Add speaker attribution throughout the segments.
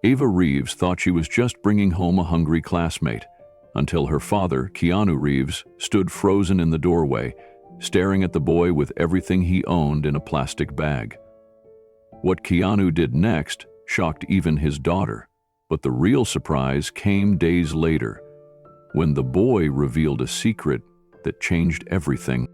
Speaker 1: Ava Reeves thought she was just bringing home a hungry classmate, until her father, Keanu Reeves, stood frozen in the doorway, staring at the boy with everything he owned in a plastic bag. What Keanu did next shocked even his daughter, but the real surprise came days later, when the boy revealed a secret that changed everything.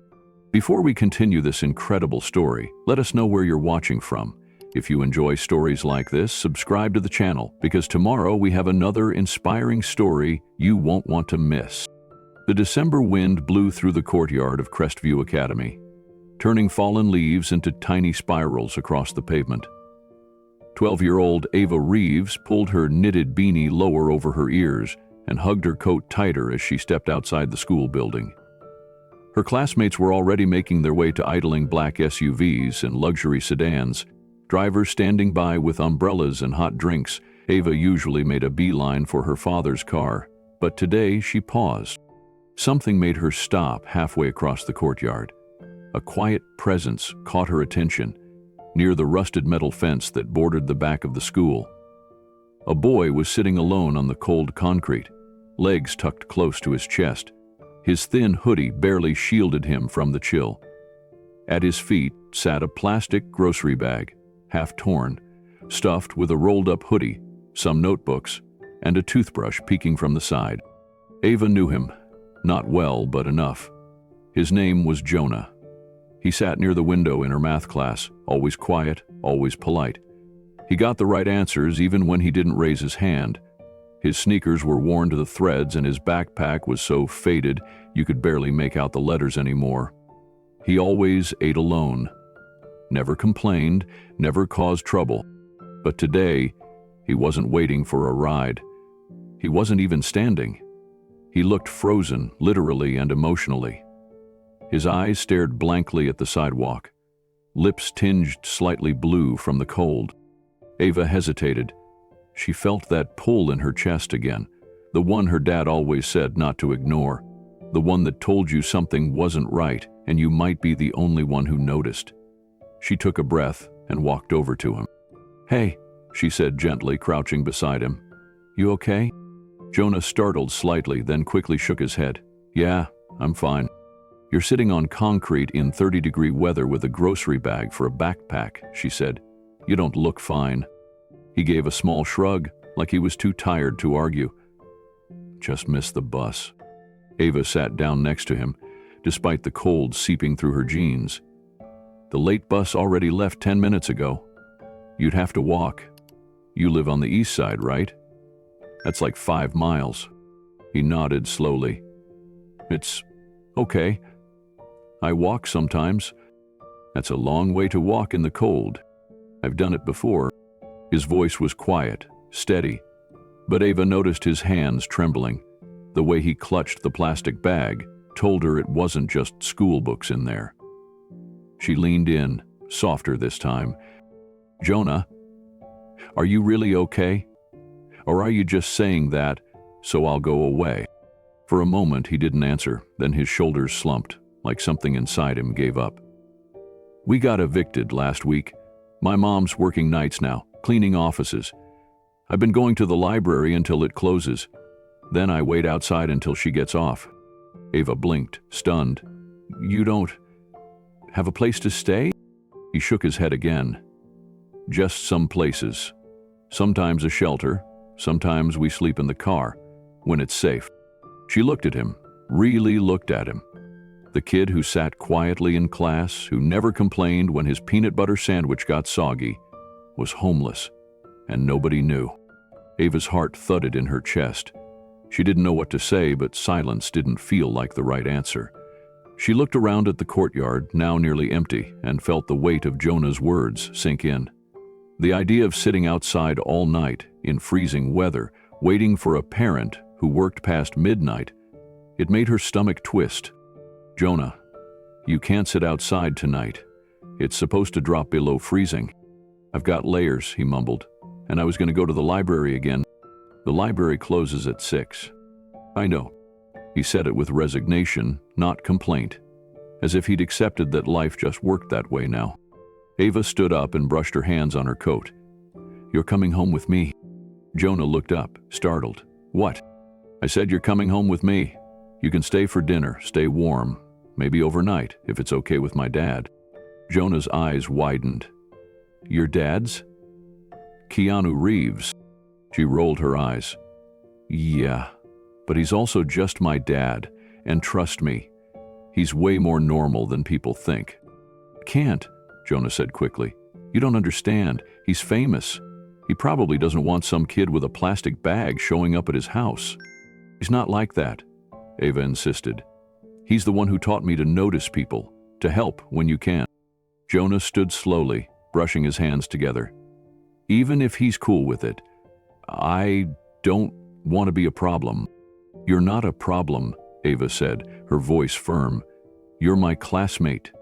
Speaker 1: Before we continue this incredible story, let us know where you're watching from. If you enjoy stories like this, subscribe to the channel, because tomorrow we have another inspiring story you won't want to miss. The December wind blew through the courtyard of Crestview Academy, turning fallen leaves into tiny spirals across the pavement. 12-year-old Ava Reeves pulled her knitted beanie lower over her ears and hugged her coat tighter as she stepped outside the school building. Her classmates were already making their way to idling black SUVs and luxury sedans, drivers standing by with umbrellas and hot drinks. Ava usually made a beeline for her father's car, but today she paused. Something made her stop halfway across the courtyard. A quiet presence caught her attention, near the rusted metal fence that bordered the back of the school. A boy was sitting alone on the cold concrete, legs tucked close to his chest. His thin hoodie barely shielded him from the chill. At his feet sat a plastic grocery bag, half torn, stuffed with a rolled-up hoodie, some notebooks, and a toothbrush peeking from the side. Ava knew him, not well, but enough. His name was Jonah. He sat near the window in her math class, always quiet, always polite. He got the right answers even when he didn't raise his hand. His sneakers were worn to the threads and his backpack was so faded you could barely make out the letters anymore. He always ate alone. Never complained, never caused trouble. But today, he wasn't waiting for a ride. He wasn't even standing. He looked frozen, literally and emotionally. His eyes stared blankly at the sidewalk, lips tinged slightly blue from the cold. Ava hesitated. She felt that pull in her chest again, the one her dad always said not to ignore, the one that told you something wasn't right and you might be the only one who noticed. She took a breath and walked over to him. "Hey," she said gently, crouching beside him. "You okay?" Jonah startled slightly, then quickly shook his head. "Yeah, I'm fine." "You're sitting on concrete in 30-degree weather with a grocery bag for a backpack," she said. "You don't look fine." He gave a small shrug, like he was too tired to argue. "Just missed the bus." Ava sat down next to him, despite the cold seeping through her jeans. "The late bus already left 10 minutes ago. You'd have to walk. You live on the east side, right? That's like 5 miles. He nodded slowly. "It's okay. I walk sometimes. That's a long way to walk in the cold. I've done it before." His voice was quiet, steady, but Ava noticed his hands trembling. The way he clutched the plastic bag told her it wasn't just school books in there. She leaned in, softer this time. "Jonah, are you really okay? Or are you just saying that so I'll go away?" For a moment he didn't answer, then his shoulders slumped, like something inside him gave up. "We got evicted last week. My mom's working nights now, cleaning offices. I've been going to the library until it closes. Then I wait outside until she gets off." Ava blinked, stunned. "You don't have a place to stay?" He shook his head again. "Just some places. Sometimes a shelter, sometimes we sleep in the car, when it's safe." She looked at him, really looked at him. The kid who sat quietly in class, who never complained when his peanut butter sandwich got soggy, was homeless, and nobody knew. Ava's heart thudded in her chest. She didn't know what to say, but silence didn't feel like the right answer. She looked around at the courtyard, now nearly empty, and felt the weight of Jonah's words sink in. The idea of sitting outside all night, in freezing weather, waiting for a parent who worked past midnight, it made her stomach twist. "Jonah, you can't sit outside tonight. It's supposed to drop below freezing." "I've got layers," he mumbled, "and I was going to go to the library again." "The library closes at 6. "I know." He said it with resignation, not complaint, as if he'd accepted that life just worked that way now. Ava stood up and brushed her hands on her coat. "You're coming home with me." Jonah looked up, startled. "What?" "I said you're coming home with me. You can stay for dinner, stay warm, maybe overnight, if it's okay with my dad." Jonah's eyes widened. "Your dad's?" "Keanu Reeves." She rolled her eyes. "Yeah, but he's also just my dad, and trust me, he's way more normal than people think." "Can't," Jonah said quickly. "You don't understand. He's famous. He probably doesn't want some kid with a plastic bag showing up at his house." "He's not like that," Ava insisted. "He's the one who taught me to notice people, to help when you can." Jonah stood slowly, brushing his hands together. "Even if he's cool with it, I don't want to be a problem." "You're not a problem," Ava said, her voice firm. "You're my classmate.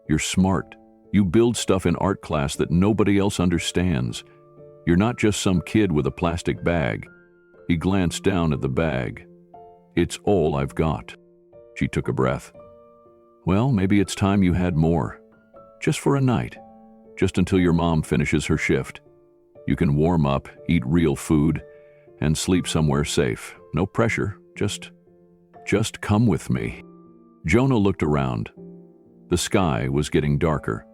Speaker 1: You're smart. You build stuff in art class that nobody else understands. You're not just some kid with a plastic bag." He glanced down at the bag. "It's all I've got." She took a breath. "Well, maybe it's time you had more. Just for a night. Just until your mom finishes her shift. You can warm up, eat real food, and sleep somewhere safe. No pressure, just come with me." Jonah looked around. The sky was getting darker.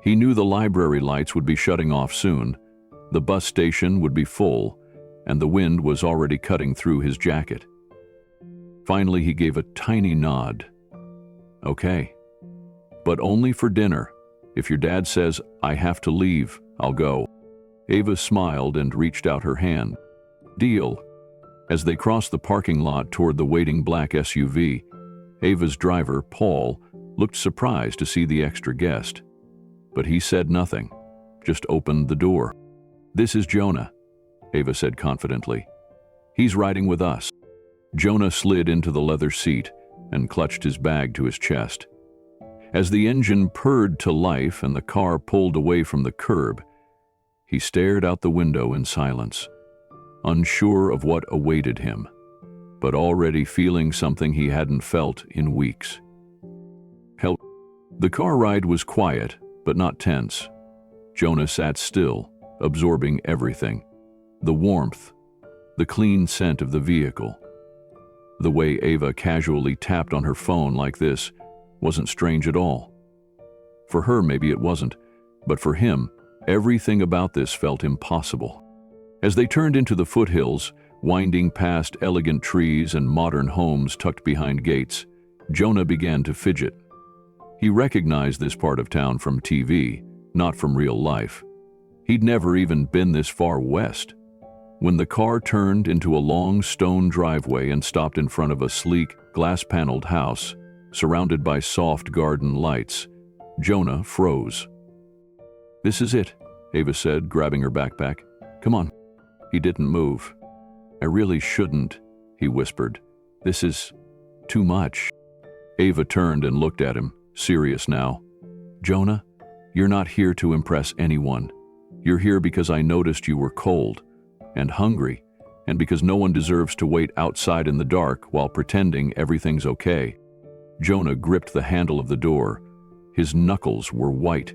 Speaker 1: He knew the library lights would be shutting off soon, the bus station would be full, and the wind was already cutting through his jacket. Finally, he gave a tiny nod. "Okay, but only for dinner. If your dad says I have to leave, I'll go." Ava smiled and reached out her hand. "Deal." As they crossed the parking lot toward the waiting black SUV, Ava's driver, Paul, looked surprised to see the extra guest. But he said nothing, just opened the door. "This is Jonah," Ava said confidently. "He's riding with us." Jonah slid into the leather seat and clutched his bag to his chest. As the engine purred to life and the car pulled away from the curb, he stared out the window in silence, unsure of what awaited him, but already feeling something he hadn't felt in weeks. Help. The car ride was quiet, but not tense. Jonah sat still, absorbing everything. The warmth, the clean scent of the vehicle. The way Ava casually tapped on her phone like this wasn't strange at all. For her, maybe it wasn't, but for him, everything about this felt impossible. As they turned into the foothills, winding past elegant trees and modern homes tucked behind gates, Jonah began to fidget. He recognized this part of town from TV, not from real life. He'd never even been this far west. When the car turned into a long stone driveway and stopped in front of a sleek, glass-paneled house, surrounded by soft garden lights, Jonah froze. "This is it," Ava said, grabbing her backpack. "Come on." He didn't move. "I really shouldn't," he whispered. "This is too much." Ava turned and looked at him, serious now. "Jonah, you're not here to impress anyone. You're here because I noticed you were cold and hungry, and because no one deserves to wait outside in the dark while pretending everything's okay." Jonah gripped the handle of the door. His knuckles were white.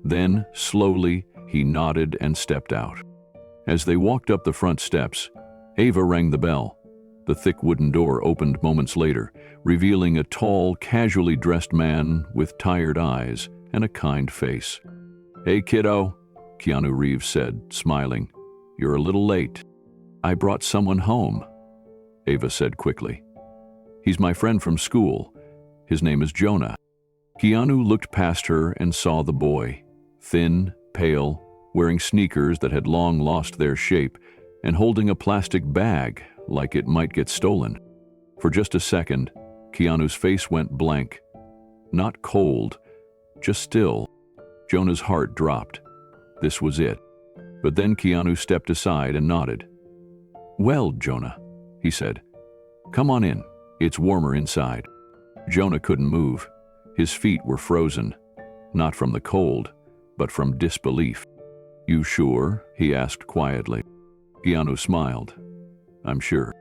Speaker 1: Then, slowly, he nodded and stepped out. As they walked up the front steps, Ava rang the bell. The thick wooden door opened moments later, revealing a tall, casually dressed man with tired eyes and a kind face. "Hey, kiddo," Keanu Reeves said, smiling. "You're a little late." "I brought someone home," Ava said quickly. "He's my friend from school. His name is Jonah." Keanu looked past her and saw the boy, thin, pale, wearing sneakers that had long lost their shape, and holding a plastic bag like it might get stolen. For just a second, Keanu's face went blank. Not cold, just still. Jonah's heart dropped. This was it. But then Keanu stepped aside and nodded. "Well, Jonah," he said, "come on in. It's warmer inside." Jonah couldn't move. His feet were frozen, not from the cold, but from disbelief. "You sure?" he asked quietly. Keanu smiled. "I'm sure."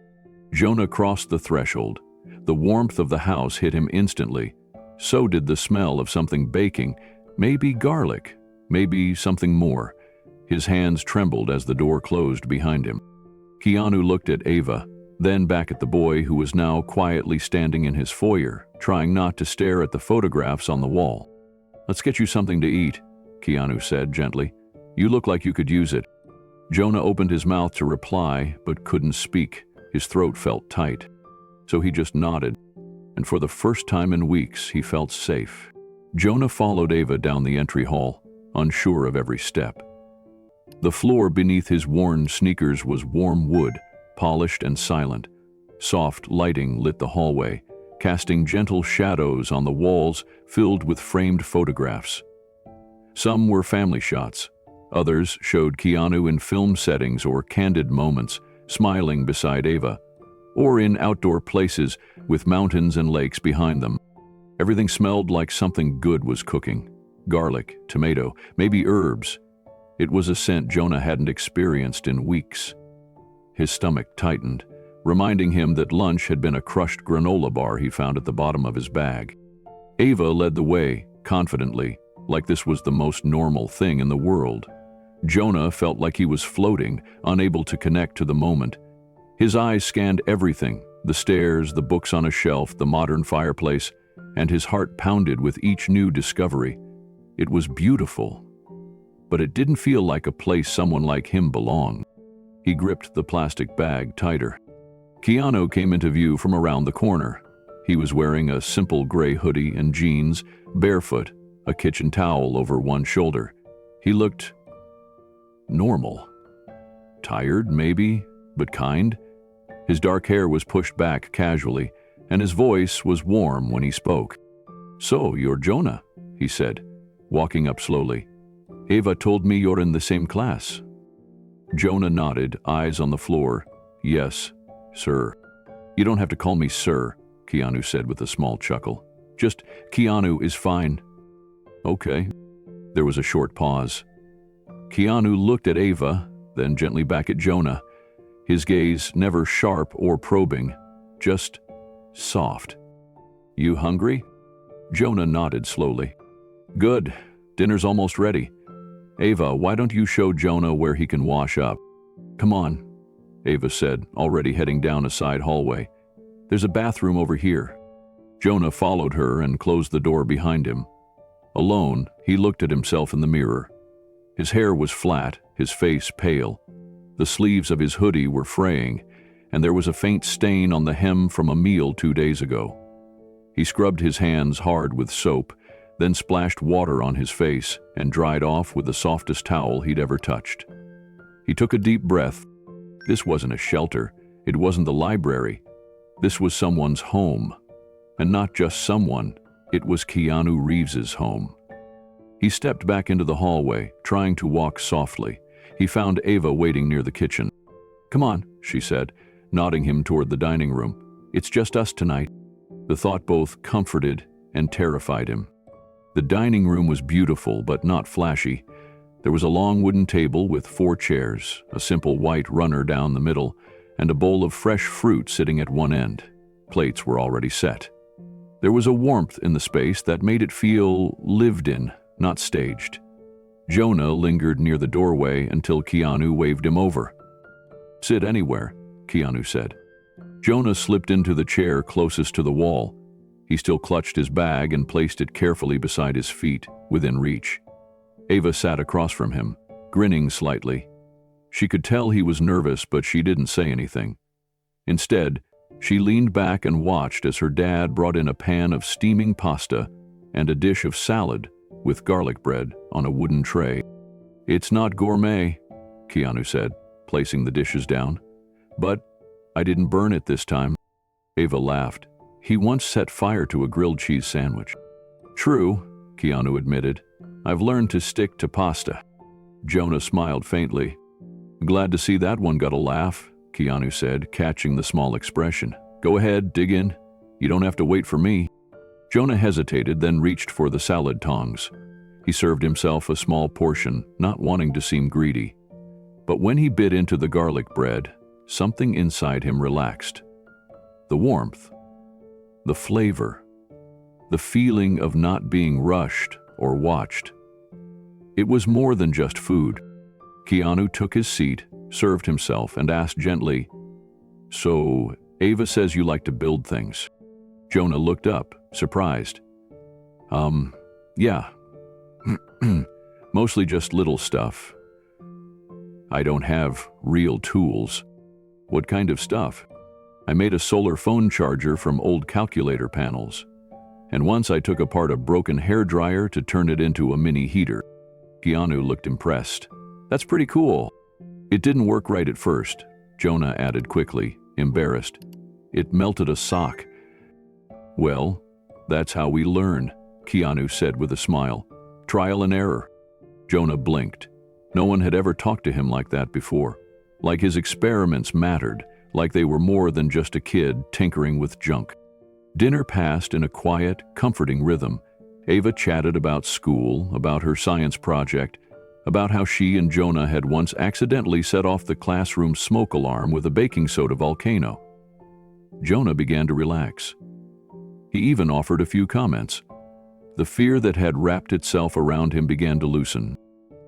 Speaker 1: Jonah crossed the threshold. The warmth of the house hit him instantly. So did the smell of something baking, maybe garlic, maybe something more. His hands trembled as the door closed behind him. Keanu looked at Ava, then back at the boy who was now quietly standing in his foyer, trying not to stare at the photographs on the wall. "Let's get you something to eat," Keanu said gently. "You look like you could use it." Jonah opened his mouth to reply, but couldn't speak. His throat felt tight. So he just nodded, and for the first time in weeks, he felt safe. Jonah followed Ava down the entry hall, unsure of every step. The floor beneath his worn sneakers was warm wood, polished and silent. Soft lighting lit the hallway, casting gentle shadows on the walls filled with framed photographs. Some were family shots. Others showed Keanu in film settings or candid moments, smiling beside Ava, or in outdoor places with mountains and lakes behind them. Everything smelled like something good was cooking. Garlic, tomato, maybe herbs. It was a scent Jonah hadn't experienced in weeks. His stomach tightened, reminding him that lunch had been a crushed granola bar he found at the bottom of his bag. Ava led the way, confidently, like this was the most normal thing in the world. Jonah felt like he was floating, unable to connect to the moment. His eyes scanned everything, the stairs, the books on a shelf, the modern fireplace, and his heart pounded with each new discovery. It was beautiful, but it didn't feel like a place someone like him belonged. He gripped the plastic bag tighter. Keanu came into view from around the corner. He was wearing a simple gray hoodie and jeans, barefoot, a kitchen towel over one shoulder. He looked normal. Tired, maybe, but kind. His dark hair was pushed back casually, and his voice was warm when he spoke. "So, you're Jonah," he said, walking up slowly. "Ava told me you're in the same class." Jonah nodded, eyes on the floor. "Yes, sir." "You don't have to call me sir," Keanu said with a small chuckle. "Just Keanu is fine." "Okay." There was a short pause. Keanu looked at Ava, then gently back at Jonah, his gaze never sharp or probing, just soft. "You hungry?" Jonah nodded slowly. "Good. Dinner's almost ready. Ava, why don't you show Jonah where he can wash up?" "Come on," Ava said, already heading down a side hallway. "There's a bathroom over here." Jonah followed her and closed the door behind him. Alone, he looked at himself in the mirror. His hair was flat, his face pale. The sleeves of his hoodie were fraying, and there was a faint stain on the hem from a meal 2 days ago. He scrubbed his hands hard with soap, then splashed water on his face and dried off with the softest towel he'd ever touched. He took a deep breath. This wasn't a shelter. It wasn't the library. This was someone's home. And not just someone, it was Keanu Reeves's home. He stepped back into the hallway, trying to walk softly. He found Ava waiting near the kitchen. "Come on," she said, nodding him toward the dining room. "It's just us tonight." The thought both comforted and terrified him. The dining room was beautiful but not flashy. There was a long wooden table with 4 chairs, a simple white runner down the middle, and a bowl of fresh fruit sitting at one end. Plates were already set. There was a warmth in the space that made it feel lived in, not staged. Jonah lingered near the doorway until Keanu waved him over. "Sit anywhere," Keanu said. Jonah slipped into the chair closest to the wall. He still clutched his bag and placed it carefully beside his feet, within reach. Ava sat across from him, grinning slightly. She could tell he was nervous, but she didn't say anything. Instead, she leaned back and watched as her dad brought in a pan of steaming pasta and a dish of salad with garlic bread on a wooden tray. "It's not gourmet," Keanu said, placing the dishes down. "But I didn't burn it this time." Ava laughed. "He once set fire to a grilled cheese sandwich." "True," Keanu admitted. "I've learned to stick to pasta." Jonah smiled faintly. "Glad to see that one got a laugh," Keanu said, catching the small expression. "Go ahead, dig in. You don't have to wait for me." Jonah hesitated, then reached for the salad tongs. He served himself a small portion, not wanting to seem greedy. But when he bit into the garlic bread, something inside him relaxed. The warmth, the flavor, the feeling of not being rushed or watched. It was more than just food. Keanu took his seat, served himself, and asked gently, "So, Ava says you like to build things." Jonah looked up, surprised. Yeah. Mostly just little stuff. I don't have real tools." "What kind of stuff?" "I made a solar phone charger from old calculator panels. And once I took apart a broken hairdryer to turn it into a mini heater." Keanu looked impressed. "That's pretty cool." "It didn't work right at first," Jonah added quickly, embarrassed. "It melted a sock." "Well, that's how we learn," Keanu said with a smile. "Trial and error." Jonah blinked. No one had ever talked to him like that before. Like his experiments mattered, like they were more than just a kid tinkering with junk. Dinner passed in a quiet, comforting rhythm. Ava chatted about school, about her science project, about how she and Jonah had once accidentally set off the classroom smoke alarm with a baking soda volcano. Jonah began to relax. He even offered a few comments. The fear that had wrapped itself around him began to loosen.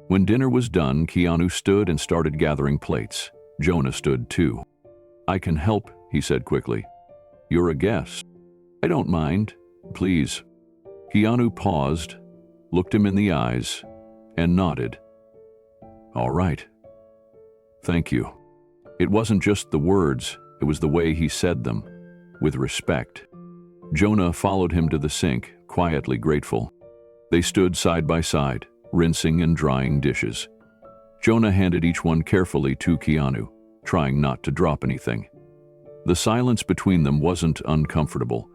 Speaker 1: When dinner was done, Keanu stood and started gathering plates. Jonah stood too. "I can help," he said quickly. "You're a guest." "I don't mind. Please." Keanu paused, looked him in the eyes, and nodded. "All right. Thank you." It wasn't just the words, it was the way he said them, with respect. Jonah followed him to the sink, quietly grateful. They stood side by side, rinsing and drying dishes. Jonah handed each one carefully to Keanu, trying not to drop anything. The silence between them wasn't uncomfortable.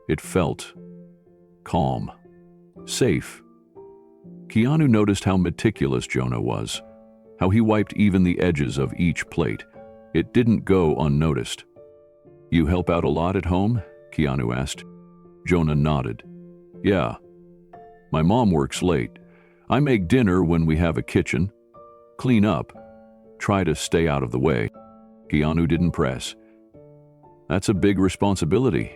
Speaker 1: It felt calm, safe. Keanu noticed how meticulous Jonah was, how he wiped even the edges of each plate. It didn't go unnoticed. "You help out a lot at home?" Keanu asked. Jonah nodded. "Yeah. My mom works late. I make dinner when we have a kitchen. Clean up. Try to stay out of the way." Keanu didn't press. "That's a big responsibility."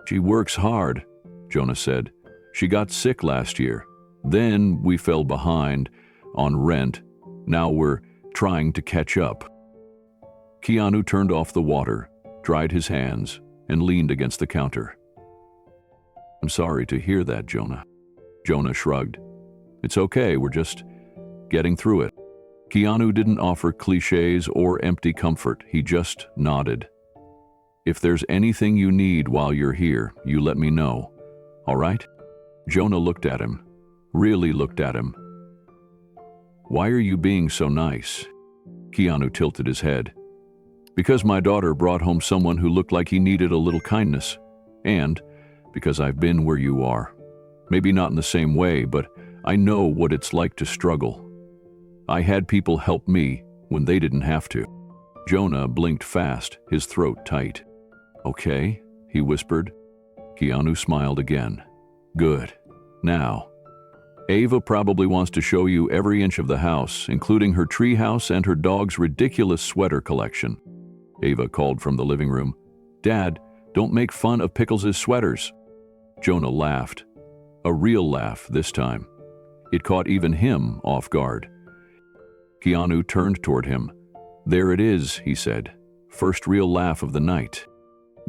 Speaker 1: "She works hard," Jonah said. "She got sick last year. Then we fell behind on rent. Now we're trying to catch up." Keanu turned off the water, dried his hands, and leaned against the counter. "I'm sorry to hear that, Jonah." Jonah shrugged. "It's okay, we're just getting through it." Keanu didn't offer cliches or empty comfort, he just nodded. "If there's anything you need while you're here, you let me know. All right?" Jonah looked at him, really looked at him. "Why are you being so nice?" Keanu tilted his head. "Because my daughter brought home someone who looked like he needed a little kindness. And because I've been where you are. Maybe not in the same way, but I know what it's like to struggle. I had people help me when they didn't have to." Jonah blinked fast, his throat tight. "Okay," he whispered. Keanu smiled again. "Good. Now, Ava probably wants to show you every inch of the house, including her treehouse and her dog's ridiculous sweater collection." Ava called from the living room. "Dad, don't make fun of Pickles' sweaters." Jonah laughed. A real laugh this time. It caught even him off guard. Keanu turned toward him. "There it is," he said. "First real laugh of the night."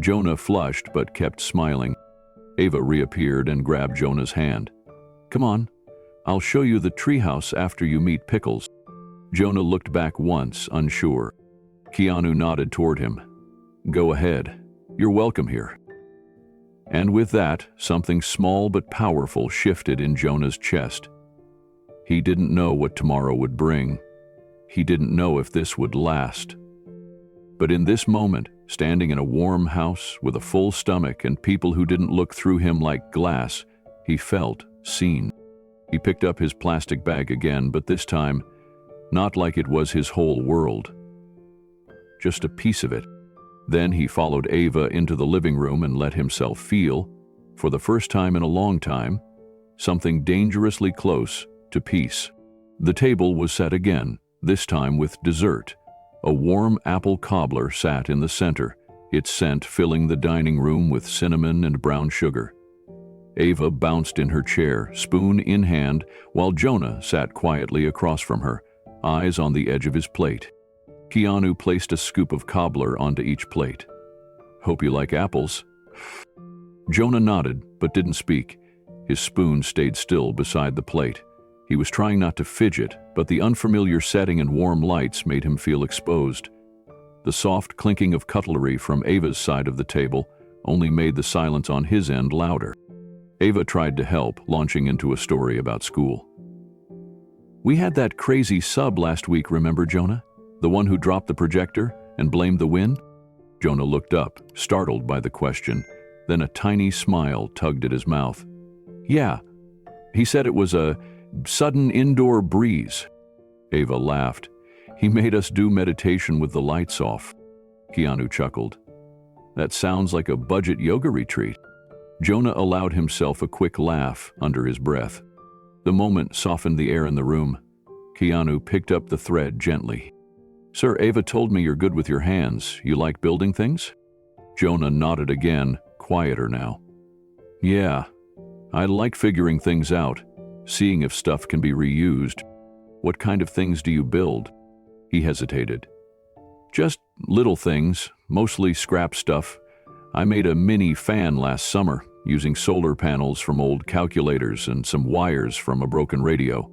Speaker 1: Jonah flushed but kept smiling. Ava reappeared and grabbed Jonah's hand. "Come on, I'll show you the treehouse after you meet Pickles." Jonah looked back once, unsure. Keanu nodded toward him. "Go ahead. You're welcome here." And with that, something small but powerful shifted in Jonah's chest. He didn't know what tomorrow would bring. He didn't know if this would last. But in this moment, standing in a warm house with a full stomach and people who didn't look through him like glass, he felt seen. He picked up his plastic bag again, but this time, not like it was his whole world. Just a piece of it. Then he followed Ava into the living room and let himself feel, for the first time in a long time, something dangerously close to peace. The table was set again, this time with dessert. A warm apple cobbler sat in the center, its scent filling the dining room with cinnamon and brown sugar. Ava bounced in her chair, spoon in hand, while Jonah sat quietly across from her, eyes on the edge of his plate. Keanu placed a scoop of cobbler onto each plate. "Hope you like apples." Jonah nodded, but didn't speak. His spoon stayed still beside the plate. He was trying not to fidget, but the unfamiliar setting and warm lights made him feel exposed. The soft clinking of cutlery from Ava's side of the table only made the silence on his end louder. Ava tried to help, launching into a story about school. "We had that crazy sub last week, remember, Jonah? The one who dropped the projector and blamed the wind?" Jonah looked up, startled by the question. Then a tiny smile tugged at his mouth. "Yeah, he said it was a sudden indoor breeze." Ava laughed. "He made us do meditation with the lights off." Keanu chuckled. "That sounds like a budget yoga retreat." Jonah allowed himself a quick laugh under his breath. The moment softened the air in the room. Keanu picked up the thread gently. "Sir, Ava told me you're good with your hands. You like building things?" Jonah nodded again, quieter now. "Yeah, I like figuring things out, seeing if stuff can be reused." "What kind of things do you build?" He hesitated. "Just little things, mostly scrap stuff. I made a mini fan last summer, using solar panels from old calculators and some wires from a broken radio."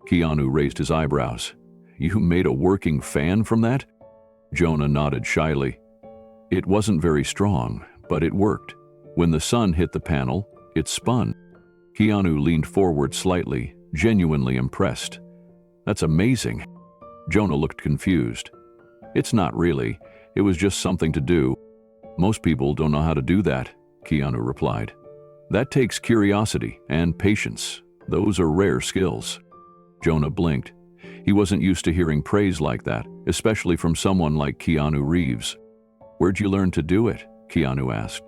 Speaker 1: Keanu raised his eyebrows. "You made a working fan from that?" Jonah nodded shyly. "It wasn't very strong, but it worked. When the sun hit the panel, it spun." Keanu leaned forward slightly, genuinely impressed. "That's amazing." Jonah looked confused. "It's not really. It was just something to do. Most people don't know how to do that," Keanu replied. "That takes curiosity and patience. Those are rare skills." Jonah blinked. He wasn't used to hearing praise like that, especially from someone like Keanu Reeves. "Where'd you learn to do it?" Keanu asked.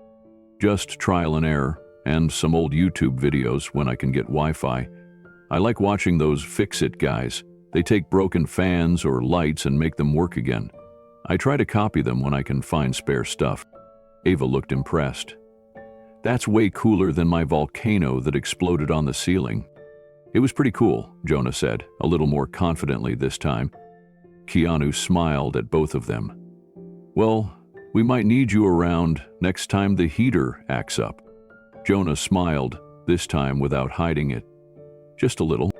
Speaker 1: "Just trial and error, and some old YouTube videos when I can get Wi-Fi. I like watching those fix-it guys. They take broken fans or lights and make them work again. I try to copy them when I can find spare stuff." Ava looked impressed. "That's way cooler than my volcano that exploded on the ceiling." "It was pretty cool," Jonah said, a little more confidently this time. Keanu smiled at both of them. "Well, we might need you around next time the heater acts up." Jonah smiled, this time without hiding it. Just a little.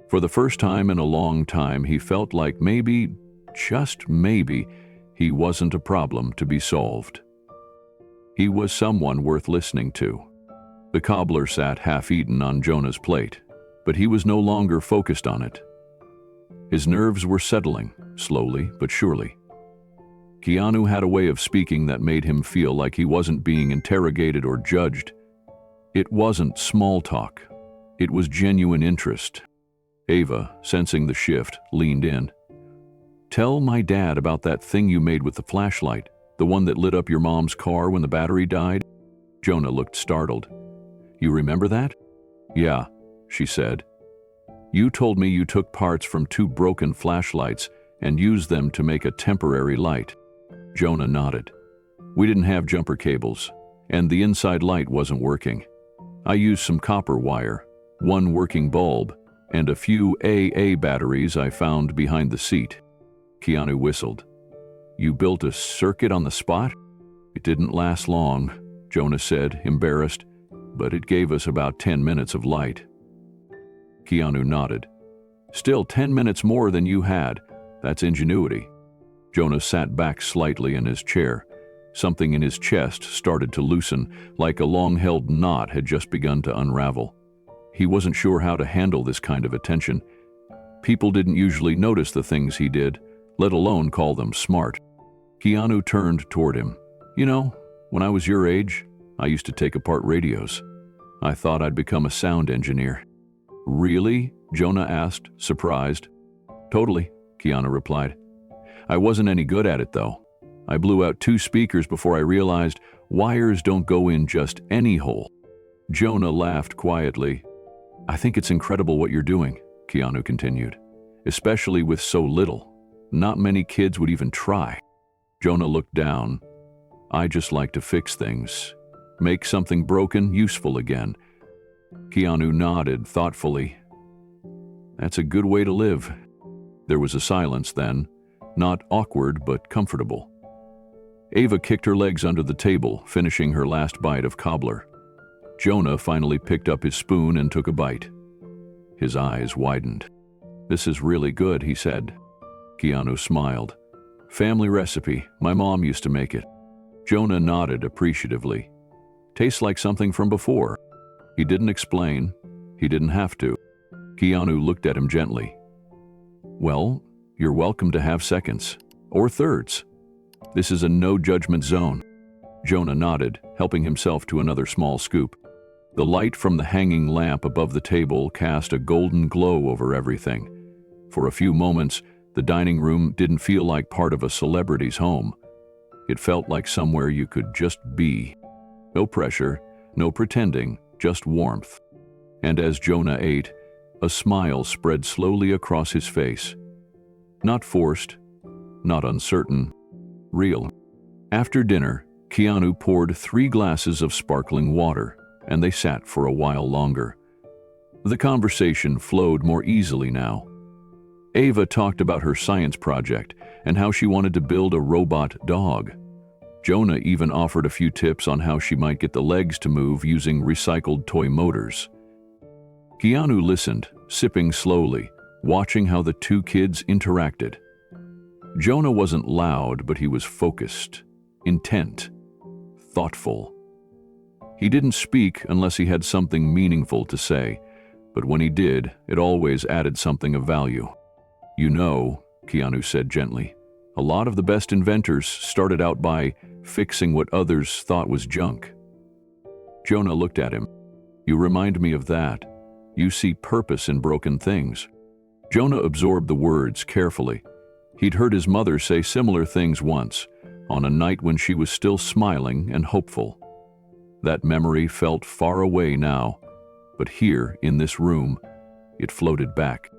Speaker 1: For the first time in a long time, he felt like maybe, just maybe, he wasn't a problem to be solved. He was someone worth listening to. The cobbler sat half-eaten on Jonah's plate, but he was no longer focused on it. His nerves were settling, slowly but surely. Keanu had a way of speaking that made him feel like he wasn't being interrogated or judged. It wasn't small talk. It was genuine interest. Ava, sensing the shift, leaned in. "Tell my dad about that thing you made with the flashlight, the one that lit up your mom's car when the battery died." Jonah looked startled. "You remember that?" "Yeah," she said. "You told me you took parts from 2 broken flashlights and used them to make a temporary light." Jonah nodded. "We didn't have jumper cables, and the inside light wasn't working. I used some copper wire, 1 working bulb, and a few AA batteries I found behind the seat." Keanu whistled. "You built a circuit on the spot?" "It didn't last long," Jonah said, embarrassed, "but it gave us about 10 minutes of light." Keanu nodded. "Still 10 minutes more than you had. That's ingenuity." Jonah sat back slightly in his chair. Something in his chest started to loosen, like a long-held knot had just begun to unravel. He wasn't sure how to handle this kind of attention. People didn't usually notice the things he did, let alone call them smart. Keanu turned toward him. "You know, when I was your age, I used to take apart radios. I thought I'd become a sound engineer." "Really?" Jonah asked, surprised. "Totally," Keanu replied. "I wasn't any good at it, though. I blew out 2 speakers before I realized wires don't go in just any hole." Jonah laughed quietly. "I think it's incredible what you're doing," Keanu continued, "especially with so little. Not many kids would even try." Jonah looked down. "I just like to fix things. Make something broken useful again." Keanu nodded thoughtfully. "That's a good way to live." There was a silence then. not awkward but comfortable. Ava kicked her legs under the table, finishing her last bite of cobbler. Jonah finally picked up his spoon and took a bite. His eyes widened. "This is really good," he said. Keanu smiled. "Family recipe. My mom used to make it." Jonah nodded appreciatively. "Tastes like something from before." He didn't explain. He didn't have to. Keanu looked at him gently. "Well, you're welcome to have seconds. Or thirds. This is a no-judgment zone." Jonah nodded, helping himself to another small scoop. The light from the hanging lamp above the table cast a golden glow over everything. For a few moments, the dining room didn't feel like part of a celebrity's home. It felt like somewhere you could just be. No pressure, no pretending, just warmth. And as Jonah ate, a smile spread slowly across his face. Not forced, not uncertain, real. After dinner, Keanu poured 3 glasses of sparkling water, and they sat for a while longer. The conversation flowed more easily now. Ava talked about her science project and how she wanted to build a robot dog. Jonah even offered a few tips on how she might get the legs to move using recycled toy motors. Keanu listened, sipping slowly, watching how the 2 kids interacted. Jonah wasn't loud, but he was focused, intent, thoughtful. He didn't speak unless he had something meaningful to say, but when he did, it always added something of value. "You know," Keanu said gently, "a lot of the best inventors started out by fixing what others thought was junk." Jonah looked at him. "You remind me of that. You see purpose in broken things." Jonah absorbed the words carefully. He'd heard his mother say similar things once, on a night when she was still smiling and hopeful. That memory felt far away now, but here, in this room, it floated back.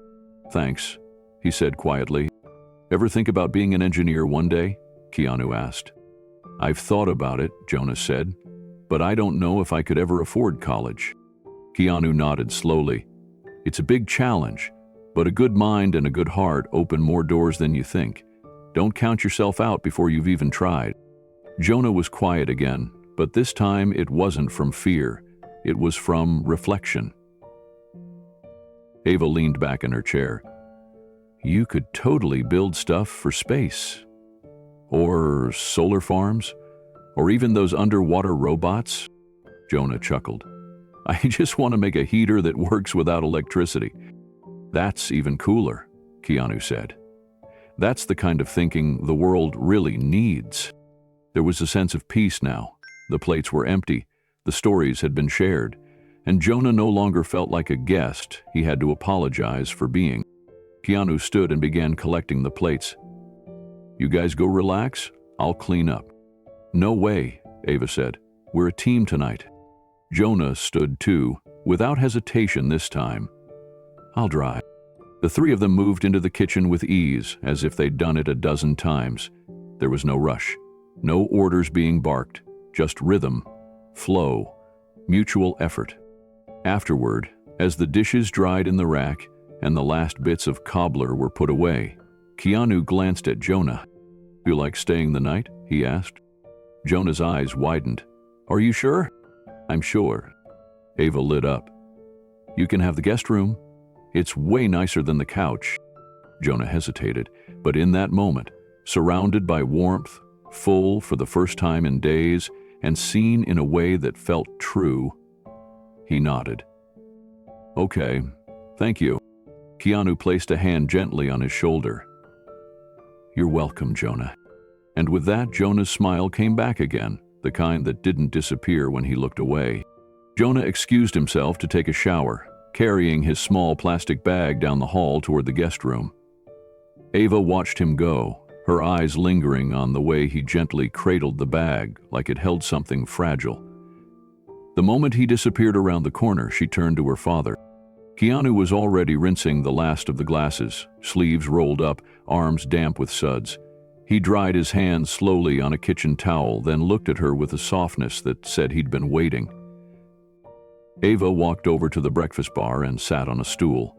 Speaker 1: "Thanks," he said quietly. "Ever think about being an engineer one day?" Keanu asked. "I've thought about it," Jonah said, "but I don't know if I could ever afford college." Keanu nodded slowly. "It's a big challenge, but a good mind and a good heart open more doors than you think. Don't count yourself out before you've even tried." Jonah was quiet again, but this time it wasn't from fear. It was from reflection. Ava leaned back in her chair. "You could totally build stuff for space. Or solar farms. Or even those underwater robots." Jonah chuckled. "I just want to make a heater that works without electricity." "That's even cooler," Keanu said. "That's the kind of thinking the world really needs." There was a sense of peace now. The plates were empty, the stories had been shared, and Jonah no longer felt like a guest he had to apologize for being. Keanu stood and began collecting the plates. "You guys go relax, I'll clean up." "No way," Ava said. "We're a team tonight." Jonah stood too, without hesitation this time. "I'll drive." The 3 of them moved into the kitchen with ease, as if they'd done it a dozen times. There was no rush, no orders being barked, just rhythm, flow, mutual effort. Afterward, as the dishes dried in the rack and the last bits of cobbler were put away, Keanu glanced at Jonah. "You like staying the night?" he asked. Jonah's eyes widened. "Are you sure?" "I'm sure." Ava lit up. "You can have the guest room. It's way nicer than the couch." Jonah hesitated, but in that moment, surrounded by warmth, full for the first time in days, and seen in a way that felt true, he nodded. "Okay, thank you." Keanu placed a hand gently on his shoulder. "You're welcome, Jonah." And with that, Jonah's smile came back again, the kind that didn't disappear when he looked away. Jonah excused himself to take a shower, carrying his small plastic bag down the hall toward the guest room. Ava watched him go, her eyes lingering on the way he gently cradled the bag like it held something fragile. The moment he disappeared around the corner, she turned to her father. Keanu was already rinsing the last of the glasses, sleeves rolled up, arms damp with suds. He dried his hands slowly on a kitchen towel, then looked at her with a softness that said he'd been waiting. Ava walked over to the breakfast bar and sat on a stool.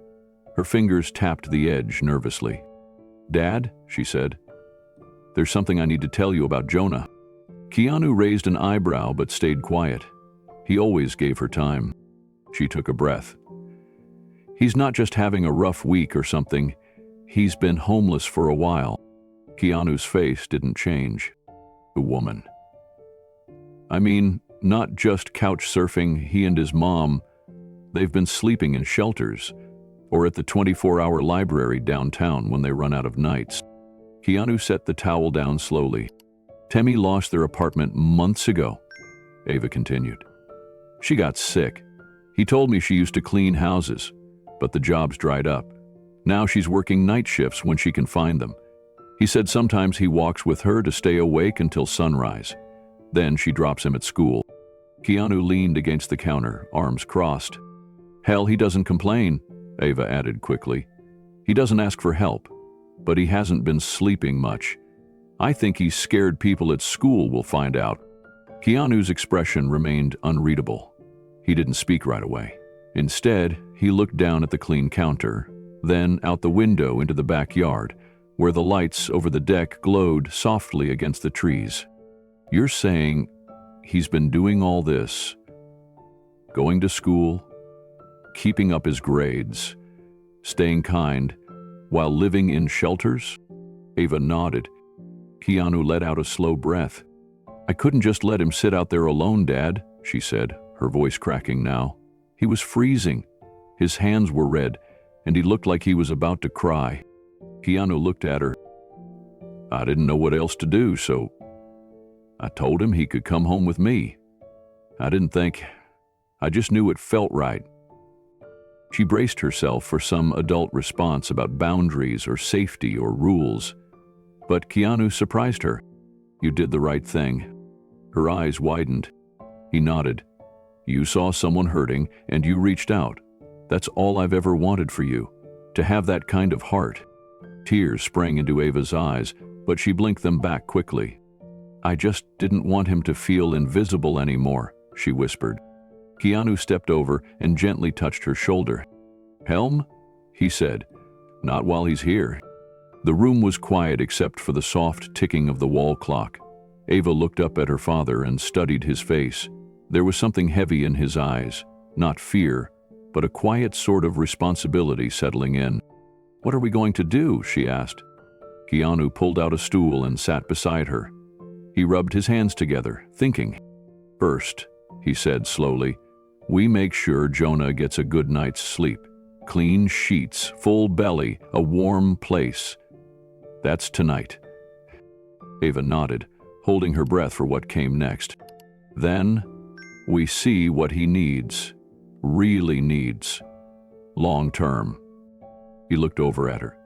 Speaker 1: Her fingers tapped the edge nervously. "Dad," she said, There's something I need to tell you about Jonah." Keanu raised an eyebrow but stayed quiet. He always gave her time. She took a breath. "He's not just having a rough week or something. He's been homeless for a while." Keanu's face didn't change. "The woman." "I mean, not just couch surfing, he and his mom. They've been sleeping in shelters or at the 24-hour library downtown when they run out of nights." Keanu set the towel down slowly. "Temmie lost their apartment months ago," Ava continued. "She got sick. He told me she used to clean houses, but the job's dried up. Now she's working night shifts when she can find them. He said sometimes he walks with her to stay awake until sunrise. Then she drops him at school." Keanu leaned against the counter, arms crossed. "Hell, he doesn't complain," Ava added quickly. "He doesn't ask for help, but he hasn't been sleeping much. I think he's scared people at school will find out." Keanu's expression remained unreadable. He didn't speak right away. Instead, he looked down at the clean counter, then out the window into the backyard, where the lights over the deck glowed softly against the trees. "You're saying he's been doing all this, going to school, keeping up his grades, staying kind, while living in shelters?" Ava nodded. Keanu let out a slow breath. "I couldn't just let him sit out there alone, Dad," she said, her voice cracking now. "He was freezing. His hands were red, and he looked like he was about to cry." Keanu looked at her. "I didn't know what else to do, so I told him he could come home with me. I just knew it felt right." She braced herself for some adult response about boundaries or safety or rules. But Keanu surprised her. "You did the right thing." Her eyes widened. He nodded. "You saw someone hurting and you reached out. That's all I've ever wanted for you, to have that kind of heart." Tears sprang into Ava's eyes, but she blinked them back quickly. "I just didn't want him to feel invisible anymore," she whispered. Keanu stepped over and gently touched her shoulder. "Helm?" he said. "Not while he's here." The room was quiet except for the soft ticking of the wall clock. Ava looked up at her father and studied his face. There was something heavy in his eyes, not fear, but a quiet sort of responsibility settling in. "What are we going to do?" she asked. Keanu pulled out a stool and sat beside her. He rubbed his hands together, thinking. "First," he said slowly, "we make sure Jonah gets a good night's sleep. Clean sheets, full belly, a warm place. That's tonight." Ava nodded, holding her breath for what came next. "Then, we see what he needs, really needs, long term." He looked over at her.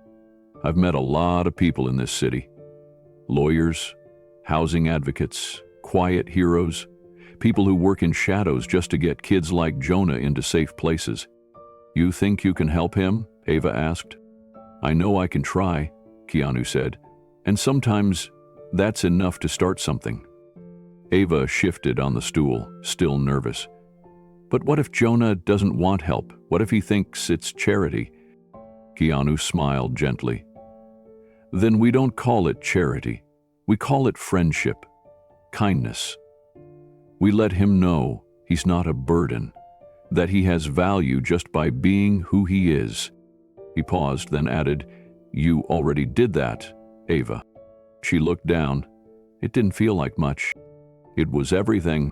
Speaker 1: "I've met a lot of people in this city. Lawyers, housing advocates, quiet heroes, people who work in shadows just to get kids like Jonah into safe places. You think you can help him?" Ava asked. "I know I can try," Keanu said, "and sometimes that's enough to start something." Ava shifted on the stool, still nervous. "But what if Jonah doesn't want help? What if he thinks it's charity?" Keanu smiled gently. "Then we don't call it charity. We call it friendship, kindness. We let him know he's not a burden, that he has value just by being who he is." He paused, then added, "You already did that, Ava." She looked down. It didn't feel like much. It was everything.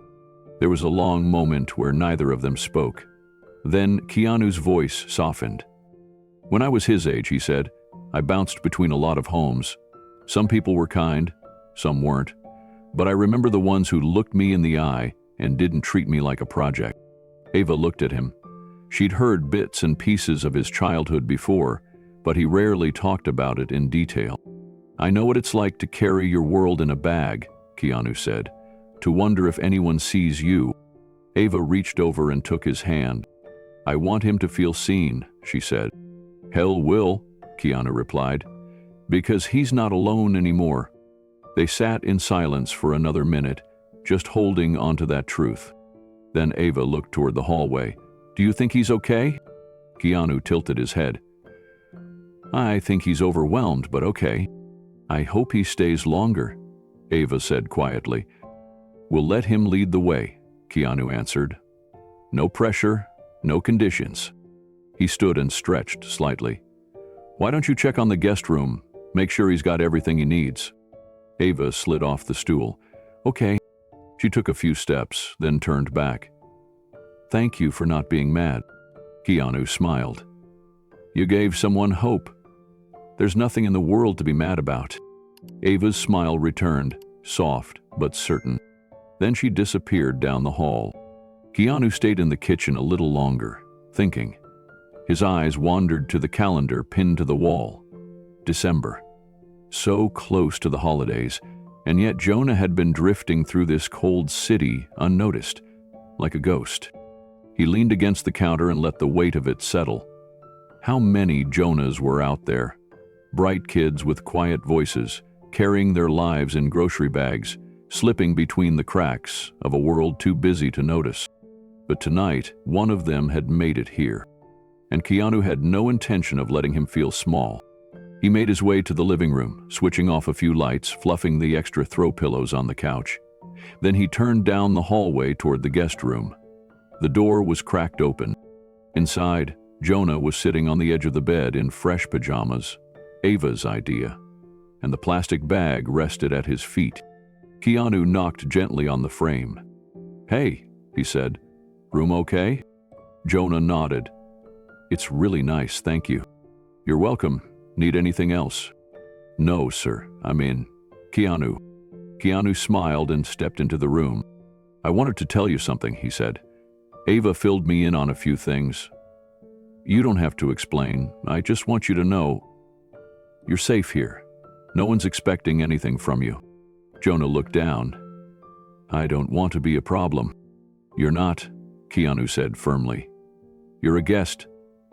Speaker 1: There was a long moment where neither of them spoke. Then Keanu's voice softened. "When I was his age," he said, "I bounced between a lot of homes. Some people were kind, some weren't. But I remember the ones who looked me in the eye and didn't treat me like a project." Ava looked at him. She'd heard bits and pieces of his childhood before, but he rarely talked about it in detail. "I know what it's like to carry your world in a bag," Keanu said, "to wonder if anyone sees you." Ava reached over and took his hand. "I want him to feel seen," she said. "Hell will," Keanu replied, "because he's not alone anymore." They sat in silence for another minute, just holding onto that truth. Then Ava looked toward the hallway. "Do you think he's okay?" Keanu tilted his head. "I think he's overwhelmed, but okay." I hope he stays longer, Ava said quietly. We'll let him lead the way, Keanu answered. No pressure, no conditions. He stood and stretched slightly. Why don't you check on the guest room? Make sure he's got everything he needs. Ava slid off the stool. Okay. She took a few steps, then turned back. Thank you for not being mad. Keanu smiled. You gave someone hope. There's nothing in the world to be mad about. Ava's smile returned, soft but certain. Then she disappeared down the hall. Keanu stayed in the kitchen a little longer, thinking. His eyes wandered to the calendar pinned to the wall. December. So close to the holidays, and yet Jonah had been drifting through this cold city unnoticed, like a ghost. He leaned against the counter and let the weight of it settle. How many Jonahs were out there? Bright kids with quiet voices, carrying their lives in grocery bags, slipping between the cracks of a world too busy to notice. But tonight, one of them had made it here. And Keanu had no intention of letting him feel small. He made his way to the living room, switching off a few lights, fluffing the extra throw pillows on the couch. Then he turned down the hallway toward the guest room. The door was cracked open. Inside, Jonah was sitting on the edge of the bed in fresh pajamas, Ava's idea, and the plastic bag rested at his feet. Keanu knocked gently on the frame. Hey, he said, room okay? Jonah nodded. It's really nice, thank you. You're welcome. Need anything else? No, sir. I'm in. Keanu. Keanu smiled and stepped into the room. I wanted to tell you something, he said. Ava filled me in on a few things. You don't have to explain. I just want you to know you're safe here. No one's expecting anything from you. Jonah looked down. I don't want to be a problem. You're not, Keanu said firmly. You're a guest,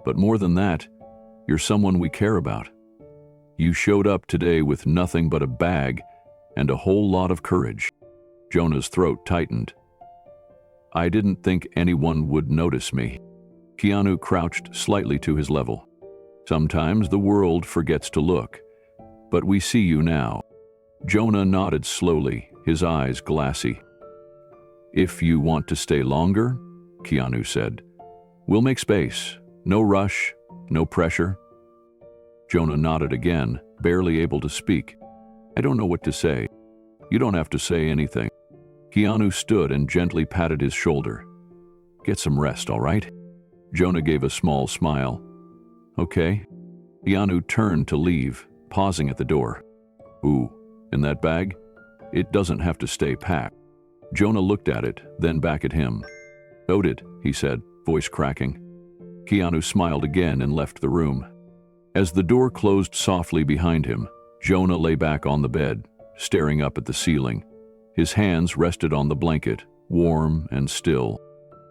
Speaker 1: but more than that, you're someone we care about. You showed up today with nothing but a bag and a whole lot of courage. Jonah's throat tightened. I didn't think anyone would notice me. Keanu crouched slightly to his level. Sometimes the world forgets to look, but we see you now. Jonah nodded slowly, his eyes glassy. If you want to stay longer, Keanu said, we'll make space. No rush, no pressure. Jonah nodded again, barely able to speak. I don't know what to say. You don't have to say anything. Keanu stood and gently patted his shoulder. Get some rest, all right? Jonah gave a small smile. Okay. Keanu turned to leave, pausing at the door. Ooh, in that bag? It doesn't have to stay packed. Jonah looked at it, then back at him. Noted, he said, voice cracking. Keanu smiled again and left the room. As the door closed softly behind him, Jonah lay back on the bed, staring up at the ceiling. His hands rested on the blanket, warm and still.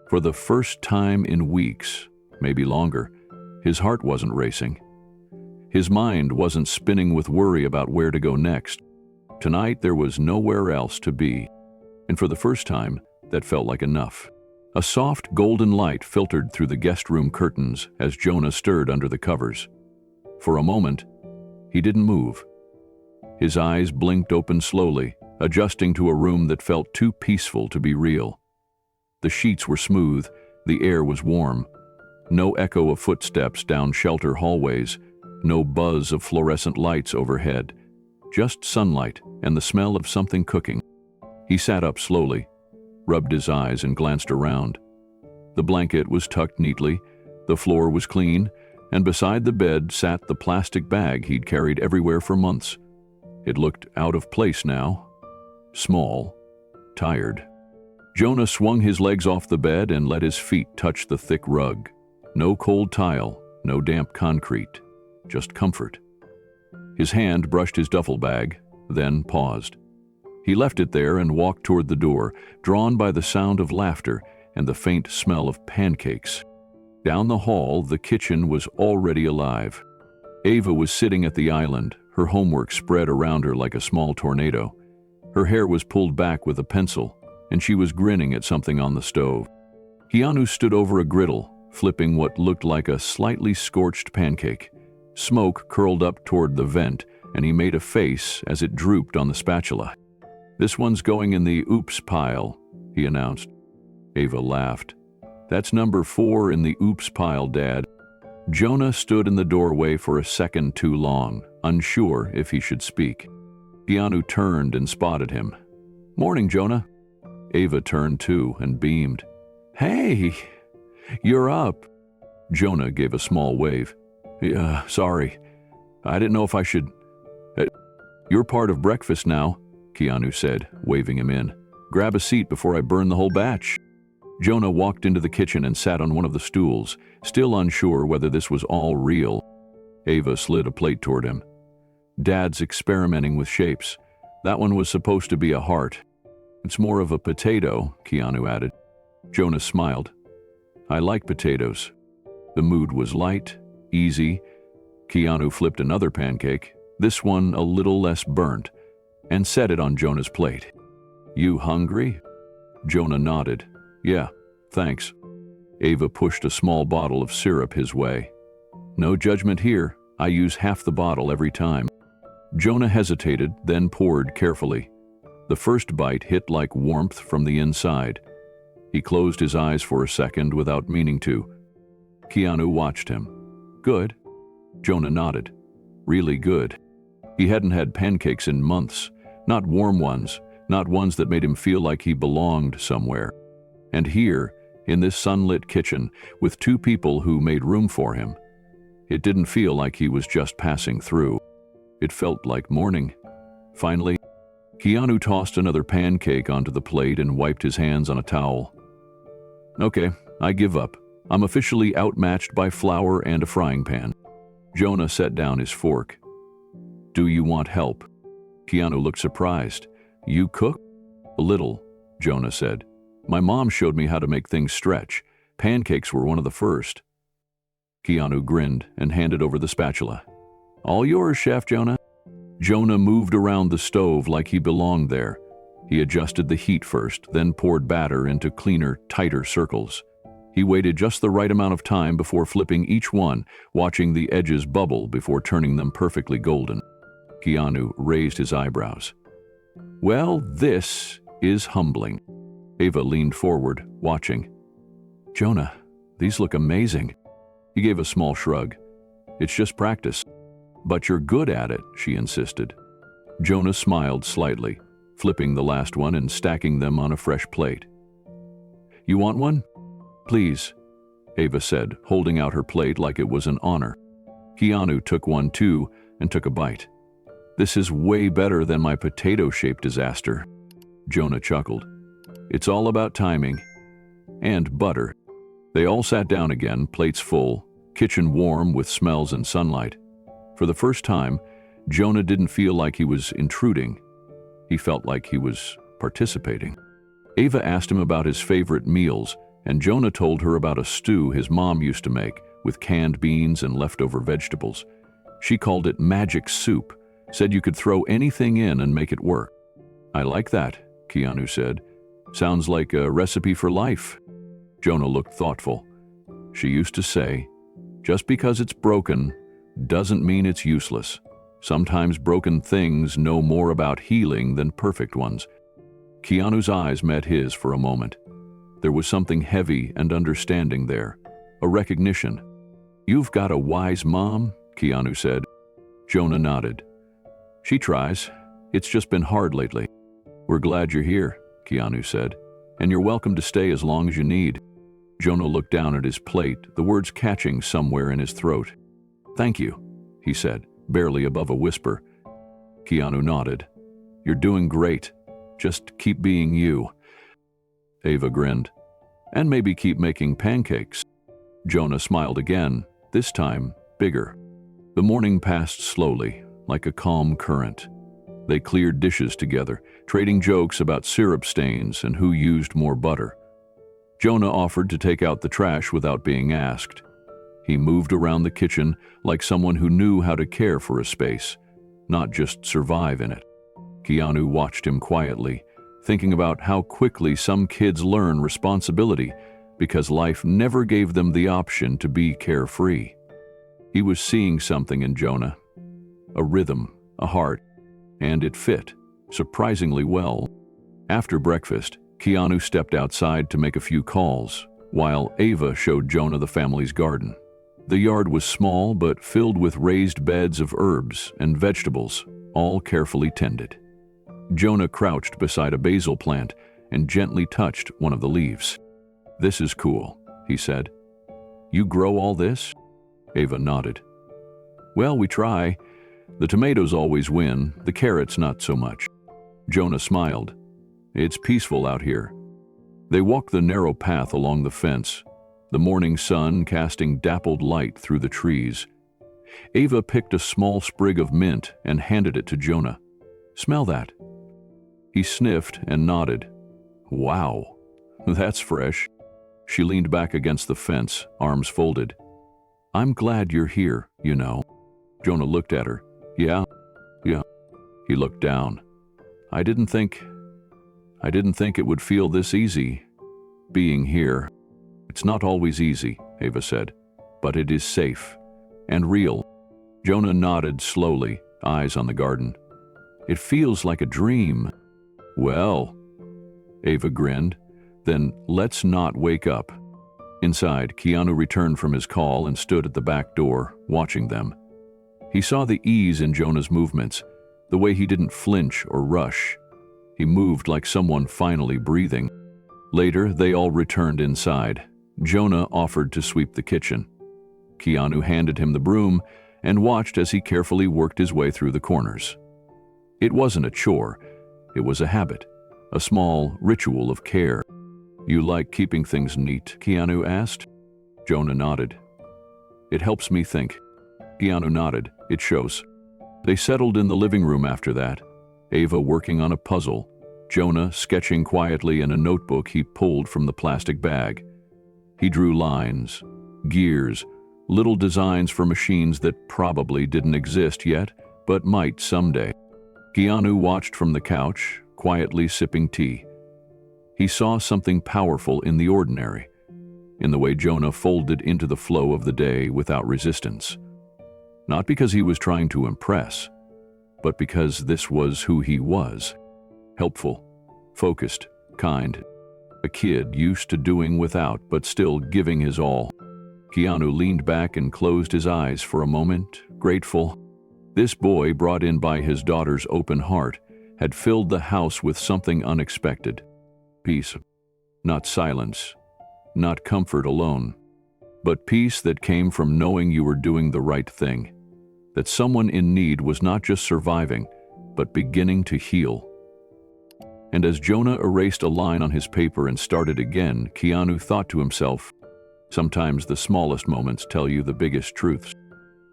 Speaker 1: For the first time in weeks, maybe longer, his heart wasn't racing. His mind wasn't spinning with worry about where to go next. Tonight there was nowhere else to be. And for the first time, that felt like enough. A soft golden light filtered through the guest room curtains as Jonah stirred under the covers. For a moment, he didn't move. His eyes blinked open slowly, adjusting to a room that felt too peaceful to be real. The sheets were smooth, the air was warm. No echo of footsteps down shelter hallways, no buzz of fluorescent lights overhead, just sunlight and the smell of something cooking. He sat up slowly, rubbed his eyes and glanced around. The blanket was tucked neatly, the floor was clean, and beside the bed sat the plastic bag he'd carried everywhere for months. It looked out of place now, small, tired. Jonah swung his legs off the bed and let his feet touch the thick rug. No cold tile, no damp concrete, just comfort. His hand brushed his duffel bag, then paused. He left it there and walked toward the door, drawn by the sound of laughter and the faint smell of pancakes. Down the hall, the kitchen was already alive. Ava was sitting at the island, her homework spread around her like a small tornado. Her hair was pulled back with a pencil, and she was grinning at something on the stove. Keanu stood over a griddle, flipping what looked like a slightly scorched pancake. Smoke curled up toward the vent, and he made a face as it drooped on the spatula. "This one's going in the oops pile," he announced. Ava laughed. "That's number 4 in the oops pile, Dad." Jonah stood in the doorway for a second too long, unsure if he should speak. Keanu turned and spotted him. "Morning, Jonah." Ava turned too and beamed. "Hey, you're up." Jonah gave a small wave. "Yeah, sorry. I didn't know if I should—" "You're part of breakfast now," Keanu said, waving him in. "Grab a seat before I burn the whole batch." Jonah walked into the kitchen and sat on one of the stools, still unsure whether this was all real. Ava slid a plate toward him. "Dad's experimenting with shapes. That one was supposed to be a heart." "It's more of a potato," Keanu added. Jonah smiled. "I like potatoes." The mood was light, easy. Keanu flipped another pancake, this one a little less burnt, and set it on Jonah's plate. "You hungry?" Jonah nodded. "Yeah, thanks." Ava pushed a small bottle of syrup his way. "No judgment here. I use half the bottle every time." Jonah hesitated, then poured carefully. The first bite hit like warmth from the inside. He closed his eyes for a second without meaning to. Keanu watched him. "Good." Jonah nodded. "Really good." He hadn't had pancakes in months. Not warm ones, not ones that made him feel like he belonged somewhere. And here, in this sunlit kitchen, with 2 people who made room for him, it didn't feel like he was just passing through. It felt like morning. Finally, Keanu tossed another pancake onto the plate and wiped his hands on a towel. "Okay, I give up. I'm officially outmatched by flour and a frying pan." Jonah set down his fork. "Do you want help?" Keanu looked surprised. "You cook?" "A little," Jonah said. "My mom showed me how to make things stretch. Pancakes were one of the first." Keanu grinned and handed over the spatula. "All yours, Chef Jonah." Jonah moved around the stove like he belonged there. He adjusted the heat first, then poured batter into cleaner, tighter circles. He waited just the right amount of time before flipping each one, watching the edges bubble before turning them perfectly golden. Keanu raised his eyebrows. "Well, this is humbling." Ava leaned forward, watching. "Jonah, these look amazing." He gave a small shrug. "It's just practice." "But you're good at it," she insisted. Jonah smiled slightly, flipping the last one and stacking them on a fresh plate. "You want one?" "Please," Ava said, holding out her plate like it was an honor. Keanu took one too and took a bite. "This is way better than my potato-shaped disaster." Jonah chuckled. "It's all about timing." And butter. They all sat down again, plates full, kitchen warm with smells and sunlight. For the first time, Jonah didn't feel like he was intruding. He felt like he was participating. Ava asked him about his favorite meals, and Jonah told her about a stew his mom used to make with canned beans and leftover vegetables. She called it magic soup, said you could throw anything in and make it work. "I like that," Keanu said. "Sounds like a recipe for life." Jonah looked thoughtful. "She used to say, just because it's broken doesn't mean it's useless. Sometimes broken things know more about healing than perfect ones." Keanu's eyes met his for a moment. There was something heavy and understanding there, a recognition. "You've got a wise mom," Keanu said. Jonah nodded. "She tries. It's just been hard lately." "We're glad you're here," Keanu said, "and you're welcome to stay as long as you need." Jonah looked down at his plate, the words catching somewhere in his throat. "Thank you," he said, barely above a whisper. Keanu nodded. "You're doing great. Just keep being you." Ava grinned. "And maybe keep making pancakes." Jonah smiled again, this time bigger. The morning passed slowly, like a calm current. They cleared dishes together, trading jokes about syrup stains and who used more butter. Jonah offered to take out the trash without being asked. He moved around the kitchen like someone who knew how to care for a space, not just survive in it. Keanu watched him quietly, thinking about how quickly some kids learn responsibility because life never gave them the option to be carefree. He was seeing something in Jonah, a rhythm, a heart, and it fit, surprisingly well. After breakfast, Keanu stepped outside to make a few calls, while Ava showed Jonah the family's garden. The yard was small but filled with raised beds of herbs and vegetables, all carefully tended. Jonah crouched beside a basil plant and gently touched one of the leaves. "This is cool," he said. "You grow all this?" Ava nodded. "Well, we try. The tomatoes always win, the carrots not so much." Jonah smiled. "It's peaceful out here." They walked the narrow path along the fence, the morning sun casting dappled light through the trees. Ava picked a small sprig of mint and handed it to Jonah. "Smell that." He sniffed and nodded. "Wow, that's fresh." She leaned back against the fence, arms folded. "I'm glad you're here, you know." Jonah looked at her. Yeah. He looked down. I didn't think it would feel this easy, being here." "It's not always easy," Ava said, "but it is safe and real." Jonah nodded slowly, eyes on the garden. "It feels like a dream." "Well," Ava grinned, "then let's not wake up." Inside, Keanu returned from his call and stood at the back door, watching them. He saw the ease in Jonah's movements, the way he didn't flinch or rush. He moved like someone finally breathing. Later, they all returned inside. Jonah offered to sweep the kitchen. Keanu handed him the broom and watched as he carefully worked his way through the corners. It wasn't a chore, it was a habit, a small ritual of care. "You like keeping things neat?" Keanu asked. Jonah nodded. "It helps me think." Keanu nodded. "It shows." They settled in the living room after that, Ava working on a puzzle, Jonah sketching quietly in a notebook he pulled from the plastic bag. He drew lines, gears, little designs for machines that probably didn't exist yet, but might someday. Keanu watched from the couch, quietly sipping tea. He saw something powerful in the ordinary, in the way Jonah folded into the flow of the day without resistance. Not because he was trying to impress, but because this was who he was. Helpful, focused, kind. A kid used to doing without, but still giving his all. Keanu leaned back and closed his eyes for a moment, grateful. This boy, brought in by his daughter's open heart, had filled the house with something unexpected. Peace. Not silence. Not comfort alone. But peace that came from knowing you were doing the right thing. That someone in need was not just surviving, but beginning to heal. And as Jonah erased a line on his paper and started again, Keanu thought to himself, sometimes the smallest moments tell you the biggest truths.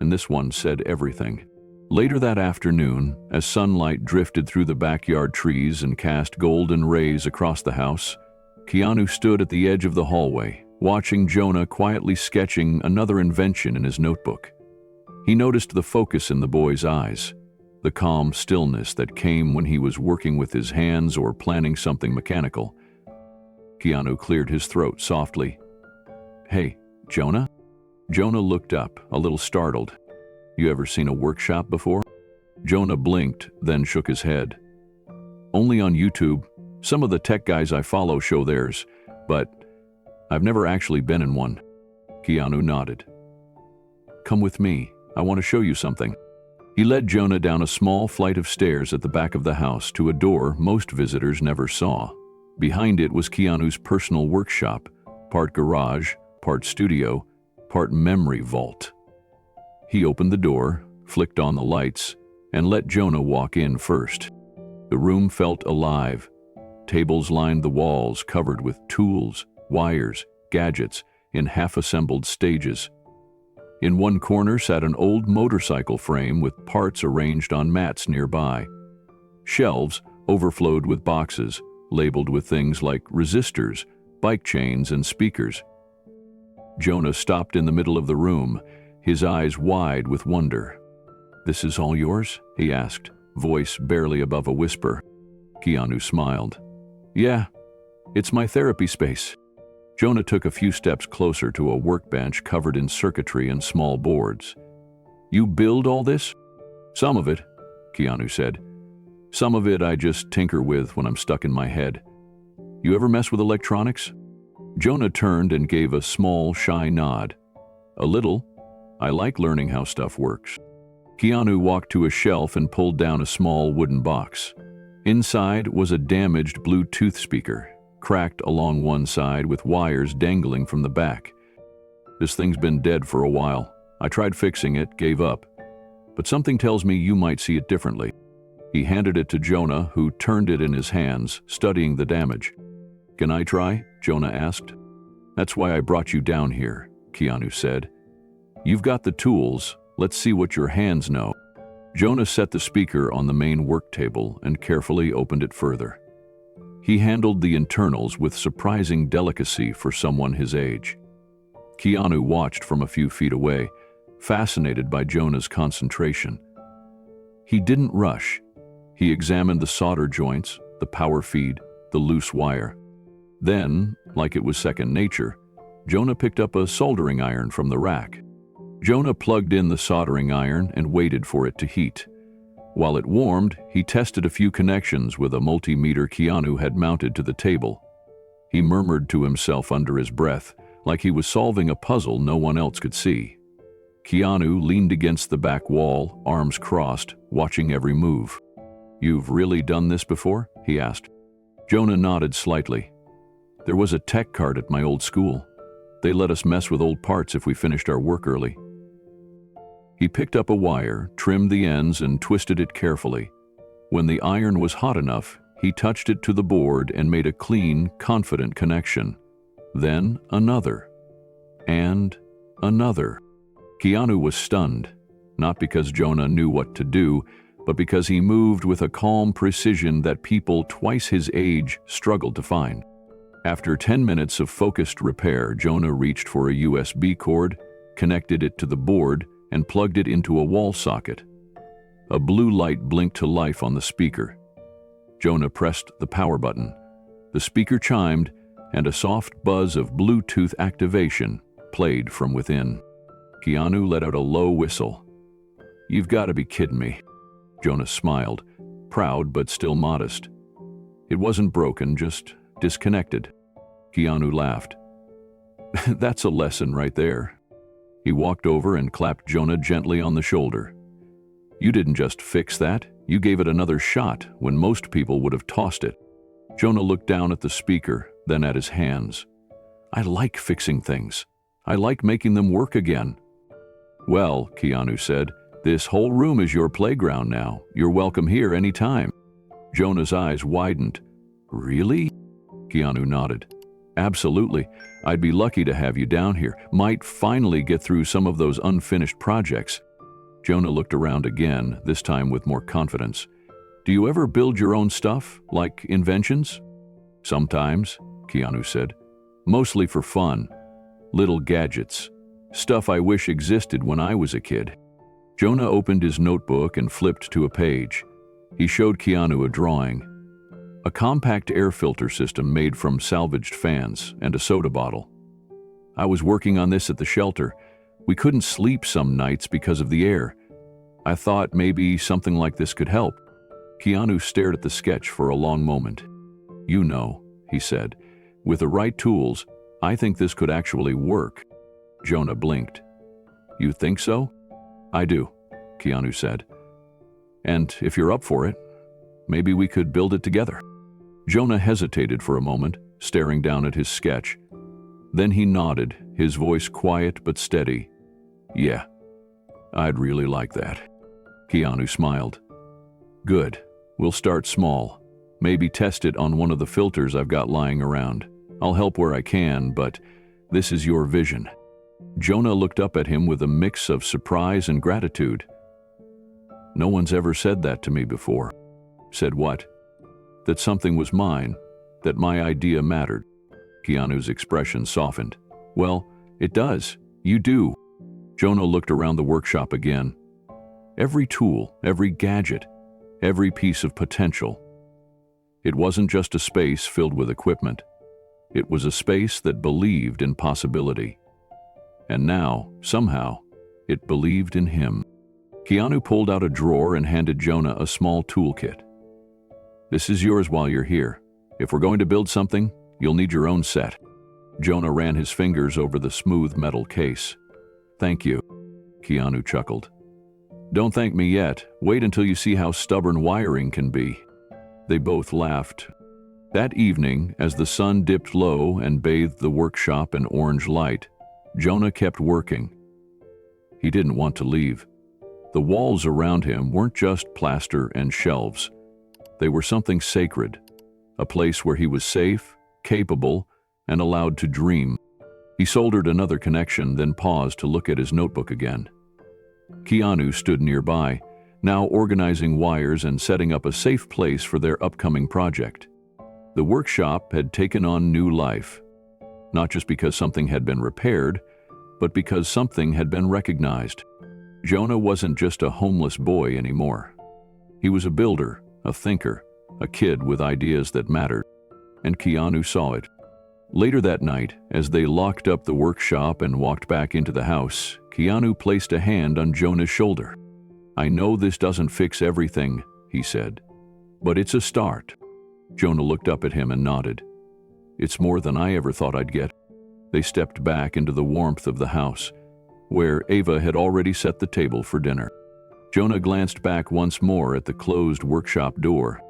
Speaker 1: And this one said everything. Later that afternoon, as sunlight drifted through the backyard trees and cast golden rays across the house, Keanu stood at the edge of the hallway, watching Jonah quietly sketching another invention in his notebook. He noticed the focus in the boy's eyes, the calm stillness that came when he was working with his hands or planning something mechanical. Keanu cleared his throat softly. "Hey, Jonah?" Jonah looked up, a little startled. "You ever seen a workshop before?" Jonah blinked, then shook his head. "Only on YouTube. Some of the tech guys I follow show theirs, but I've never actually been in one." Keanu nodded. "Come with me. I want to show you something." He led Jonah down a small flight of stairs at the back of the house to a door most visitors never saw. Behind it was Keanu's personal workshop, part garage, part studio, part memory vault. He opened the door, flicked on the lights, and let Jonah walk in first. The room felt alive. Tables lined the walls covered with tools, wires, gadgets in half-assembled stages. In one corner sat an old motorcycle frame with parts arranged on mats nearby. Shelves overflowed with boxes, labeled with things like resistors, bike chains, and speakers. Jonah stopped in the middle of the room, his eyes wide with wonder. "This is all yours?" he asked, voice barely above a whisper. Keanu smiled. "Yeah, it's my therapy space." Jonah took a few steps closer to a workbench covered in circuitry and small boards. "You build all this?" "Some of it. Keanu said. Some of it I just tinker with when I'm stuck in my head. You ever mess with electronics? Jonah turned and gave a small, shy nod. A little. I like learning how stuff works. Keanu walked to a shelf and pulled down a small wooden box. Inside was a damaged Bluetooth speaker, cracked along one side with wires dangling from the back. This thing's been dead for a while. I tried fixing it, gave up. But something tells me you might see it differently. He handed it to Jonah, who turned it in his hands, studying the damage. Can I try? Jonah asked. That's why I brought you down here, Keanu said. You've got the tools. Let's see what your hands know. Jonah set the speaker on the main work table and carefully opened it further. He handled the internals with surprising delicacy for someone his age. Keanu watched from a few feet away, fascinated by Jonah's concentration. He didn't rush. He examined the solder joints, the power feed, the loose wire. Then, like it was second nature, Jonah picked up a soldering iron from the rack. Jonah plugged in the soldering iron and waited for it to heat. While it warmed, he tested a few connections with a multimeter Keanu had mounted to the table. He murmured to himself under his breath, like he was solving a puzzle no one else could see. Keanu leaned against the back wall, arms crossed, watching every move. You've really done this before? He asked. Jonah nodded slightly. There was a tech cart at my old school. They let us mess with old parts if we finished our work early. He picked up a wire, trimmed the ends, and twisted it carefully. When the iron was hot enough, he touched it to the board and made a clean, confident connection. Then another. And another. Keanu was stunned, not because Jonah knew what to do, but because he moved with a calm precision that people twice his age struggled to find. After 10 minutes of focused repair, Jonah reached for a USB cord, connected it to the board, and plugged it into a wall socket. A blue light blinked to life on the speaker. Jonah pressed the power button. The speaker chimed, and a soft buzz of Bluetooth activation played from within. Keanu let out a low whistle. You've got to be kidding me. Jonah smiled, proud but still modest. It wasn't broken, just disconnected. Keanu laughed. That's a lesson right there. He walked over and clapped Jonah gently on the shoulder. You didn't just fix that, you gave it another shot when most people would have tossed it. Jonah looked down at the speaker, then at his hands. I like fixing things. I like making them work again. Well, Keanu said, this whole room is your playground now. You're welcome here any time. Jonah's eyes widened. Really? Keanu nodded. Absolutely. I'd be lucky to have you down here. Might finally get through some of those unfinished projects. Jonah looked around again, this time with more confidence. Do you ever build your own stuff, like inventions? Sometimes, Keanu said. Mostly for fun. Little gadgets. Stuff I wish existed when I was a kid. Jonah opened his notebook and flipped to a page. He showed Keanu a drawing. A compact air filter system made from salvaged fans and a soda bottle. I was working on this at the shelter. We couldn't sleep some nights because of the air. I thought maybe something like this could help. Keanu stared at the sketch for a long moment. You know, he said, with the right tools, I think this could actually work. Jonah blinked. You think so? I do, Keanu said. And if you're up for it, maybe we could build it together. Jonah hesitated for a moment, staring down at his sketch. Then he nodded, his voice quiet but steady. Yeah, I'd really like that. Keanu smiled. Good. We'll start small. Maybe test it on one of the filters I've got lying around. I'll help where I can, but this is your vision. Jonah looked up at him with a mix of surprise and gratitude. No one's ever said that to me before. Said what? That something was mine, that my idea mattered. Keanu's expression softened. Well, it does. You do. Jonah looked around the workshop again. Every tool, every gadget, every piece of potential. It wasn't just a space filled with equipment. It was a space that believed in possibility. And now, somehow, it believed in him. Keanu pulled out a drawer and handed Jonah a small toolkit. "This is yours while you're here. If we're going to build something, you'll need your own set." Jonah ran his fingers over the smooth metal case. "Thank you," Keanu chuckled. "Don't thank me yet. Wait until you see how stubborn wiring can be." They both laughed. That evening, as the sun dipped low and bathed the workshop in orange light, Jonah kept working. He didn't want to leave. The walls around him weren't just plaster and shelves. They were something sacred, a place where he was safe, capable, and allowed to dream. He soldered another connection, then paused to look at his notebook again. Keanu stood nearby, now organizing wires and setting up a safe place for their upcoming project. The workshop had taken on new life, not just because something had been repaired, but because something had been recognized. Jonah wasn't just a homeless boy anymore. He was a builder, a thinker, a kid with ideas that mattered, and Keanu saw it. Later that night, as they locked up the workshop and walked back into the house, Keanu placed a hand on Jonah's shoulder. "I know this doesn't fix everything," he said, "but it's a start." Jonah looked up at him and nodded. "It's more than I ever thought I'd get." They stepped back into the warmth of the house, where Ava had already set the table for dinner. Jonah glanced back once more at the closed workshop door.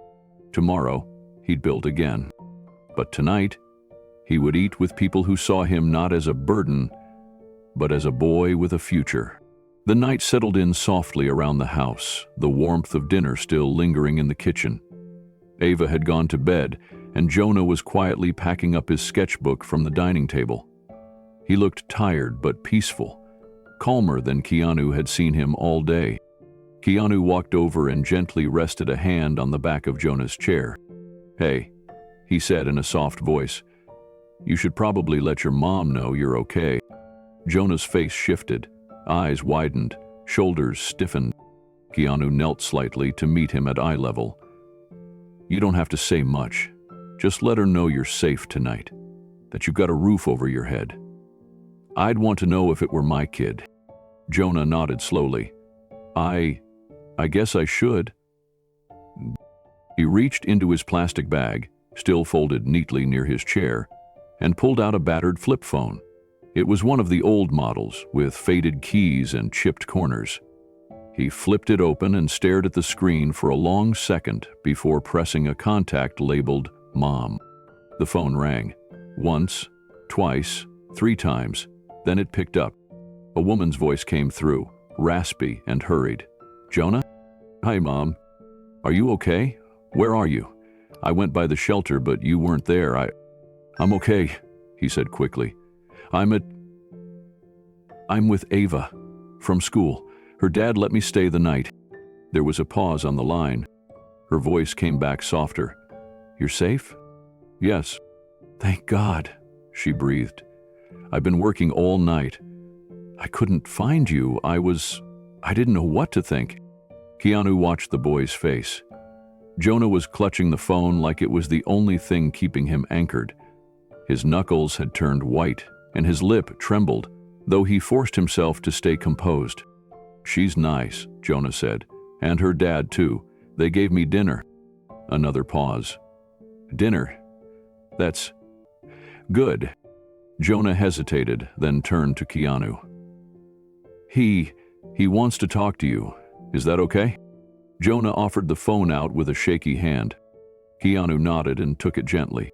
Speaker 1: Tomorrow, he'd build again. But tonight, he would eat with people who saw him not as a burden, but as a boy with a future. The night settled in softly around the house, the warmth of dinner still lingering in the kitchen. Ava had gone to bed, and Jonah was quietly packing up his sketchbook from the dining table. He looked tired but peaceful, calmer than Keanu had seen him all day. Keanu walked over and gently rested a hand on the back of Jonah's chair. "Hey," he said in a soft voice, "you should probably let your mom know you're okay." Jonah's face shifted, eyes widened, shoulders stiffened. Keanu knelt slightly to meet him at eye level. "You don't have to say much. Just let her know you're safe tonight, that you've got a roof over your head." "I'd want to know if it were my kid." Jonah nodded slowly. I guess I should." He reached into his plastic bag, still folded neatly near his chair, and pulled out a battered flip phone. It was one of the old models, with faded keys and chipped corners. He flipped it open and stared at the screen for a long second before pressing a contact labeled Mom. The phone rang. Once, twice, 3 times. Then it picked up. A woman's voice came through, raspy and hurried. "Jonah? Hi, Mom. Are you okay? Where are you? I went by the shelter, but you weren't there. I'm okay," he said quickly. I'm with Ava. From school. Her dad let me stay the night." There was a pause on the line. Her voice came back softer. "You're safe?" "Yes." "Thank God," she breathed. "I've been working all night. I couldn't find you. I didn't know what to think." Keanu watched the boy's face. Jonah was clutching the phone like it was the only thing keeping him anchored. His knuckles had turned white, and his lip trembled, though he forced himself to stay composed. "She's nice," Jonah said, "and her dad too. They gave me dinner." Another pause. "Dinner? That's good." Jonah hesitated, then turned to Keanu. He wants to talk to you. Is that okay?" Jonah offered the phone out with a shaky hand. Keanu nodded and took it gently.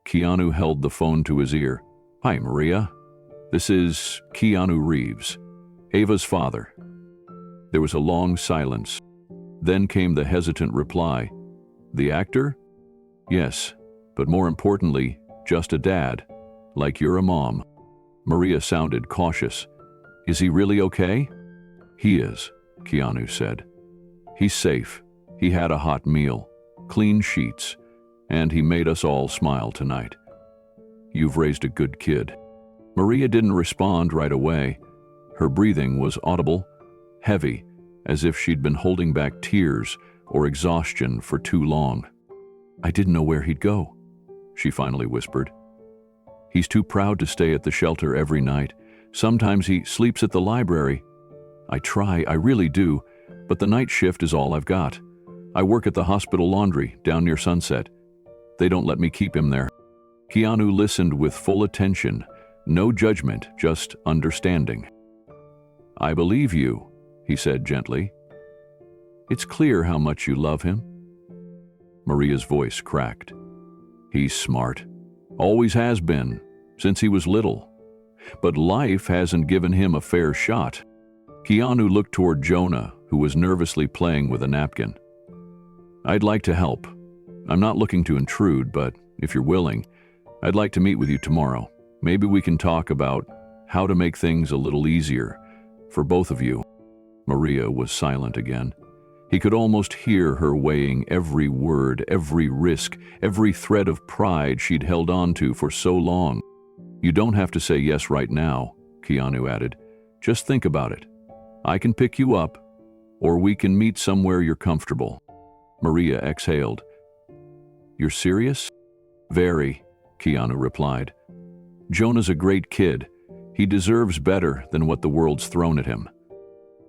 Speaker 1: Keanu held the phone to his ear. "Hi, Maria. This is Keanu Reeves, Ava's father." There was a long silence. Then came the hesitant reply. "The actor?" "Yes, but more importantly, just a dad, like you're a mom." Maria sounded cautious. "Is he really okay?" "He is," Keanu said. "He's safe. He had a hot meal, clean sheets, and he made us all smile tonight. You've raised a good kid." Maria didn't respond right away. Her breathing was audible, heavy, as if she'd been holding back tears or exhaustion for too long. "I didn't know where he'd go," she finally whispered. "He's too proud to stay at the shelter every night. Sometimes he sleeps at the library." I try, I really do, but the night shift is all I've got. I work at the hospital laundry down near Sunset. They don't let me keep him there." Keanu listened with full attention, no judgment, just understanding. "I believe you," he said gently. "It's clear how much you love him." Maria's voice cracked. "He's smart. Always has been, since he was little. But life hasn't given him a fair shot." Keanu looked toward Jonah, who was nervously playing with a napkin. "I'd like to help. I'm not looking to intrude, but if you're willing, I'd like to meet with you tomorrow. Maybe we can talk about how to make things a little easier for both of you." Maria was silent again. He could almost hear her weighing every word, every risk, every thread of pride she'd held on to for so long. "You don't have to say yes right now," Keanu added. "Just think about it. I can pick you up, or we can meet somewhere you're comfortable." Maria exhaled. "You're serious?" "Very," Keanu replied. "Jonah's a great kid. He deserves better than what the world's thrown at him."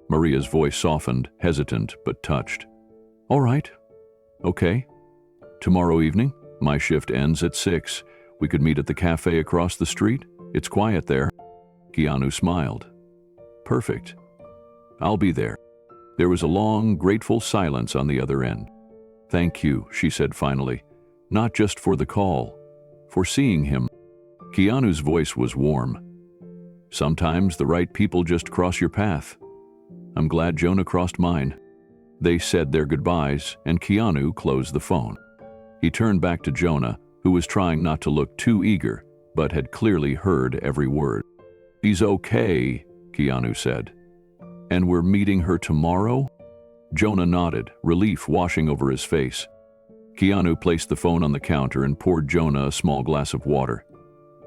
Speaker 1: Maria's voice softened, hesitant but touched. "All right. Okay. Tomorrow evening? My shift ends at 6. We could meet at the cafe across the street. It's quiet there." Keanu smiled. "Perfect. I'll be there." There was a long, grateful silence on the other end. "Thank you," she said finally. "Not just for the call, for seeing him." Keanu's voice was warm. "Sometimes the right people just cross your path. I'm glad Jonah crossed mine." They said their goodbyes, and Keanu closed the phone. He turned back to Jonah, who was trying not to look too eager, but had clearly heard every word. "He's okay," Keanu said. "And we're meeting her tomorrow?" Jonah nodded, relief washing over his face. Keanu placed the phone on the counter and poured Jonah a small glass of water.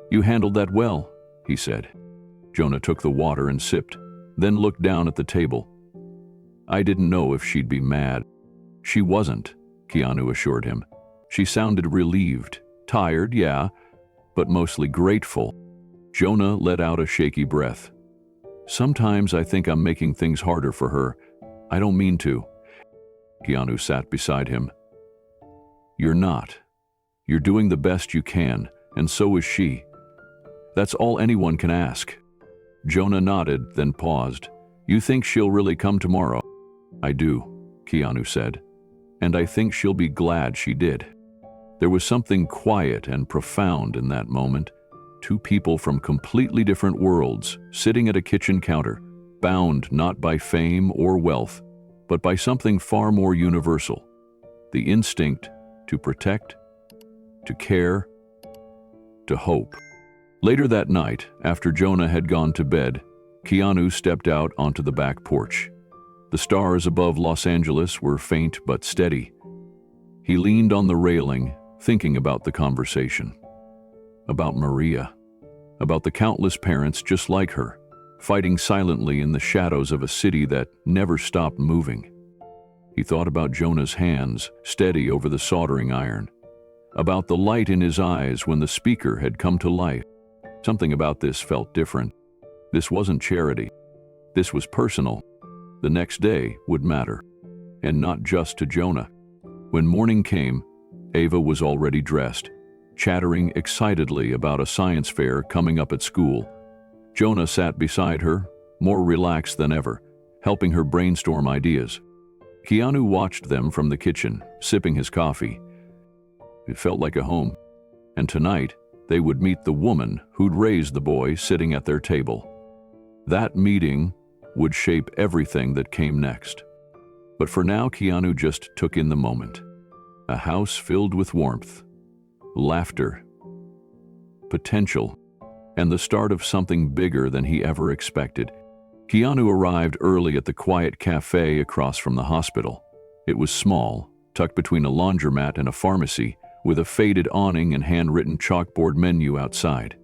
Speaker 1: "You handled that well," he said. Jonah took the water and sipped, then looked down at the table. "I didn't know if she'd be mad." "She wasn't," Keanu assured him. "She sounded relieved, tired, yeah, but mostly grateful." Jonah let out a shaky breath. "Sometimes I think I'm making things harder for her. I don't mean to." Keanu sat beside him. "You're not. You're doing the best you can, and so is she. That's all anyone can ask." Jonah nodded, then paused. "You think she'll really come tomorrow?" "I do," Keanu said. "And I think she'll be glad she did." There was something quiet and profound in that moment. Two people from completely different worlds sitting at a kitchen counter, bound not by fame or wealth, but by something far more universal: the instinct to protect, to care, to hope. Later that night, after Jonah had gone to bed, Keanu stepped out onto the back porch. The stars above Los Angeles were faint but steady. He leaned on the railing, thinking about the conversation. About Maria. About the countless parents just like her, fighting silently in the shadows of a city that never stopped moving. He thought about Jonah's hands, steady over the soldering iron. About the light in his eyes when the speaker had come to life. Something about this felt different. This wasn't charity. This was personal. The next day would matter. And not just to Jonah. When morning came, Ava was already dressed, chattering excitedly about a science fair coming up at school. Jonah sat beside her, more relaxed than ever, helping her brainstorm ideas. Keanu watched them from the kitchen, sipping his coffee. It felt like a home. And tonight, they would meet the woman who'd raised the boy sitting at their table. That meeting would shape everything that came next. But for now, Keanu just took in the moment. A house filled with warmth, laughter, potential, and the start of something bigger than he ever expected. Keanu arrived early at the quiet cafe across from the hospital. It was small, tucked between a laundromat and a pharmacy, with a faded awning and handwritten chalkboard menu outside.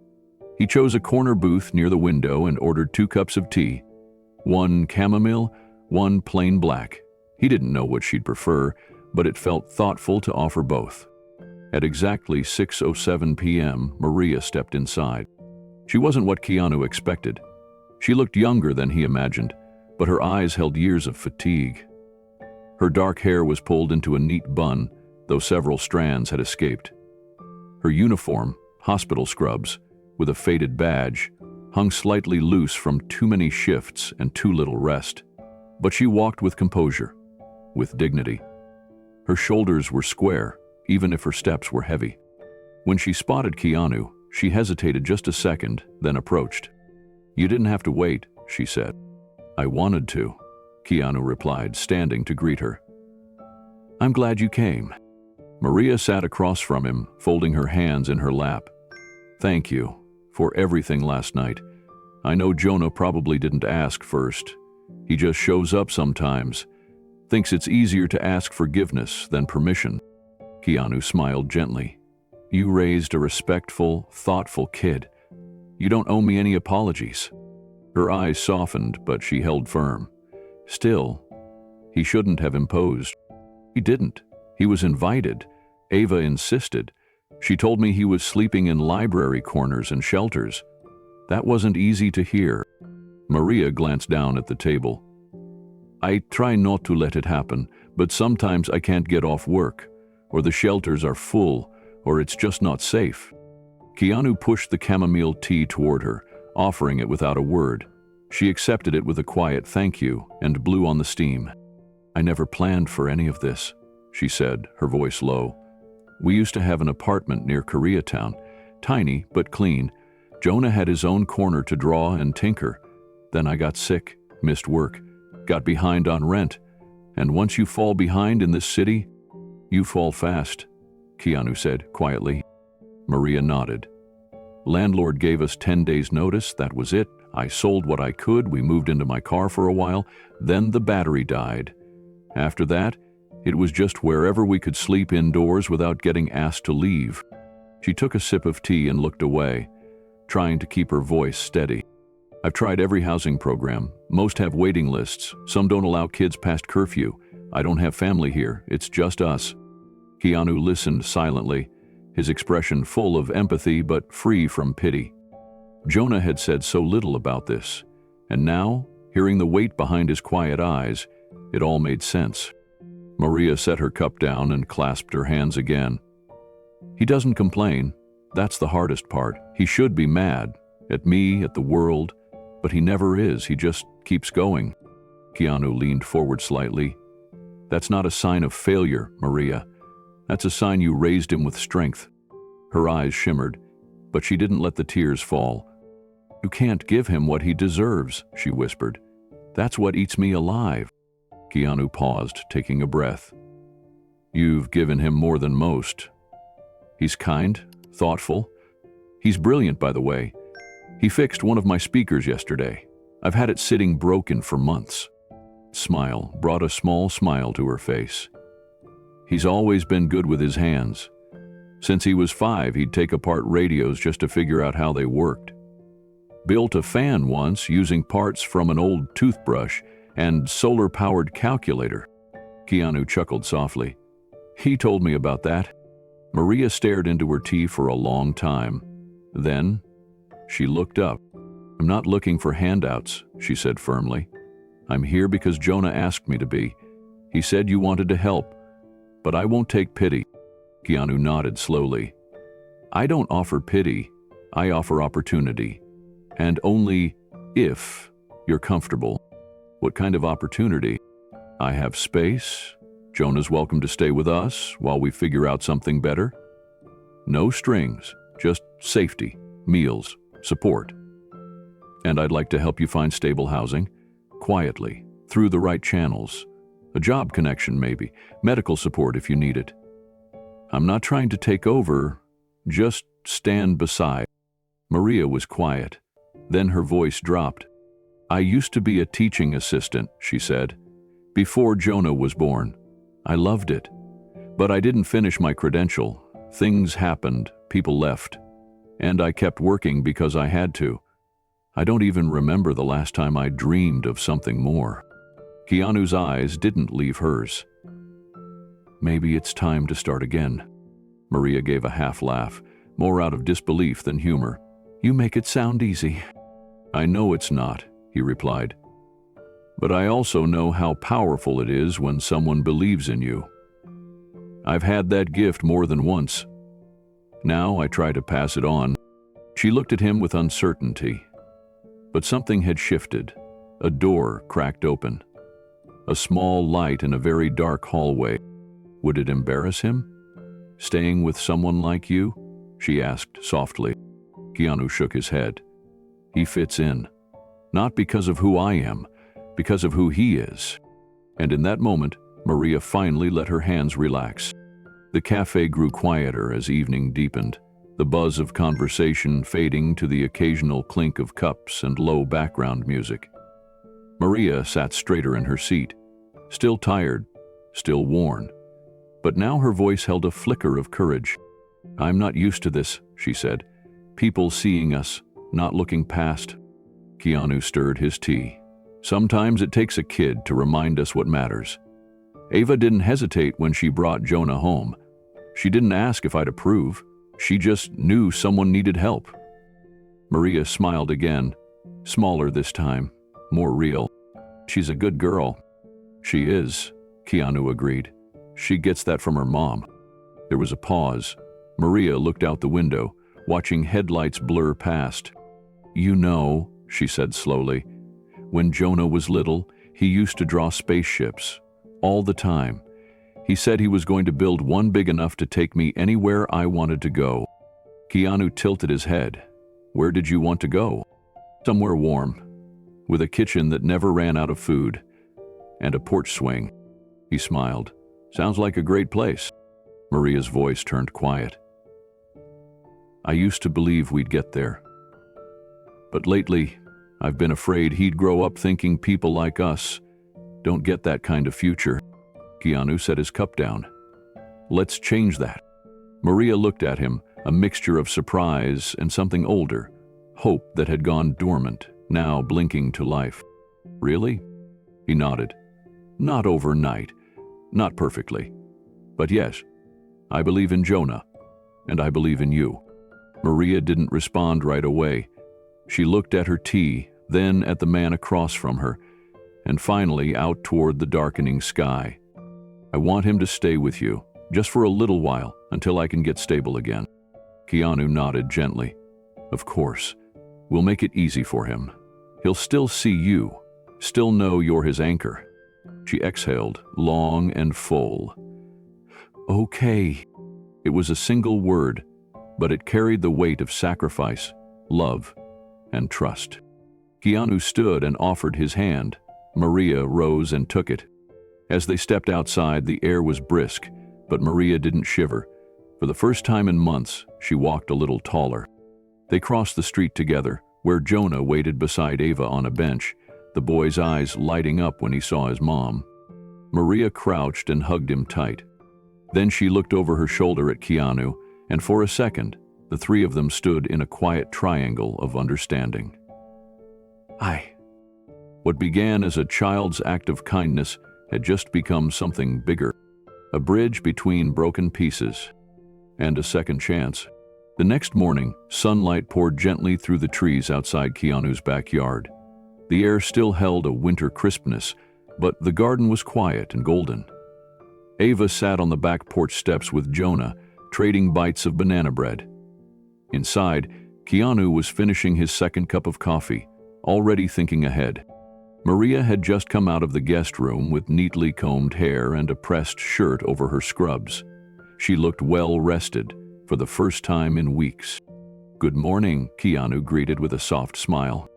Speaker 1: He chose a corner booth near the window and ordered 2 cups of tea, one chamomile, one plain black. He didn't know what she'd prefer, but it felt thoughtful to offer both. At exactly 6:07 p.m., Maria stepped inside. She wasn't what Keanu expected. She looked younger than he imagined, but her eyes held years of fatigue. Her dark hair was pulled into a neat bun, though several strands had escaped. Her uniform, hospital scrubs, with a faded badge, hung slightly loose from too many shifts and too little rest. But she walked with composure, with dignity. Her shoulders were square, even if her steps were heavy. When she spotted Keanu, she hesitated just a second, then approached. "You didn't have to wait," she said. "I wanted to," Keanu replied, standing to greet her. "I'm glad you came." Maria sat across from him, folding her hands in her lap. "Thank you for everything last night. I know Jonah probably didn't ask first. He just shows up sometimes, thinks it's easier to ask forgiveness than permission." Keanu smiled gently. "You raised a respectful, thoughtful kid. You don't owe me any apologies." Her eyes softened, but she held firm. Still, he shouldn't have imposed. He didn't. He was invited. Ava insisted. She told me he was sleeping in library corners and shelters. That wasn't easy to hear. Maria glanced down at the table. "I try not to let it happen, but sometimes I can't get off work, or the shelters are full, or it's just not safe." Keanu pushed the chamomile tea toward her, offering it without a word. She accepted it with a quiet thank you and blew on the steam. "I never planned for any of this," she said, her voice low. "We used to have an apartment near Koreatown, tiny but clean. Jonah had his own corner to draw and tinker. Then I got sick, missed work, got behind on rent. And once you fall behind in this city, you fall fast," Keanu said quietly. Maria nodded. "Landlord gave us 10 days notice, that was it. I sold what I could, we moved into my car for a while, then the battery died. After that, it was just wherever we could sleep indoors without getting asked to leave." She took a sip of tea and looked away, trying to keep her voice steady. "I've tried every housing program. Most have waiting lists. Some don't allow kids past curfew. I don't have family here. It's just us." Keanu listened silently, his expression full of empathy but free from pity. Jonah had said so little about this, and now, hearing the weight behind his quiet eyes, it all made sense. Maria set her cup down and clasped her hands again. "He doesn't complain. That's the hardest part. He should be mad, at me, at the world, but he never is. He just keeps going." Keanu leaned forward slightly. "That's not a sign of failure, Maria. That's a sign you raised him with strength." Her eyes shimmered, but she didn't let the tears fall. "You can't give him what he deserves," she whispered. "That's what eats me alive." Keanu paused, taking a breath. "You've given him more than most. He's kind, thoughtful. He's brilliant, by the way. He fixed one of my speakers yesterday. I've had it sitting broken for months." Smile brought a small smile to her face. "He's always been good with his hands. Since he was 5, he'd take apart radios just to figure out how they worked. Built a fan once using parts from an old toothbrush and solar-powered calculator." Keanu chuckled softly. "He told me about that." Maria stared into her tea for a long time. Then, she looked up. "I'm not looking for handouts," she said firmly. "I'm here because Jonah asked me to be. He said you wanted to help, but I won't take pity." Keanu nodded slowly. "I don't offer pity, I offer opportunity. And only if you're comfortable." "What kind of opportunity?" "I have space. Jonah's welcome to stay with us while we figure out something better. No strings, just safety, meals, support. And I'd like to help you find stable housing, quietly, through the right channels. A job connection maybe, medical support if you need it. I'm not trying to take over, just stand beside." Maria was quiet. Then her voice dropped. "I used to be a teaching assistant," she said, "before Jonah was born. I loved it. But I didn't finish my credential. Things happened, people left. And I kept working because I had to. I don't even remember the last time I dreamed of something more." Keanu's eyes didn't leave hers. "Maybe it's time to start again." Maria gave a half laugh, more out of disbelief than humor. "You make it sound easy." "I know it's not," he replied. But I also know how powerful it is when someone believes in you. I've had that gift more than once. Now I try to pass it on." She looked at him with uncertainty. But something had shifted. A door cracked open. A small light in a very dark hallway. Would it embarrass him? "Staying with someone like you?" she asked softly. Keanu shook his head. "He fits in. Not because of who I am, because of who he is." And in that moment, Maria finally let her hands relax. The cafe grew quieter as evening deepened, the buzz of conversation fading to the occasional clink of cups and low background music. Maria sat straighter in her seat, still tired, still worn. But now her voice held a flicker of courage. "I'm not used to this," she said. "People seeing us, not looking past." Keanu stirred his tea. "Sometimes it takes a kid to remind us what matters. Ava didn't hesitate when she brought Jonah home. She didn't ask if I'd approve. She just knew someone needed help." Maria smiled again, smaller this time, more real. "She's a good girl." "She is," Keanu agreed. "She gets that from her mom." There was a pause. Maria looked out the window, watching headlights blur past. "You know," she said slowly, "when Jonah was little, he used to draw spaceships. All the time. He said he was going to build one big enough to take me anywhere I wanted to go." Keanu tilted his head. "Where did you want to go?" "Somewhere warm, with a kitchen that never ran out of food, and a porch swing." He smiled. "Sounds like a great place." Maria's voice turned quiet. "I used to believe we'd get there. But lately, I've been afraid he'd grow up thinking people like us don't get that kind of future." Keanu set his cup down. "Let's change that." Maria looked at him, a mixture of surprise and something older, hope that had gone dormant, now blinking to life. "Really?" He nodded. "Not overnight, not perfectly. But yes, I believe in Jonah, and I believe in you." Maria didn't respond right away. She looked at her tea, then at the man across from her, and finally out toward the darkening sky. "I want him to stay with you, just for a little while, until I can get stable again." Keanu nodded gently. "Of course. We'll make it easy for him. He'll still see you, still know you're his anchor." She exhaled, long and full. "Okay." It was a single word, but it carried the weight of sacrifice, love, and trust. Keanu stood and offered his hand. Maria rose and took it. As they stepped outside, the air was brisk, but Maria didn't shiver. For the first time in months, she walked a little taller. They crossed the street together, where Jonah waited beside Ava on a bench, the boy's eyes lighting up when he saw his mom. Maria crouched and hugged him tight. Then she looked over her shoulder at Keanu, and for a second, the three of them stood in a quiet triangle of understanding. What began as a child's act of kindness had just become something bigger, a bridge between broken pieces, and a second chance. The next morning, sunlight poured gently through the trees outside Keanu's backyard. The air still held a winter crispness, but the garden was quiet and golden. Ava sat on the back porch steps with Jonah, trading bites of banana bread. Inside, Keanu was finishing his second cup of coffee, already thinking ahead. Maria had just come out of the guest room with neatly combed hair and a pressed shirt over her scrubs. She looked well rested, for the first time in weeks. "Good morning," Keanu greeted with a soft smile.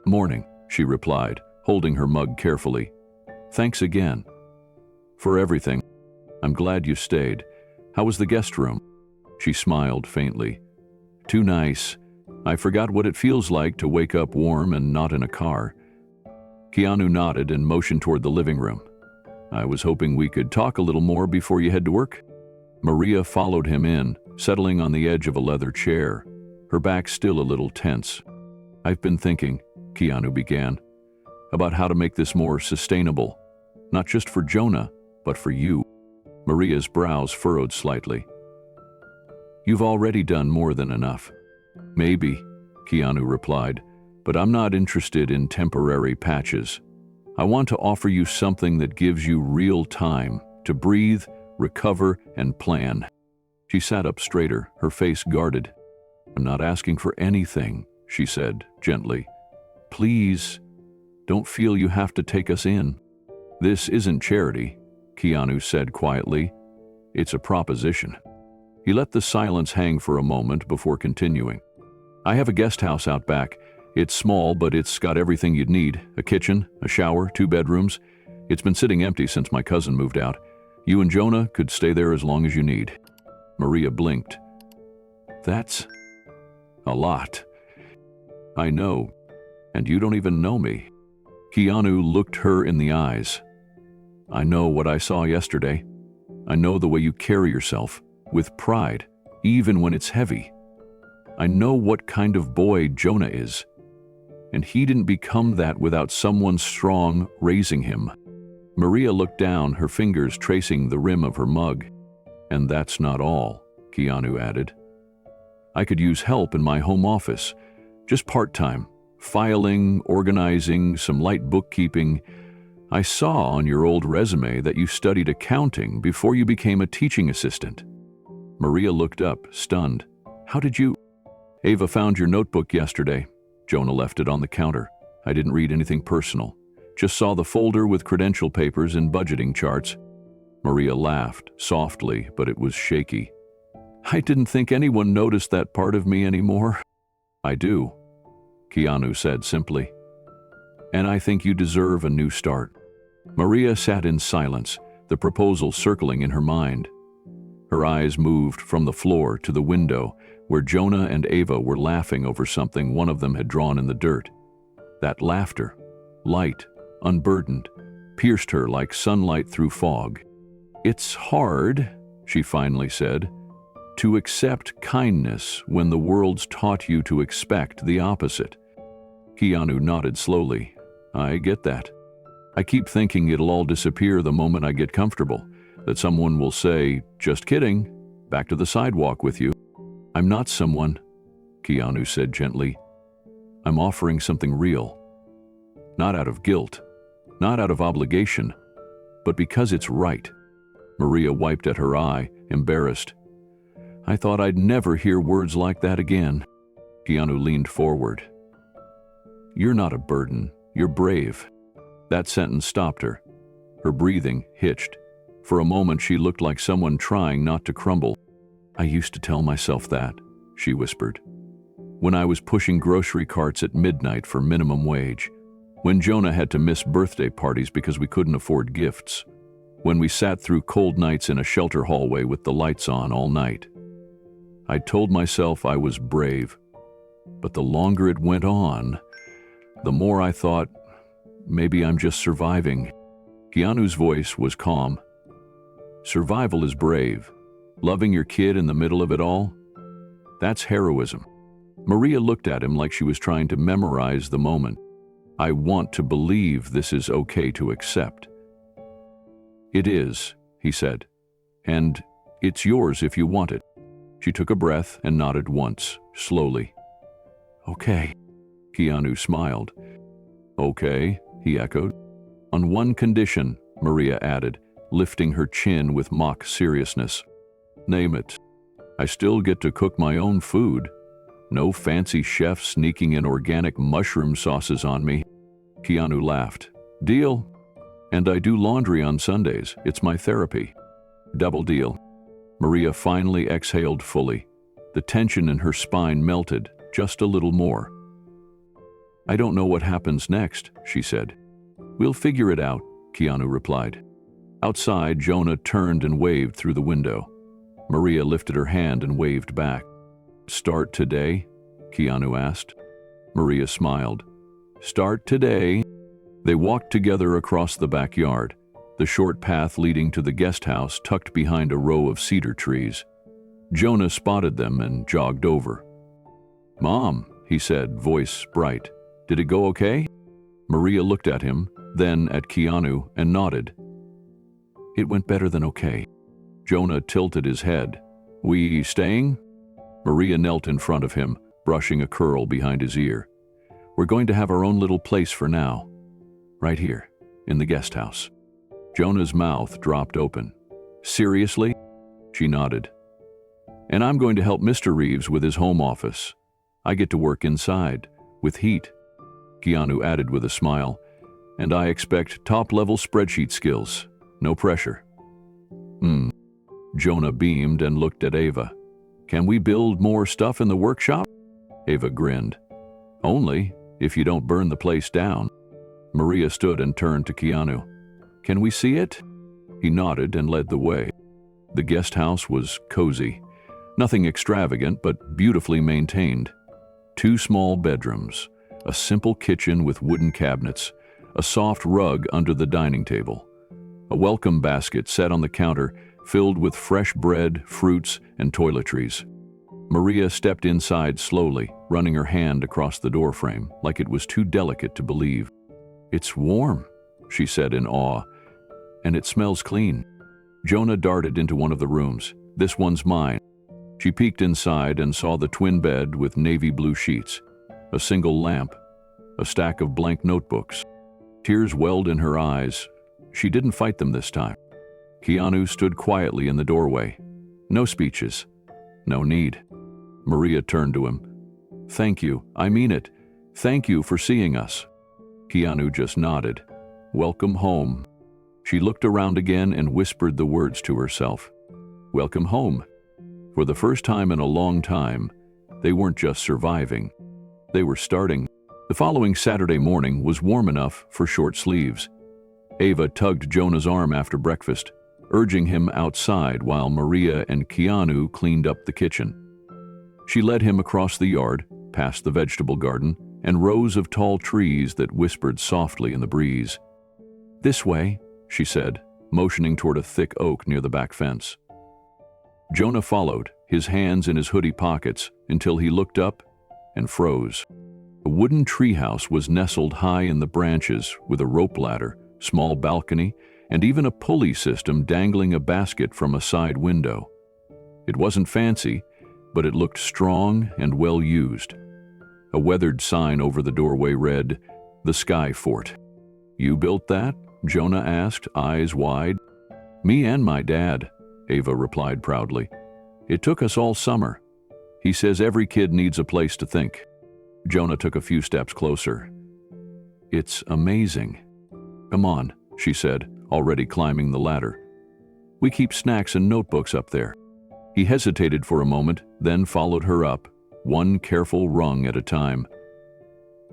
Speaker 1: "Morning," she replied, holding her mug carefully. "Thanks again." "For everything. I'm glad you stayed. How was the guest room?" She smiled faintly. "Too nice. I forgot what it feels like to wake up warm and not in a car." Keanu nodded and motioned toward the living room. "I was hoping we could talk a little more before you head to work." Maria followed him in, settling on the edge of a leather chair, her back still a little tense. "I've been thinking," Keanu began, "about how to make this more sustainable, not just for Jonah, but for you." Maria's brows furrowed slightly. "You've already done more than enough." "Maybe," Keanu replied, "but I'm not interested in temporary patches. I want to offer you something that gives you real time to breathe, recover, and plan." She sat up straighter, her face guarded. "I'm not asking for anything," she said gently. "Please, don't feel you have to take us in." "This isn't charity," Keanu said quietly. "It's a proposition." He let the silence hang for a moment before continuing. "I have a guest house out back. It's small, but it's got everything you'd need. A kitchen, a shower, 2 bedrooms. It's been sitting empty since my cousin moved out. You and Jonah could stay there as long as you need." Maria blinked. "That's a lot." "I know, and you don't even know me." Keanu looked her in the eyes. "I know what I saw yesterday. I know the way you carry yourself, with pride, even when it's heavy. I know what kind of boy Jonah is. And he didn't become that without someone strong raising him." Maria looked down, her fingers tracing the rim of her mug. "And that's not all," Keanu added. "I could use help in my home office, just part-time, filing, organizing, some light bookkeeping. I saw on your old resume that you studied accounting before you became a teaching assistant." Maria looked up, stunned. "How did you—" "Ava found your notebook yesterday." Jonah left it on the counter. "I didn't read anything personal. Just saw the folder with credential papers and budgeting charts." Maria laughed, softly, but it was shaky. "I didn't think anyone noticed that part of me anymore." "I do," Keanu said simply. "And I think you deserve a new start." Maria sat in silence, the proposal circling in her mind. Her eyes moved from the floor to the window, where Jonah and Ava were laughing over something one of them had drawn in the dirt. That laughter, light, unburdened, pierced her like sunlight through fog. "It's hard," she finally said, "to accept kindness when the world's taught you to expect the opposite." Keanu nodded slowly. "I get that. I keep thinking it'll all disappear the moment I get comfortable, that someone will say, 'Just kidding, back to the sidewalk with you.' I'm not someone," Keanu said gently. "I'm offering something real. Not out of guilt, not out of obligation, but because it's right." Maria wiped at her eye, embarrassed. "I thought I'd never hear words like that again." Keanu leaned forward. "You're not a burden, you're brave." That sentence stopped her. Her breathing hitched. For a moment she looked like someone trying not to crumble. "I used to tell myself that," she whispered. "When I was pushing grocery carts at midnight for minimum wage. When Jonah had to miss birthday parties because we couldn't afford gifts. When we sat through cold nights in a shelter hallway with the lights on all night. I told myself I was brave. But the longer it went on, the more I thought, maybe I'm just surviving." Keanu's voice was calm. "Survival is brave. Loving your kid in the middle of it all? That's heroism." Maria looked at him like she was trying to memorize the moment. "I want to believe this is okay to accept." "It is," he said. "And it's yours if you want it." She took a breath and nodded once, slowly. "Okay," Keanu smiled. "Okay," he echoed. "On one condition," Maria added, lifting her chin with mock seriousness. "Name it. I still get to cook my own food. No fancy chef sneaking in organic mushroom sauces on me." Keanu laughed. "Deal. And I do laundry on Sundays. It's my therapy." "Double deal." Maria finally exhaled fully. The tension in her spine melted, just a little more. "I don't know what happens next," she said. "We'll figure it out," Keanu replied. Outside, Jonah turned and waved through the window. Maria lifted her hand and waved back. "Start today?" Keanu asked. Maria smiled. "Start today." They walked together across the backyard, the short path leading to the guest house tucked behind a row of cedar trees. Jonah spotted them and jogged over. "Mom," he said, voice bright, "did it go okay?" Maria looked at him, then at Keanu, and nodded. "It went better than okay." Jonah tilted his head. "We staying?" Maria knelt in front of him, brushing a curl behind his ear. "We're going to have our own little place for now. Right here." in the guest house. Jonah's mouth dropped open. Seriously? She nodded. And I'm going to help Mr. Reeves with his home office. I get to work inside, with heat. Keanu added with a smile. And I expect top-level spreadsheet skills. No pressure. Jonah beamed and looked at Ava. Can we build more stuff in the workshop? Ava grinned. Only if you don't burn the place down. Maria stood and turned to Keanu. Can we see it? He nodded and led the way. The guest house was cozy. Nothing extravagant, but beautifully maintained. 2 small bedrooms, a simple kitchen with wooden cabinets, a soft rug under the dining table. A welcome basket set on the counter filled with fresh bread, fruits, and toiletries. Maria stepped inside slowly, running her hand across the doorframe like it was too delicate to believe. It's warm, she said in awe, and it smells clean. Jonah darted into one of the rooms. This one's mine. She peeked inside and saw the twin bed with navy blue sheets, a single lamp, a stack of blank notebooks. Tears welled in her eyes. She didn't fight them this time. Keanu stood quietly in the doorway. No speeches. No need. Maria turned to him. Thank you. I mean it. Thank you for seeing us. Keanu just nodded. Welcome home. She looked around again and whispered the words to herself. Welcome home. For the first time in a long time, they weren't just surviving. They were starting. The following Saturday morning was warm enough for short sleeves. Ava tugged Jonah's arm after breakfast, urging him outside while Maria and Keanu cleaned up the kitchen. She led him across the yard, past the vegetable garden, and rows of tall trees that whispered softly in the breeze. This way, she said, motioning toward a thick oak near the back fence. Jonah followed, his hands in his hoodie pockets, until he looked up and froze. A wooden treehouse was nestled high in the branches with a rope ladder, small balcony, and even a pulley system dangling a basket from a side window. It wasn't fancy, but it looked strong and well used. A weathered sign over the doorway read, "The Sky Fort." You built that? Jonah asked, eyes wide. Me and my dad, Ava replied proudly. It took us all summer. He says every kid needs a place to think. Jonah took a few steps closer. It's amazing. Come on, she said, already climbing the ladder. We keep snacks and notebooks up there. He hesitated for a moment, then followed her up, one careful rung at a time.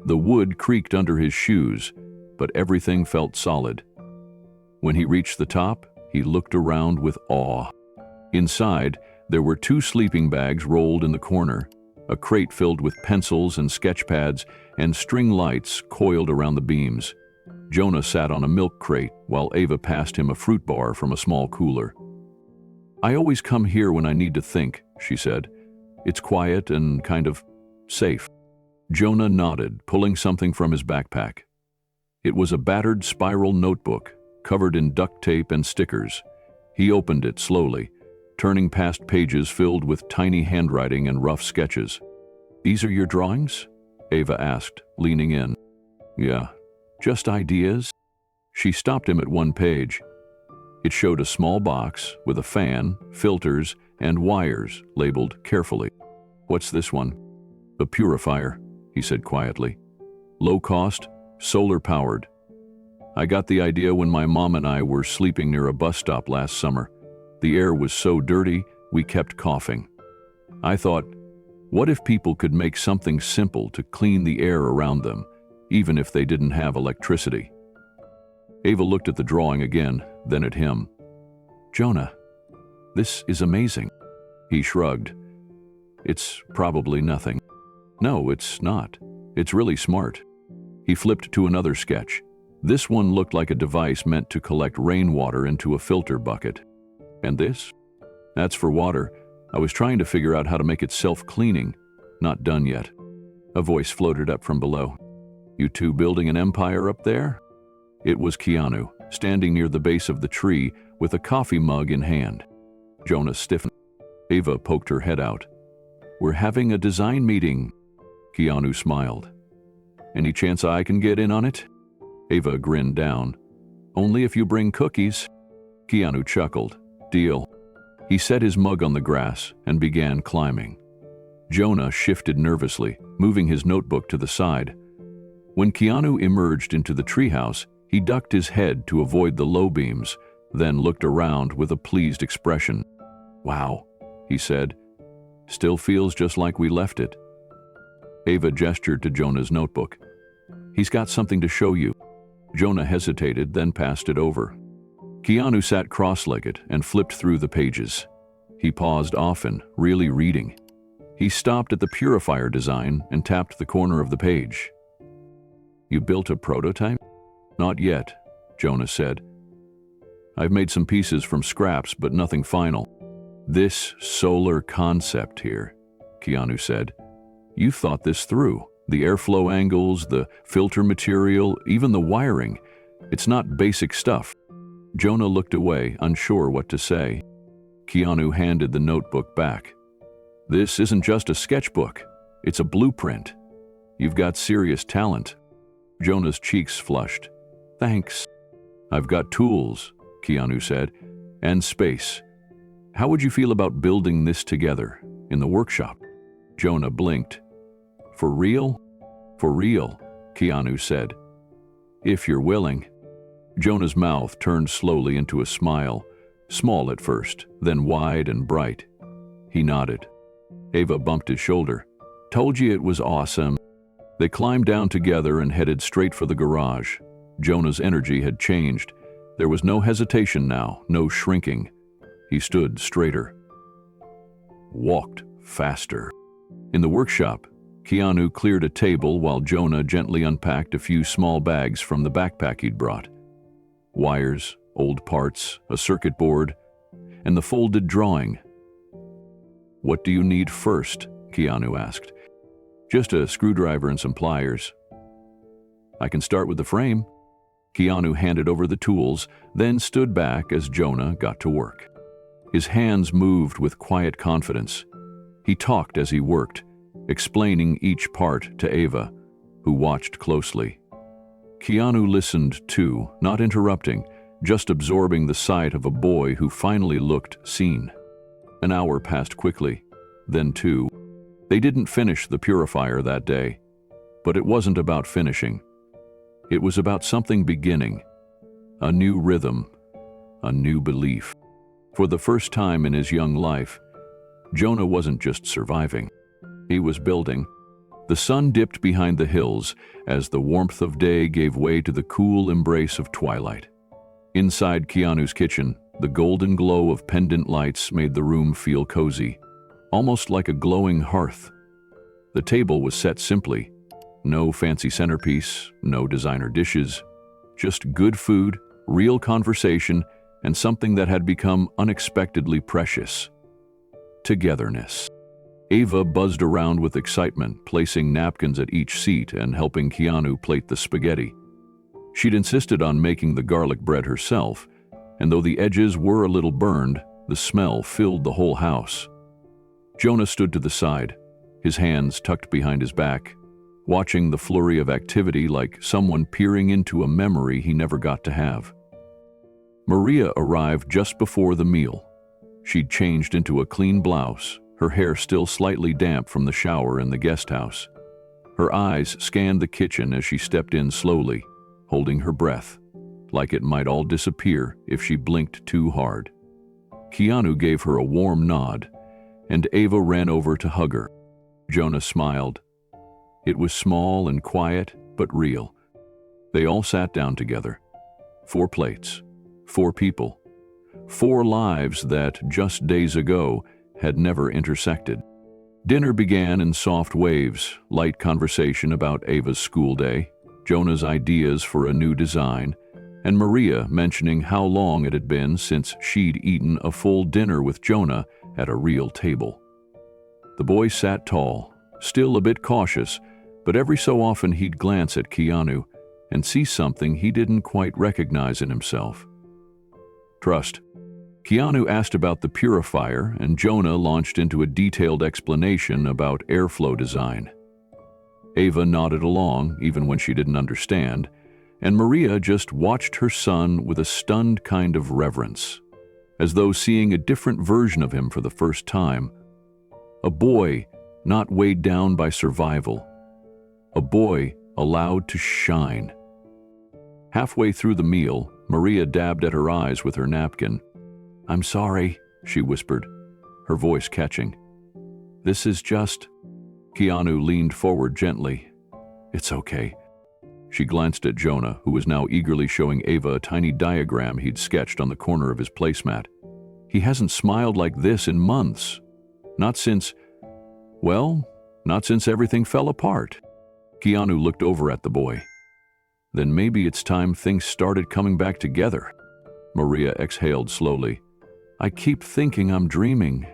Speaker 1: The wood creaked under his shoes, but everything felt solid. When he reached the top, he looked around with awe. Inside, there were 2 sleeping bags rolled in the corner, a crate filled with pencils and sketch pads, and string lights coiled around the beams. Jonah sat on a milk crate while Ava passed him a fruit bar from a small cooler. I always come here when I need to think, she said. It's quiet and kind of safe. Jonah nodded, pulling something from his backpack. It was a battered spiral notebook, covered in duct tape and stickers. He opened it slowly, turning past pages filled with tiny handwriting and rough sketches. These are your drawings? Ava asked, leaning in. Yeah, just ideas? She stopped him at one page. It showed a small box with a fan, filters, and wires labeled carefully. What's this one? A purifier, he said quietly. Low cost, solar-powered. I got the idea when my mom and I were sleeping near a bus stop last summer. The air was so dirty, we kept coughing. I thought, what if people could make something simple to clean the air around them, even if they didn't have electricity? Ava looked at the drawing again, then at him. Jonah, this is amazing. He shrugged. It's probably nothing. No, it's not. It's really smart. He flipped to another sketch. This one looked like a device meant to collect rainwater into a filter bucket. And this? That's for water. I was trying to figure out how to make it self-cleaning. Not done yet. A voice floated up from below. You 2 building an empire up there? It was Keanu, standing near the base of the tree with a coffee mug in hand. Jonah stiffened. Ava poked her head out. We're having a design meeting. Keanu smiled. Any chance I can get in on it? Ava grinned down. Only if you bring cookies. Keanu chuckled. Deal. He set his mug on the grass and began climbing. Jonah shifted nervously, moving his notebook to the side. When Keanu emerged into the treehouse, he ducked his head to avoid the low beams, then looked around with a pleased expression. Wow, he said. Still feels just like we left it. Ava gestured to Jonah's notebook. He's got something to show you. Jonah hesitated, then passed it over. Keanu sat cross-legged and flipped through the pages. He paused often, really reading. He stopped at the purifier design and tapped the corner of the page. You built a prototype? Not yet, Jonah said. I've made some pieces from scraps, but nothing final. This solar concept here, Keanu said. You thought this through. The airflow angles, the filter material, even the wiring. It's not basic stuff. Jonah looked away, unsure what to say. Keanu handed the notebook back. This isn't just a sketchbook. It's a blueprint. You've got serious talent. Jonah's cheeks flushed. Thanks. I've got tools, Keanu said, and space. How would you feel about building this together, in the workshop? Jonah blinked. For real? For real, Keanu said. If you're willing. Jonah's mouth turned slowly into a smile, small at first, then wide and bright. He nodded. Ava bumped his shoulder. Told you it was awesome. They climbed down together and headed straight for the garage. Jonah's energy had changed. There was no hesitation now, no shrinking. He stood straighter. Walked faster. In the workshop, Keanu cleared a table while Jonah gently unpacked a few small bags from the backpack he'd brought. Wires, old parts, a circuit board, and the folded drawing. What do you need first? Keanu asked. Just a screwdriver and some pliers. I can start with the frame. Keanu handed over the tools, then stood back as Jonah got to work. His hands moved with quiet confidence. He talked as he worked, explaining each part to Ava, who watched closely. Keanu listened too, not interrupting, just absorbing the sight of a boy who finally looked seen. An hour passed quickly, then two. They didn't finish the purifier that day, but it wasn't about finishing. It was about something beginning, a new rhythm, a new belief. For the first time in his young life, Jonah wasn't just surviving. He was building. The sun dipped behind the hills as the warmth of day gave way to the cool embrace of twilight. Inside Keanu's kitchen, the golden glow of pendant lights made the room feel cozy, almost like a glowing hearth. The table was set simply. No fancy centerpiece, no designer dishes, just good food, real conversation, and something that had become unexpectedly precious. Togetherness. Ava buzzed around with excitement, placing napkins at each seat and helping Keanu plate the spaghetti. She'd insisted on making the garlic bread herself, and though the edges were a little burned, the smell filled the whole house. Jonah stood to the side, his hands tucked behind his back, watching the flurry of activity like someone peering into a memory he never got to have. Maria arrived just before the meal. She'd changed into a clean blouse, her hair still slightly damp from the shower in the guest house. Her eyes scanned the kitchen as she stepped in slowly, holding her breath, like it might all disappear if she blinked too hard. Keanu gave her a warm nod, and Ava ran over to hug her. Jonah smiled. It was small and quiet, but real. They all sat down together. 4 plates, 4 people, 4 lives that, just days ago, had never intersected. Dinner began in soft waves, light conversation about Ava's school day, Jonah's ideas for a new design, and Maria mentioning how long it had been since she'd eaten a full dinner with Jonah at a real table. The boy sat tall, still a bit cautious, but every so often he'd glance at Keanu and see something he didn't quite recognize in himself. Trust. Keanu asked about the purifier, and Jonah launched into a detailed explanation about airflow design. Ava nodded along, even when she didn't understand, and Maria just watched her son with a stunned kind of reverence, as though seeing a different version of him for the first time. A boy not weighed down by survival. A boy allowed to shine. Halfway through the meal, Maria dabbed at her eyes with her napkin. "I'm sorry," she whispered, her voice catching. "This is just—" Keanu leaned forward gently. "It's okay." She glanced at Jonah, who was now eagerly showing Ava a tiny diagram he'd sketched on the corner of his placemat. He hasn't smiled like this in months. Not since everything fell apart. Keanu looked over at the boy. "Then maybe it's time things started coming back together." Maria exhaled slowly. "I keep thinking I'm dreaming."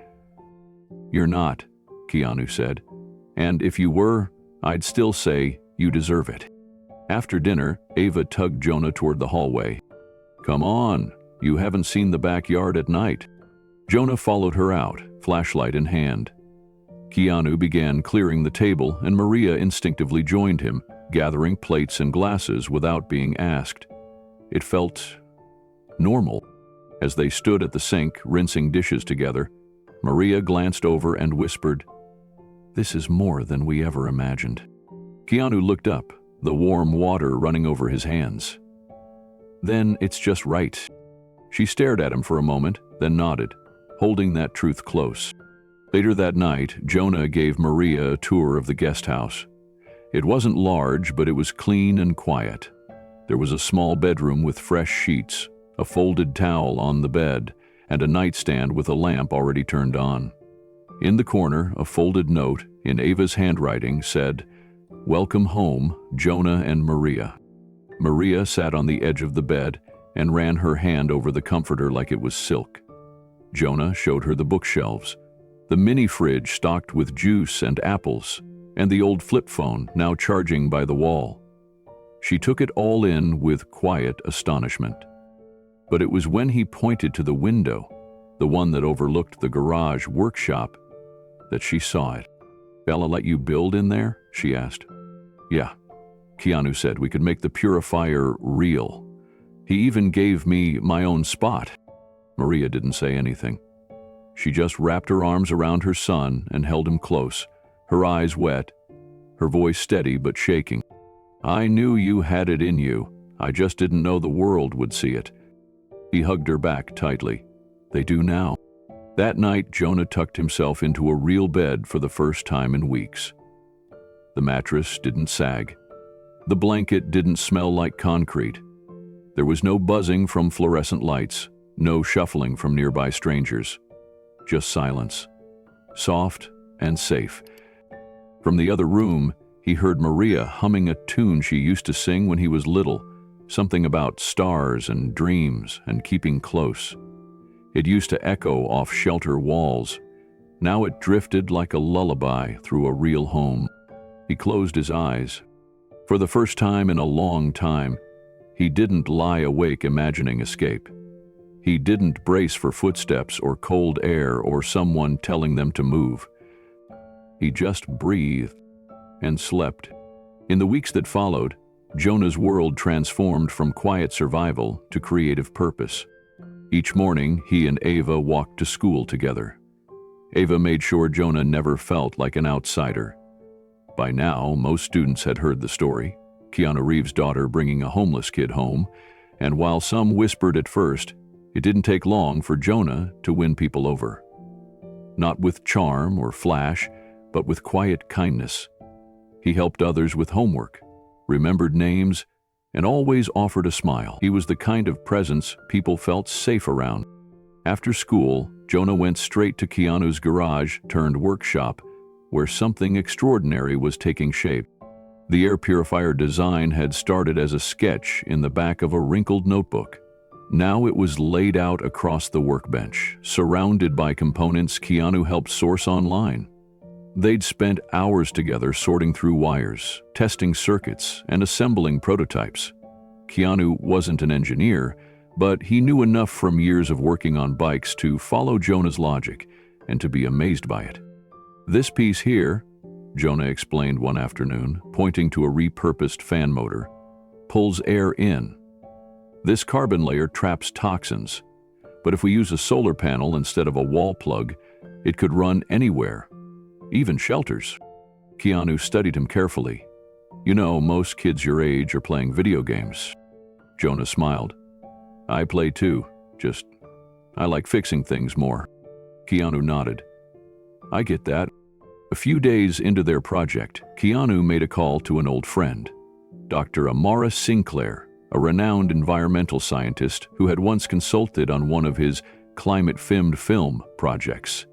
Speaker 1: "You're not," Keanu said. "And if you were, I'd still say you deserve it." After dinner, Ava tugged Jonah toward the hallway. "Come on, you haven't seen the backyard at night." Jonah followed her out, flashlight in hand. Keanu began clearing the table, and Maria instinctively joined him, gathering plates and glasses without being asked. It felt normal. As they stood at the sink, rinsing dishes together, Maria glanced over and whispered, "This is more than we ever imagined." Keanu looked up, the warm water running over his hands. "Then it's just right." She stared at him for a moment, then nodded, holding that truth close. Later that night, Jonah gave Maria a tour of the guest house. It wasn't large, but it was clean and quiet. There was a small bedroom with fresh sheets, a folded towel on the bed, and a nightstand with a lamp already turned on. In the corner, a folded note in Ava's handwriting said, "Welcome home, Jonah and Maria." Maria sat on the edge of the bed and ran her hand over the comforter like it was silk. Jonah showed her the bookshelves, the mini fridge stocked with juice and apples, and the old flip phone now charging by the wall. She took it all in with quiet astonishment. But it was when he pointed to the window, the one that overlooked the garage workshop, that she saw it. "Bella let you build in there?" she asked. "Yeah," Keanu said. "We could make the purifier real. He even gave me my own spot." Maria didn't say anything. She just wrapped her arms around her son and held him close, her eyes wet, her voice steady but shaking. "I knew you had it in you. I just didn't know the world would see it." He hugged her back tightly. "They do now." That night, Jonah tucked himself into a real bed for the first time in weeks. The mattress didn't sag. The blanket didn't smell like concrete. There was no buzzing from fluorescent lights, no shuffling from nearby strangers. Just silence, soft and safe. From the other room, he heard Maria humming a tune she used to sing when he was little, something about stars and dreams and keeping close. It used to echo off shelter walls. Now it drifted like a lullaby through a real home. He closed his eyes. For the first time in a long time, he didn't lie awake imagining escape. He didn't brace for footsteps or cold air or someone telling them to move. He just breathed and slept. In the weeks that followed, Jonah's world transformed from quiet survival to creative purpose. Each morning, he and Ava walked to school together. Ava made sure Jonah never felt like an outsider. By now, most students had heard the story, Keanu Reeves' daughter bringing a homeless kid home, and while some whispered at first, it didn't take long for Jonah to win people over. Not with charm or flash, but with quiet kindness. He helped others with homework, remembered names, and always offered a smile. He was the kind of presence people felt safe around. After school, Jonah went straight to Keanu's garage turned workshop, where something extraordinary was taking shape. The air purifier design had started as a sketch in the back of a wrinkled notebook. Now it was laid out across the workbench, surrounded by components Keanu helped source online. They'd spent hours together sorting through wires, testing circuits, and assembling prototypes. Keanu wasn't an engineer, but he knew enough from years of working on bikes to follow Jonah's logic and to be amazed by it. "This piece here," Jonah explained one afternoon, pointing to a repurposed fan motor, pulls air in. This carbon layer traps toxins, but if we use a solar panel instead of a wall plug, it could run anywhere, even shelters. Keanu studied him carefully. You know, most kids your age are playing video games. Jonah smiled. I play too, just I like fixing things more. Keanu nodded. I get that. A few days into their project, Keanu made a call to an old friend, Dr. Amara Sinclair, a renowned environmental scientist who had once consulted on one of his climate-filmed film projects.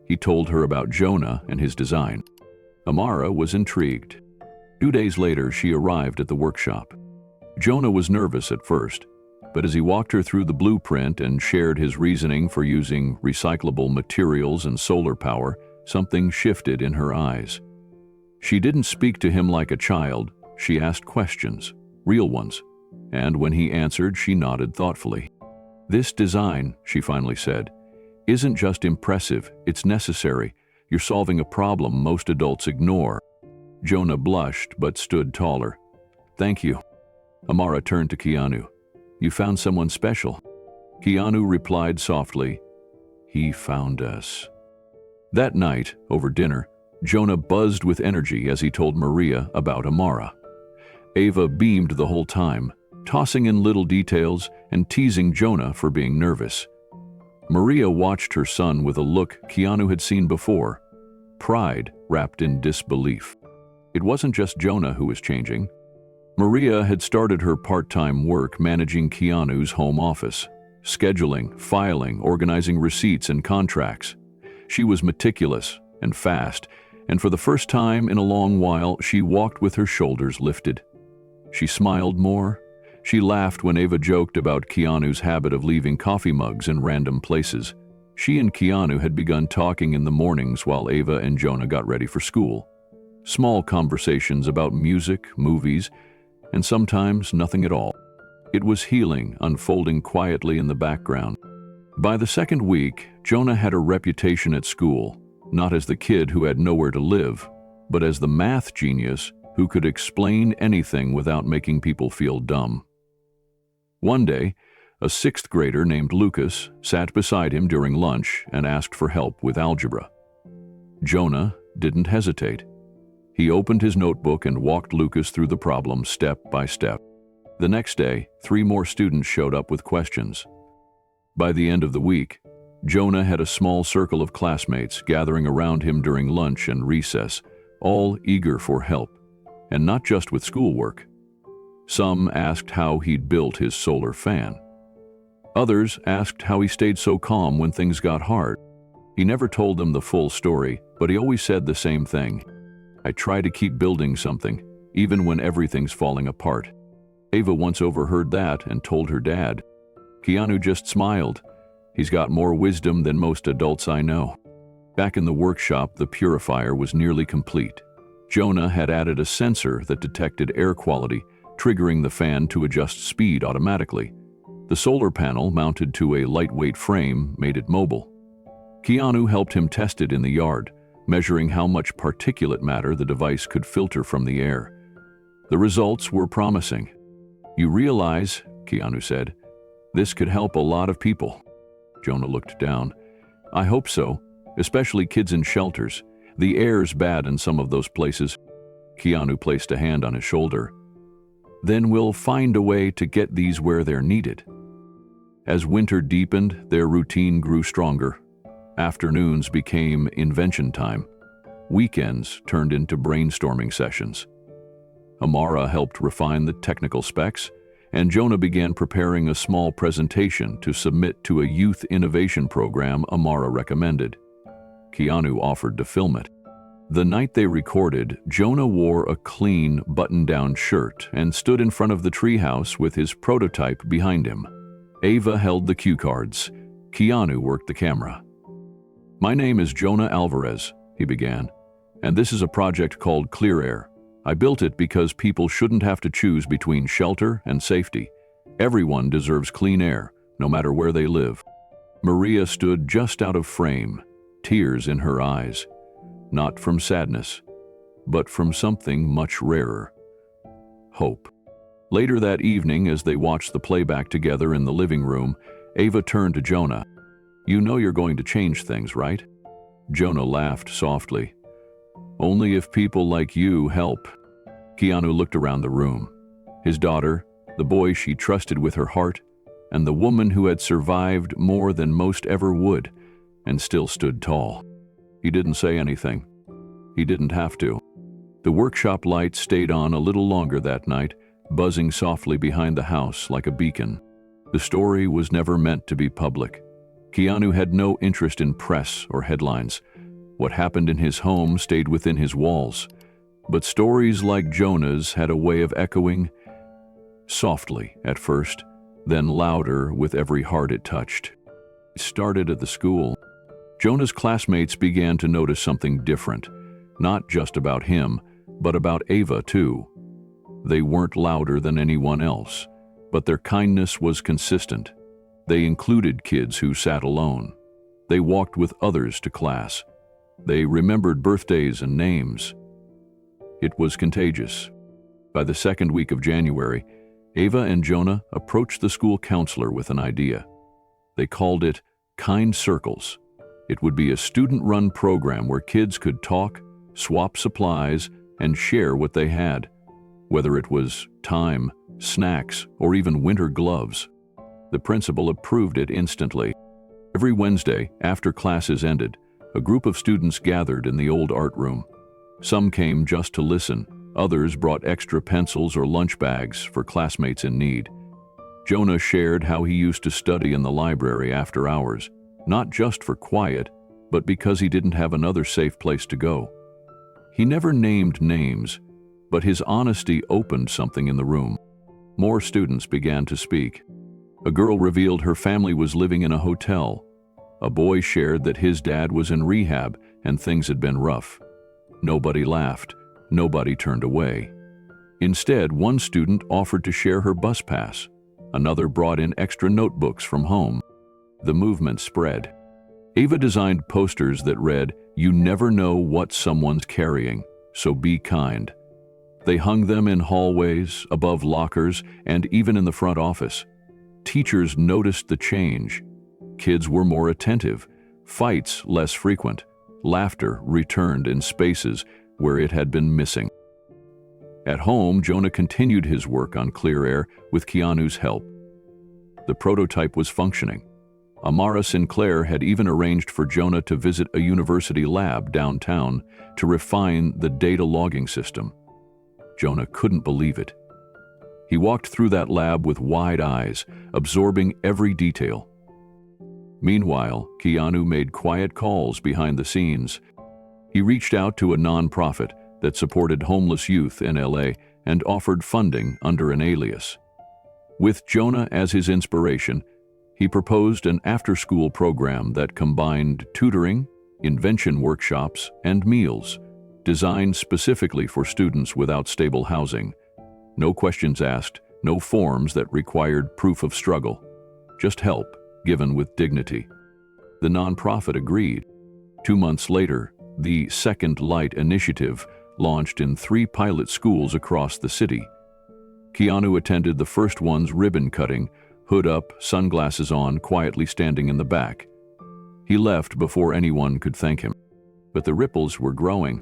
Speaker 1: He told her about Jonah and his design. Amara was intrigued. 2 days later, she arrived at the workshop. Jonah was nervous at first, but as he walked her through the blueprint and shared his reasoning for using recyclable materials and solar power, something shifted in her eyes. She didn't speak to him like a child. She asked questions, real ones, and when he answered, she nodded thoughtfully. This design, she finally said, isn't just impressive, it's necessary. You're solving a problem most adults ignore. Jonah blushed but stood taller. Thank you. Amara turned to Keanu. You found someone special. Keanu replied softly, He found us. That night, over dinner, Jonah buzzed with energy as he told Maria about Amara. Ava beamed the whole time, tossing in little details and teasing Jonah for being nervous. Maria watched her son with a look Keanu had seen before, pride wrapped in disbelief. It wasn't just Jonah who was changing. Maria had started her part-time work managing Keanu's home office, scheduling, filing, organizing receipts and contracts. She was meticulous and fast, and for the first time in a long while, she walked with her shoulders lifted. She smiled more. She laughed when Ava joked about Keanu's habit of leaving coffee mugs in random places. She and Keanu had begun talking in the mornings while Ava and Jonah got ready for school. Small conversations about music, movies, and sometimes nothing at all. It was healing, unfolding quietly in the background. By the second week, Jonah had a reputation at school, not as the kid who had nowhere to live, but as the math genius who could explain anything without making people feel dumb. One day, a sixth grader named Lucas sat beside him during lunch and asked for help with algebra. Jonah didn't hesitate. He opened his notebook and walked Lucas through the problem step by step. The next day, 3 more students showed up with questions. By the end of the week, Jonah had a small circle of classmates gathering around him during lunch and recess, all eager for help, and not just with schoolwork. Some asked how he'd built his solar fan. Others asked how he stayed so calm when things got hard. He never told them the full story, but he always said the same thing. I try to keep building something, even when everything's falling apart. Ava once overheard that and told her dad. Keanu just smiled. He's got more wisdom than most adults I know. Back in the workshop, the purifier was nearly complete. Jonah had added a sensor that detected air quality, triggering the fan to adjust speed automatically. The solar panel, mounted to a lightweight frame, made it mobile. Keanu helped him test it in the yard, measuring how much particulate matter the device could filter from the air. The results were promising. You realize, Keanu said, this could help a lot of people. Jonah looked down. I hope so, especially kids in shelters. The air's bad in some of those places. Keanu placed a hand on his shoulder. Then we'll find a way to get these where they're needed. As winter deepened, their routine grew stronger. Afternoons became invention time. Weekends turned into brainstorming sessions. Amara helped refine the technical specs, and Jonah began preparing a small presentation to submit to a youth innovation program Amara recommended. Keanu offered to film it. The night they recorded, Jonah wore a clean, button-down shirt and stood in front of the treehouse with his prototype behind him. Ava held the cue cards. Keanu worked the camera. My name is Jonah Alvarez, he began, and this is a project called Clear Air. I built it because people shouldn't have to choose between shelter and safety. Everyone deserves clean air, no matter where they live. Maria stood just out of frame, tears in her eyes. Not from sadness, but from something much rarer. Hope. Later that evening, as they watched the playback together in the living room, Ava turned to Jonah. "You know you're going to change things, right?" Jonah laughed softly. "Only if people like you help." Keanu looked around the room. His daughter, the boy she trusted with her heart, and the woman who had survived more than most ever would, and still stood tall. He didn't say anything. He didn't have to. The workshop lights stayed on a little longer that night, buzzing softly behind the house like a beacon. The story was never meant to be public. Keanu had no interest in press or headlines. What happened in his home stayed within his walls. But stories like Jonah's had a way of echoing softly at first, then louder with every heart it touched. It started at the school. Jonah's classmates began to notice something different, not just about him, but about Ava too. They weren't louder than anyone else, but their kindness was consistent. They included kids who sat alone. They walked with others to class. They remembered birthdays and names. It was contagious. By the second week of January, Ava and Jonah approached the school counselor with an idea. They called it Kind Circles. It would be a student-run program where kids could talk, swap supplies, and share what they had, whether it was time, snacks, or even winter gloves. The principal approved it instantly. Every Wednesday, after classes ended, a group of students gathered in the old art room. Some came just to listen. Others brought extra pencils or lunch bags for classmates in need. Jonah shared how he used to study in the library after hours, not just for quiet, but because he didn't have another safe place to go. He never named names, but his honesty opened something in the room. More students began to speak. A girl revealed her family was living in a hotel. A boy shared that his dad was in rehab and things had been rough. Nobody laughed. Nobody turned away. Instead, one student offered to share her bus pass. Another brought in extra notebooks from home. The movement spread. Ava designed posters that read, "You never know what someone's carrying, so be kind." They hung them in hallways, above lockers, and even in the front office. Teachers noticed the change. Kids were more attentive, fights less frequent, laughter returned in spaces where it had been missing. At home, Jonah continued his work on Clear Air with Keanu's help. The prototype was functioning. Amara Sinclair had even arranged for Jonah to visit a university lab downtown to refine the data logging system. Jonah couldn't believe it. He walked through that lab with wide eyes, absorbing every detail. Meanwhile, Keanu made quiet calls behind the scenes. He reached out to a nonprofit that supported homeless youth in LA and offered funding under an alias. With Jonah as his inspiration, he proposed an after-school program that combined tutoring, invention workshops, and meals, designed specifically for students without stable housing. No questions asked, no forms that required proof of struggle, just help given with dignity. The nonprofit agreed. 2 months later, the Second Light initiative launched in 3 pilot schools across the city. Keanu attended the first one's ribbon cutting, hood up, sunglasses on, quietly standing in the back. He left before anyone could thank him. But the ripples were growing.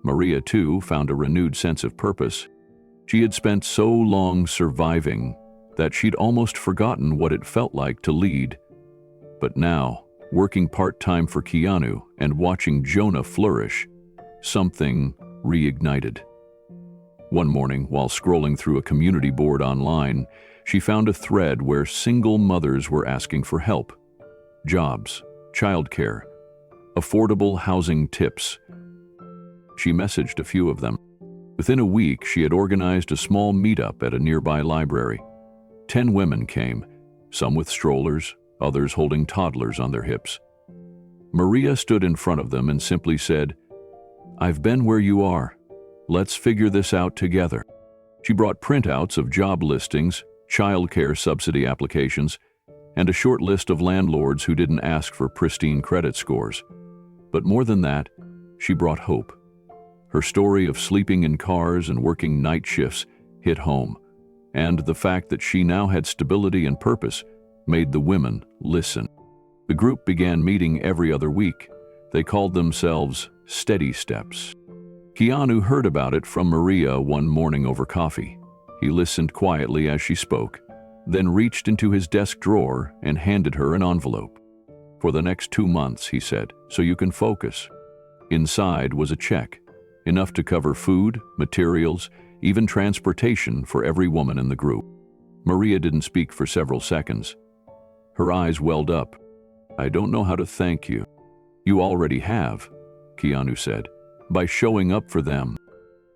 Speaker 1: Maria, too, found a renewed sense of purpose. She had spent so long surviving that she'd almost forgotten what it felt like to lead. But now, working part-time for Keanu and watching Jonah flourish, something reignited. One morning, while scrolling through a community board online, she found a thread where single mothers were asking for help. Jobs, childcare, affordable housing tips. She messaged a few of them. Within a week, she had organized a small meetup at a nearby library. 10 women came, some with strollers, others holding toddlers on their hips. Maria stood in front of them and simply said, "I've been where you are. Let's figure this out together." She brought printouts of job listings, childcare subsidy applications, and a short list of landlords who didn't ask for pristine credit scores. But more than that, she brought hope. Her story of sleeping in cars and working night shifts hit home. And the fact that she now had stability and purpose made the women listen. The group began meeting every other week. They called themselves Steady Steps. Keanu heard about it from Maria one morning over coffee. He listened quietly as she spoke, then reached into his desk drawer and handed her an envelope. "For the next 2 months," he said, "so you can focus." Inside was a check, enough to cover food, materials, even transportation for every woman in the group. Maria didn't speak for several seconds. Her eyes welled up. "I don't know how to thank you." "You already have," Keanu said, "by showing up for them."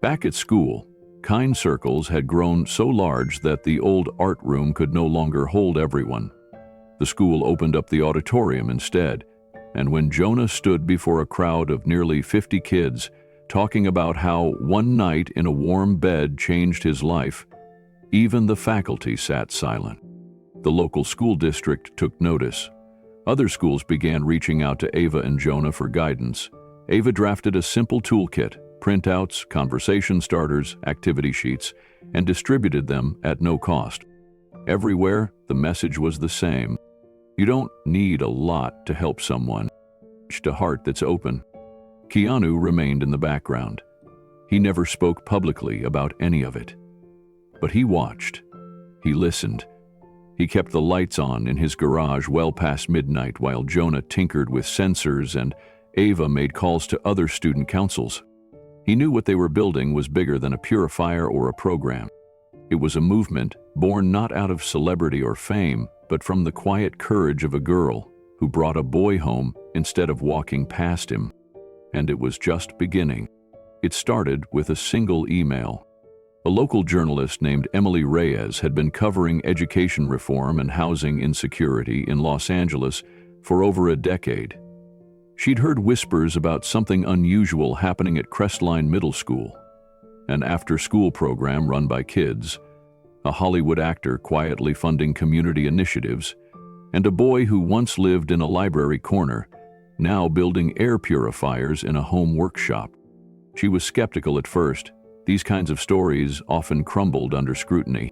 Speaker 1: Back at school, kind circles had grown so large that the old art room could no longer hold everyone. The school opened up the auditorium instead, and when Jonah stood before a crowd of nearly 50 kids, talking about how one night in a warm bed changed his life, even the faculty sat silent. The local school district took notice. Other schools began reaching out to Ava and Jonah for guidance. Ava drafted a simple toolkit, printouts, conversation starters, activity sheets, and distributed them at no cost. Everywhere, the message was the same. You don't need a lot to help someone. Just a heart that's open. Keanu remained in the background. He never spoke publicly about any of it. But he watched. He listened. He kept the lights on in his garage well past midnight while Jonah tinkered with sensors and Ava made calls to other student councils. He knew what they were building was bigger than a purifier or a program. It was a movement born not out of celebrity or fame, but from the quiet courage of a girl who brought a boy home instead of walking past him. And it was just beginning. It started with a single email. A local journalist named Emily Reyes had been covering education reform and housing insecurity in Los Angeles for over a decade. She'd heard whispers about something unusual happening at Crestline Middle School, an after-school program run by kids, a Hollywood actor quietly funding community initiatives, and a boy who once lived in a library corner, now building air purifiers in a home workshop. She was skeptical at first. These kinds of stories often crumbled under scrutiny.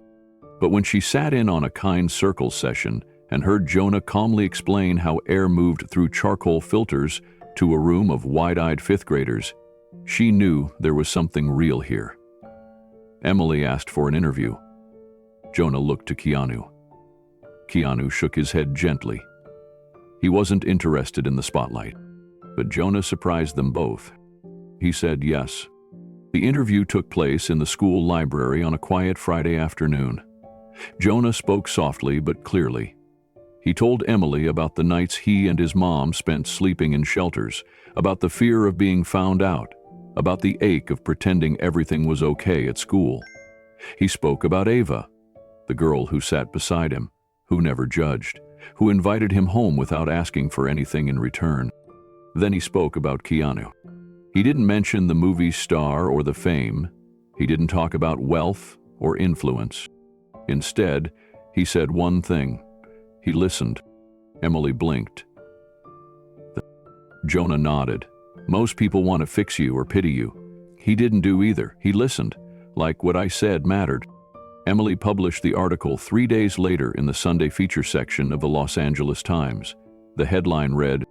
Speaker 1: But when she sat in on a kind circle session and heard Jonah calmly explain how air moved through charcoal filters to a room of wide-eyed fifth graders, she knew there was something real here. Emily asked for an interview. Jonah looked to Keanu. Keanu shook his head gently. He wasn't interested in the spotlight, but Jonah surprised them both. He said yes. The interview took place in the school library on a quiet Friday afternoon. Jonah spoke softly but clearly. He told Emily about the nights he and his mom spent sleeping in shelters, about the fear of being found out, about the ache of pretending everything was okay at school. He spoke about Ava, the girl who sat beside him, who never judged, who invited him home without asking for anything in return. Then he spoke about Keanu. He didn't mention the movie star or the fame. He didn't talk about wealth or influence. Instead, he said one thing. He listened. Emily blinked. Jonah nodded. Most people want to fix you or pity you. He didn't do either. He listened, like what I said mattered. Emily published the article 3 days later in the Sunday feature section of the Los Angeles Times. The headline read,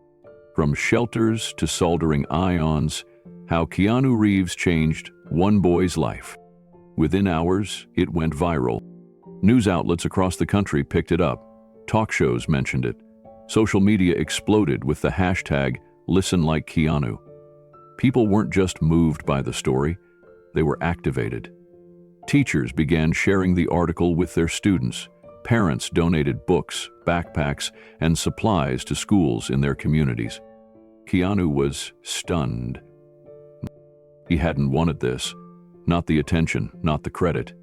Speaker 1: "From Shelters to Soldering Ions, How Keanu Reeves Changed One Boy's Life." Within hours, it went viral. News outlets across the country picked it up. Talk shows mentioned it. Social media exploded with the hashtag #ListenLikeKeanu. People weren't just moved by the story, they were activated. Teachers began sharing the article with their students. Parents donated books, backpacks, and supplies to schools in their communities. Keanu was stunned. He hadn't wanted this. Not the attention, not the credit.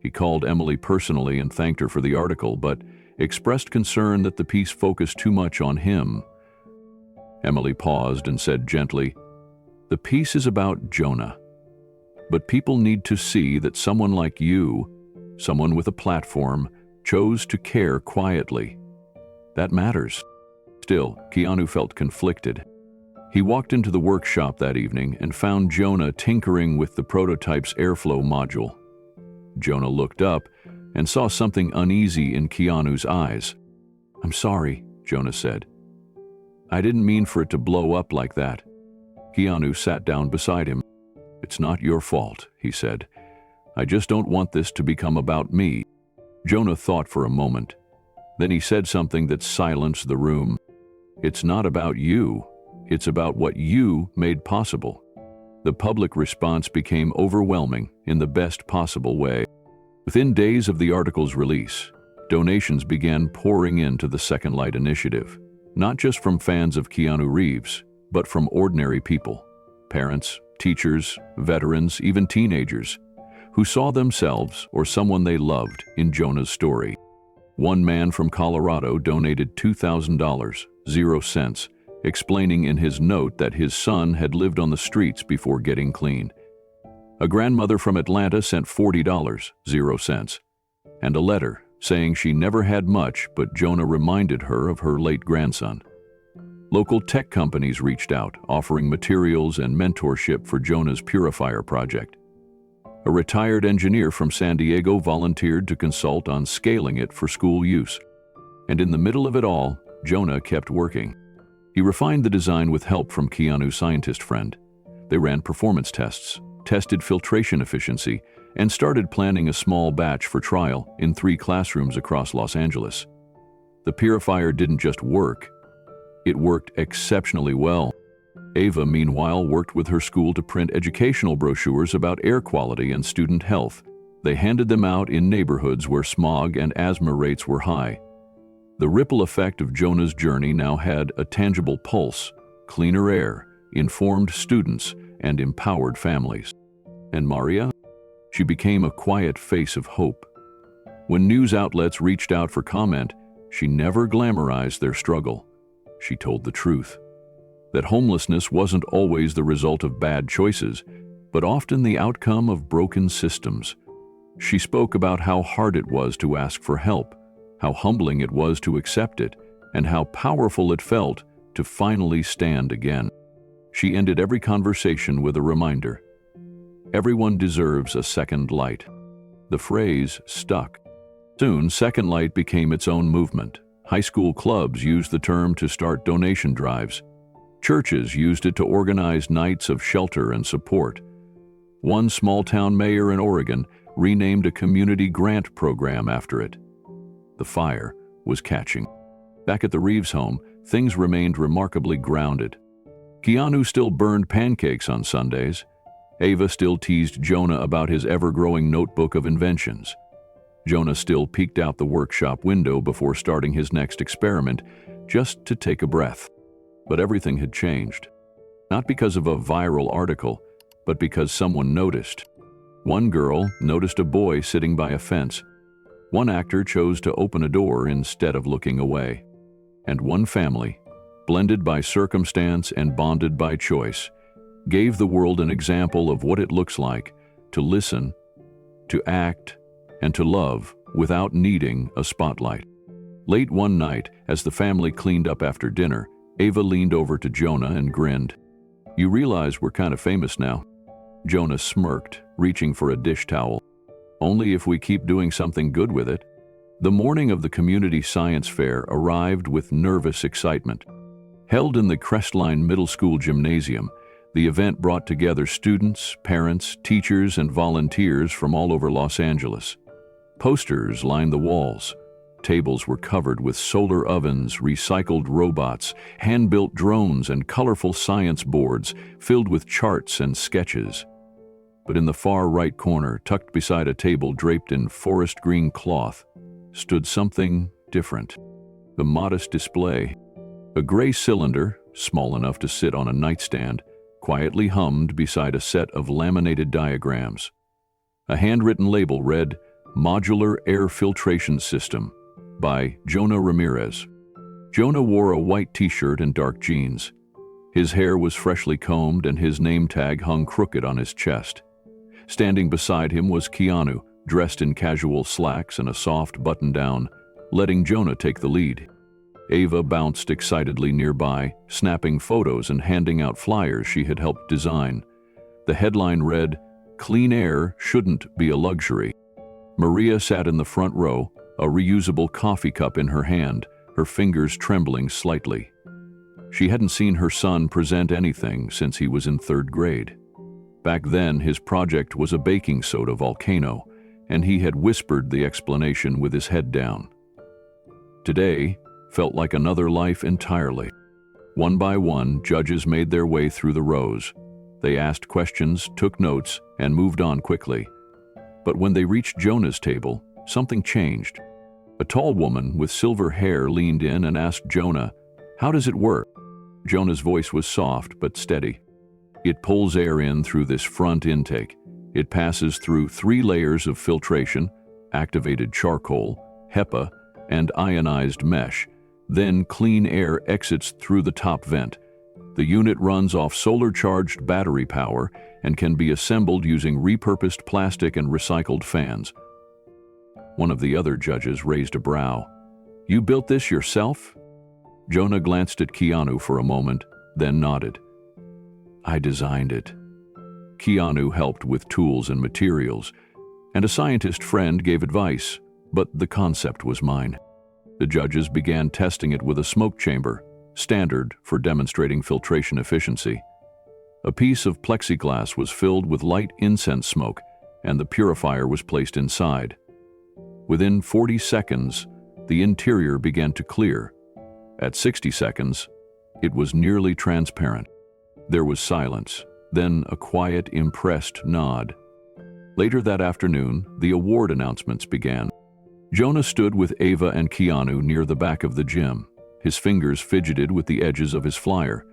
Speaker 1: He called Emily personally and thanked her for the article, but expressed concern that the piece focused too much on him. Emily paused and said gently, "The piece is about Jonah. But people need to see that someone like you, someone with a platform, chose to care quietly. That matters." Still, Keanu felt conflicted. He walked into the workshop that evening and found Jonah tinkering with the prototype's airflow module. Jonah looked up, and saw something uneasy in Keanu's eyes. "I'm sorry," Jonah said. "I didn't mean for it to blow up like that." Keanu sat down beside him. "It's not your fault," he said. "I just don't want this to become about me." Jonah thought for a moment. Then he said something that silenced the room. "It's not about you. It's about what you made possible." The public response became overwhelming in the best possible way. Within days of the article's release, donations began pouring into the Second Light initiative, not just from fans of Keanu Reeves, but from ordinary people, parents, teachers, veterans, even teenagers, who saw themselves or someone they loved in Jonah's story. One man from Colorado donated $2,000, 0 cents, explaining in his note that his son had lived on the streets before getting clean. A grandmother from Atlanta sent $40, 0 cents, and a letter saying she never had much, but Jonah reminded her of her late grandson. Local tech companies reached out, offering materials and mentorship for Jonah's purifier project. A retired engineer from San Diego volunteered to consult on scaling it for school use. And in the middle of it all, Jonah kept working. He refined the design with help from Keanu's scientist friend. They ran performance tests, tested filtration efficiency, and started planning a small batch for trial in 3 classrooms across Los Angeles. The purifier didn't just work, it worked exceptionally well. Ava, meanwhile, worked with her school to print educational brochures about air quality and student health. They handed them out in neighborhoods where smog and asthma rates were high. The ripple effect of Jonah's journey now had a tangible pulse: cleaner air, informed students, and empowered families. And Maria? She became a quiet face of hope. When news outlets reached out for comment, she never glamorized their struggle. She told the truth: that homelessness wasn't always the result of bad choices, but often the outcome of broken systems. She spoke about how hard it was to ask for help, how humbling it was to accept it, and how powerful it felt to finally stand again. She ended every conversation with a reminder: everyone deserves a second light. The phrase stuck. Soon, Second Light became its own movement. High school clubs used the term to start donation drives. Churches used it to organize nights of shelter and support. One small-town mayor in Oregon renamed a community grant program after it. The fire was catching. Back at the Reeves home, things remained remarkably grounded. Keanu still burned pancakes on Sundays. Ava still teased Jonah about his ever-growing notebook of inventions. Jonah still peeked out the workshop window before starting his next experiment, just to take a breath. But everything had changed. Not because of a viral article, but because someone noticed. One girl noticed a boy sitting by a fence. One actor chose to open a door instead of looking away. And one family, blended by circumstance and bonded by choice, gave the world an example of what it looks like to listen, to act, and to love without needing a spotlight. Late one night, as the family cleaned up after dinner, Ava leaned over to Jonah and grinned. "You realize we're kind of famous now." Jonah smirked, reaching for a dish towel. "Only if we keep doing something good with it." The morning of the community science fair arrived with nervous excitement. Held in the Crestline Middle School gymnasium, the event brought together students, parents, teachers, and volunteers from all over Los Angeles. Posters lined the walls. Tables were covered with solar ovens, recycled robots, hand-built drones, and colorful science boards filled with charts and sketches. But in the far right corner, tucked beside a table draped in forest green cloth, stood something different. The modest display. A gray cylinder, small enough to sit on a nightstand, quietly hummed beside a set of laminated diagrams. A handwritten label read, "Modular Air Filtration System," by Jonah Ramirez. Jonah wore a white t-shirt and dark jeans. His hair was freshly combed and his name tag hung crooked on his chest. Standing beside him was Keanu, dressed in casual slacks and a soft button-down, letting Jonah take the lead. Ava bounced excitedly nearby, snapping photos and handing out flyers she had helped design. The headline read, "Clean air shouldn't be a luxury." Maria sat in the front row, a reusable coffee cup in her hand, her fingers trembling slightly. She hadn't seen her son present anything since he was in 3rd grade. Back then, his project was a baking soda volcano, and he had whispered the explanation with his head down. Today felt like another life entirely. One by one, judges made their way through the rows. They asked questions, took notes, and moved on quickly. But when they reached Jonah's table, something changed. A tall woman with silver hair leaned in and asked Jonah, "How does it work?" Jonah's voice was soft but steady. "It pulls air in through this front intake. It passes through 3 layers of filtration, activated charcoal, HEPA, and ionized mesh. Then clean air exits through the top vent. The unit runs off solar-charged battery power and can be assembled using repurposed plastic and recycled fans." One of the other judges raised a brow. "You built this yourself?" Jonah glanced at Keanu for a moment, then nodded. "I designed it." Keanu helped with tools and materials, and a scientist friend gave advice, but the concept was mine. The judges began testing it with a smoke chamber, standard for demonstrating filtration efficiency. A piece of plexiglass was filled with light incense smoke, and the purifier was placed inside. Within 40 seconds, the interior began to clear. At 60 seconds, it was nearly transparent. There was silence, then a quiet, impressed nod. Later that afternoon, the award announcements began. Jonah stood with Ava and Keanu near the back of the gym. His fingers fidgeted with the edges of his flyer.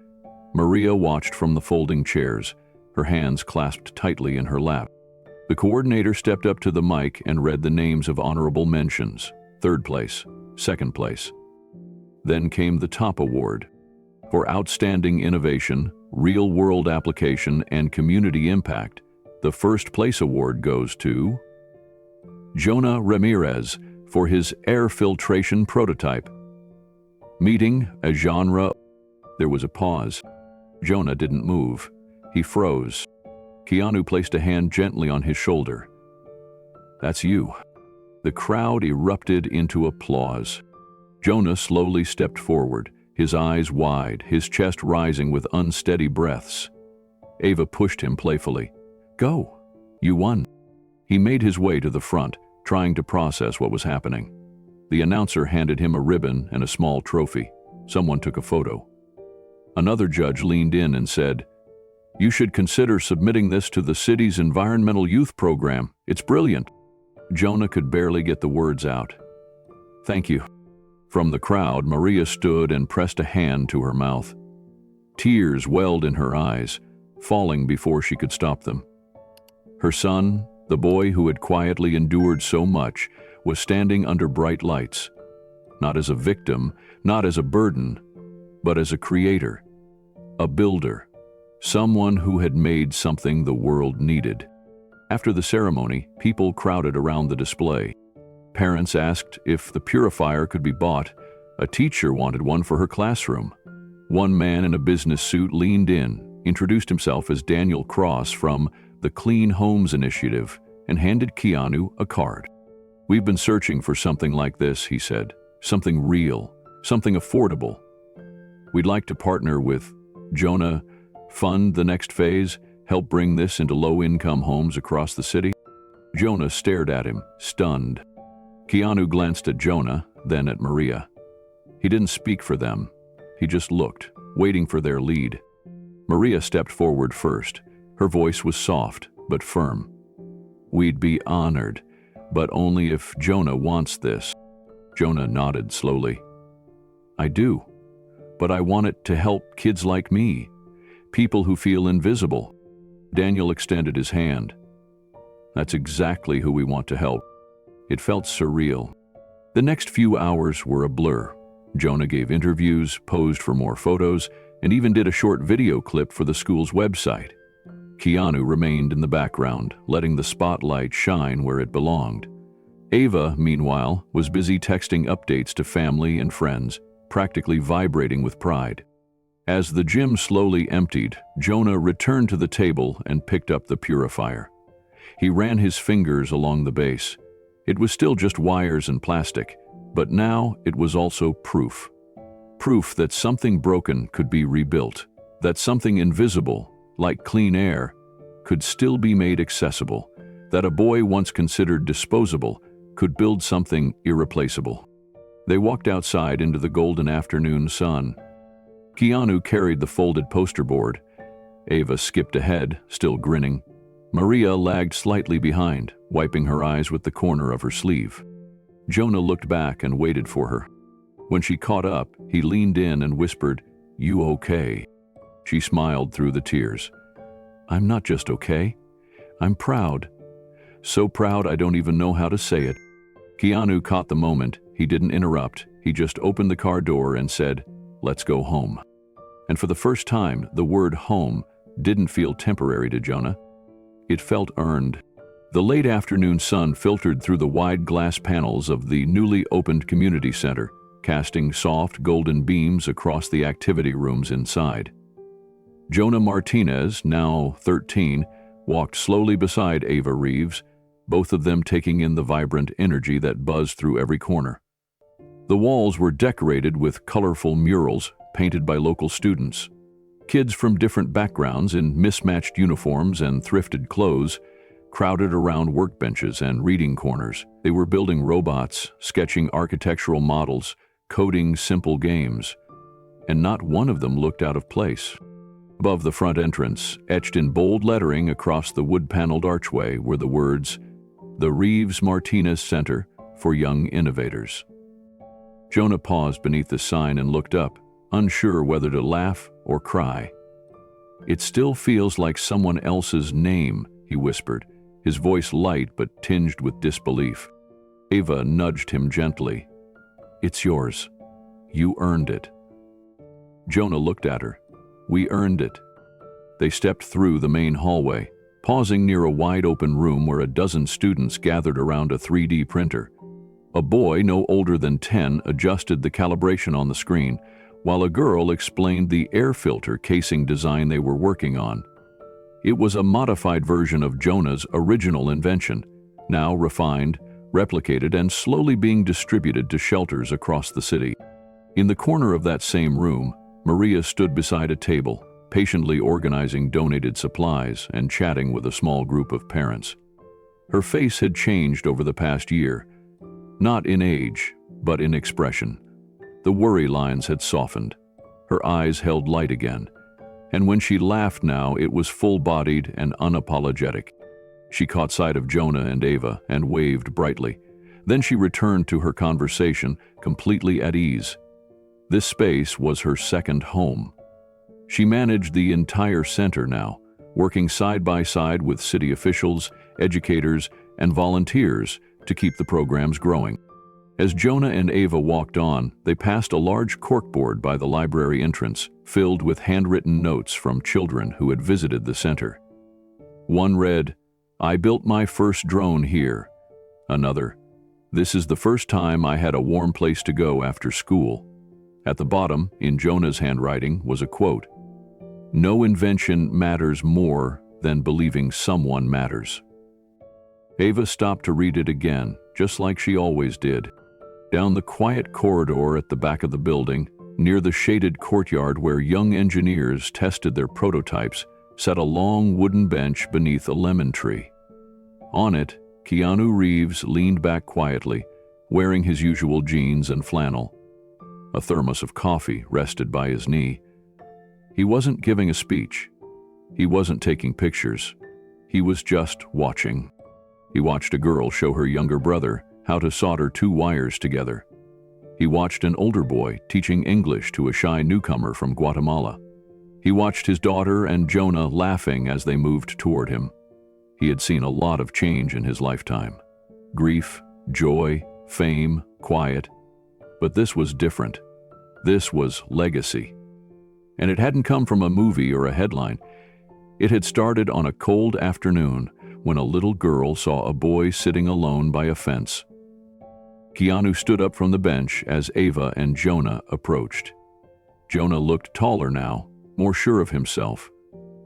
Speaker 1: Maria watched from the folding chairs, her hands clasped tightly in her lap. The coordinator stepped up to the mic and read the names of honorable mentions: 3rd place, 2nd place. Then came the top award. For outstanding innovation, real-world application, and community impact, the 1st place award goes to Jonah Ramirez for his air filtration prototype. Meeting a genre. There was a pause. Jonah didn't move. He froze. Keanu placed a hand gently on his shoulder. "That's you." The crowd erupted into applause. Jonah slowly stepped forward, his eyes wide, his chest rising with unsteady breaths. Ava pushed him playfully. "Go. You won." He made his way to the front, trying to process what was happening. The announcer handed him a ribbon and a small trophy. Someone took a photo. Another judge leaned in and said, "You should consider submitting this to the city's environmental youth program. It's brilliant." Jonah could barely get the words out. "Thank you." From the crowd, Maria stood and pressed a hand to her mouth. Tears welled in her eyes, falling before she could stop them. Her son, the boy who had quietly endured so much, was standing under bright lights, not as a victim, not as a burden, but as a creator, a builder, someone who had made something the world needed. After the ceremony, people crowded around the display. Parents asked if the purifier could be bought. A teacher wanted one for her classroom. One man in a business suit leaned in, introduced himself as Daniel Cross from the Clean Homes Initiative, and handed Keanu a card. "We've been searching for something like this," he said. "Something real, something affordable. We'd like to partner with Jonah, fund the next phase, help bring this into low-income homes across the city." Jonah stared at him, stunned. Keanu glanced at Jonah, then at Maria. He didn't speak for them. He just looked, waiting for their lead. Maria stepped forward first. Her voice was soft, but firm. "We'd be honored, but only if Jonah wants this." Jonah nodded slowly. "I do, but I want it to help kids like me, people who feel invisible." Daniel extended his hand. "That's exactly who we want to help." It felt surreal. The next few hours were a blur. Jonah gave interviews, posed for more photos, and even did a short video clip for the school's website. Keanu remained in the background, letting the spotlight shine where it belonged. Ava, meanwhile, was busy texting updates to family and friends, practically vibrating with pride. As the gym slowly emptied, Jonah returned to the table and picked up the purifier. He ran his fingers along the base. It was still just wires and plastic, but now it was also proof. Proof that something broken could be rebuilt, that something invisible, like clean air, could still be made accessible, that a boy once considered disposable could build something irreplaceable. They walked outside into the golden afternoon sun. Keanu carried the folded poster board. Ava skipped ahead, still grinning. Maria lagged slightly behind, wiping her eyes with the corner of her sleeve. Jonah looked back and waited for her. When she caught up, he leaned in and whispered, "You okay?" She smiled through the tears. "I'm not just okay. I'm proud. So proud I don't even know how to say it." Keanu caught the moment. He didn't interrupt. He just opened the car door and said, "Let's go home." And for the first time, the word home didn't feel temporary to Jonah. It felt earned. The late afternoon sun filtered through the wide glass panels of the newly opened community center, casting soft golden beams across the activity rooms inside. Jonah Martinez, now 13, walked slowly beside Ava Reeves, both of them taking in the vibrant energy that buzzed through every corner. The walls were decorated with colorful murals painted by local students. Kids from different backgrounds in mismatched uniforms and thrifted clothes crowded around workbenches and reading corners. They were building robots, sketching architectural models, coding simple games, and not one of them looked out of place. Above the front entrance, etched in bold lettering across the wood-paneled archway, were the words, "The Reeves Martinez Center for Young Innovators." Jonah paused beneath the sign and looked up, unsure whether to laugh or cry. "It still feels like someone else's name," he whispered, his voice light but tinged with disbelief. Ava nudged him gently. "It's yours. You earned it." Jonah looked at her. "We earned it." They stepped through the main hallway, pausing near a wide-open room where a dozen students gathered around a 3D printer. A boy no older than 10 adjusted the calibration on the screen, while a girl explained the air filter casing design they were working on. It was a modified version of Jonah's original invention, now refined, replicated, and slowly being distributed to shelters across the city. In the corner of that same room, Maria stood beside a table, patiently organizing donated supplies and chatting with a small group of parents. Her face had changed over the past year, not in age, but in expression. The worry lines had softened. Her eyes held light again, and when she laughed now, it was full-bodied and unapologetic. She caught sight of Jonah and Ava and waved brightly. Then she returned to her conversation, completely at ease. This space was her second home. She managed the entire center now, working side by side with city officials, educators, and volunteers to keep the programs growing. As Jonah and Ava walked on, they passed a large corkboard by the library entrance, filled with handwritten notes from children who had visited the center. One read, "I built my first drone here." Another, "This is the first time I had a warm place to go after school." At the bottom, in Jonah's handwriting, was a quote, "No invention matters more than believing someone matters." Ava stopped to read it again, just like she always did. Down the quiet corridor at the back of the building, near the shaded courtyard where young engineers tested their prototypes, sat a long wooden bench beneath a lemon tree. On it, Keanu Reeves leaned back quietly, wearing his usual jeans and flannel. A thermos of coffee rested by his knee. He wasn't giving a speech. He wasn't taking pictures. He was just watching. He watched a girl show her younger brother how to solder two wires together. He watched an older boy teaching English to a shy newcomer from Guatemala. He watched his daughter and Jonah laughing as they moved toward him. He had seen a lot of change in his lifetime. Grief, joy, fame, quiet. But this was different. This was legacy. And it hadn't come from a movie or a headline. It had started on a cold afternoon when a little girl saw a boy sitting alone by a fence. Keanu stood up from the bench as Ava and Jonah approached. Jonah looked taller now, more sure of himself,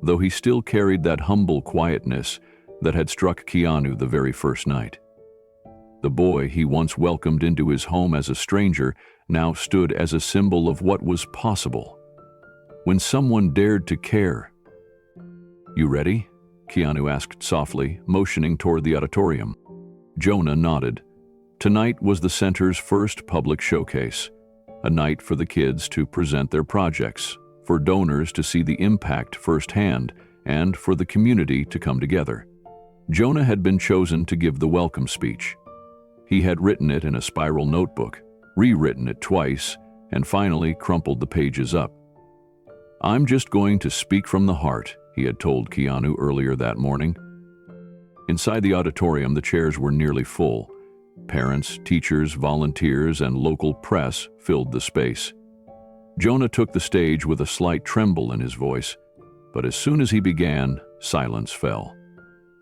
Speaker 1: though he still carried that humble quietness that had struck Keanu the very first night. The boy he once welcomed into his home as a stranger now stood as a symbol of what was possible. When someone dared to care. "You ready?" Keanu asked softly, motioning toward the auditorium. Jonah nodded. Tonight was the center's first public showcase, a night for the kids to present their projects, for donors to see the impact firsthand, and for the community to come together. Jonah had been chosen to give the welcome speech. He had written it in a spiral notebook, rewritten it twice, and finally crumpled the pages up. "I'm just going to speak from the heart," he had told Keanu earlier that morning. Inside the auditorium, the chairs were nearly full. Parents, teachers, volunteers, and local press filled the space. Jonah took the stage with a slight tremble in his voice, but as soon as he began, silence fell.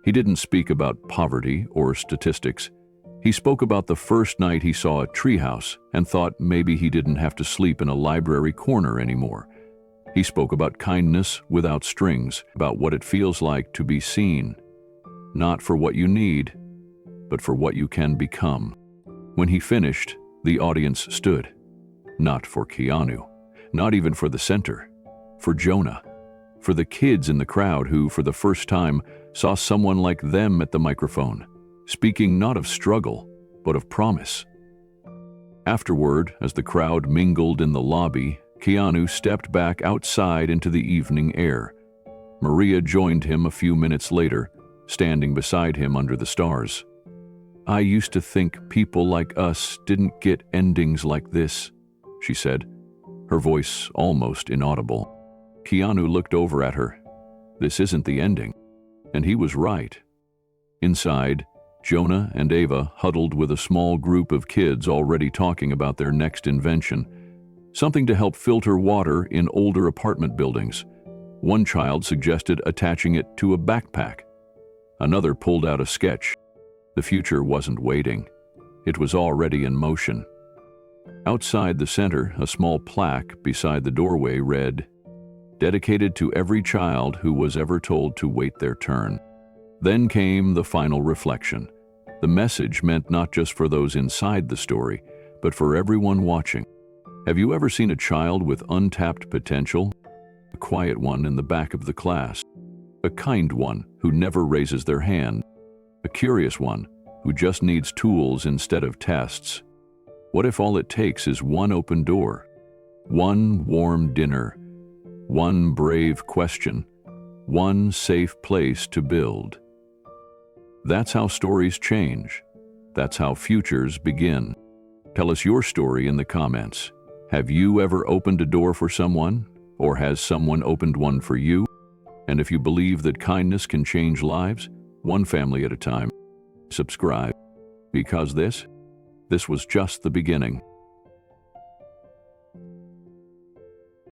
Speaker 1: He didn't speak about poverty or statistics. He spoke about the first night he saw a treehouse and thought maybe he didn't have to sleep in a library corner anymore. He spoke about kindness without strings, about what it feels like to be seen, not for what you need, but for what you can become. When he finished, the audience stood. Not for Keanu, not even for the center, for Jonah, for the kids in the crowd who, for the first time, saw someone like them at the microphone, speaking not of struggle, but of promise. Afterward, as the crowd mingled in the lobby, Keanu stepped back outside into the evening air. Maria joined him a few minutes later, standing beside him under the stars. "I used to think people like us didn't get endings like this," she said, her voice almost inaudible. Keanu looked over at her. This isn't the ending. And he was right. Inside, Jonah and Ava huddled with a small group of kids already talking about their next invention, something to help filter water in older apartment buildings. One child suggested attaching it to a backpack. Another pulled out a sketch. The future wasn't waiting. It was already in motion. Outside the center, a small plaque beside the doorway read, "Dedicated to every child who was ever told to wait their turn." Then came the final reflection. The message meant not just for those inside the story, but for everyone watching. Have you ever seen a child with untapped potential? A quiet one in the back of the class. A kind one who never raises their hand. A curious one who just needs tools instead of tests. What if all it takes is one open door, one warm dinner, one brave question, one safe place to build? That's how stories change. That's how futures begin. Tell us your story in the comments. Have you ever opened a door for someone? Or has someone opened one for you? And if you believe that kindness can change lives, one family at a time, subscribe. Because this was just the beginning.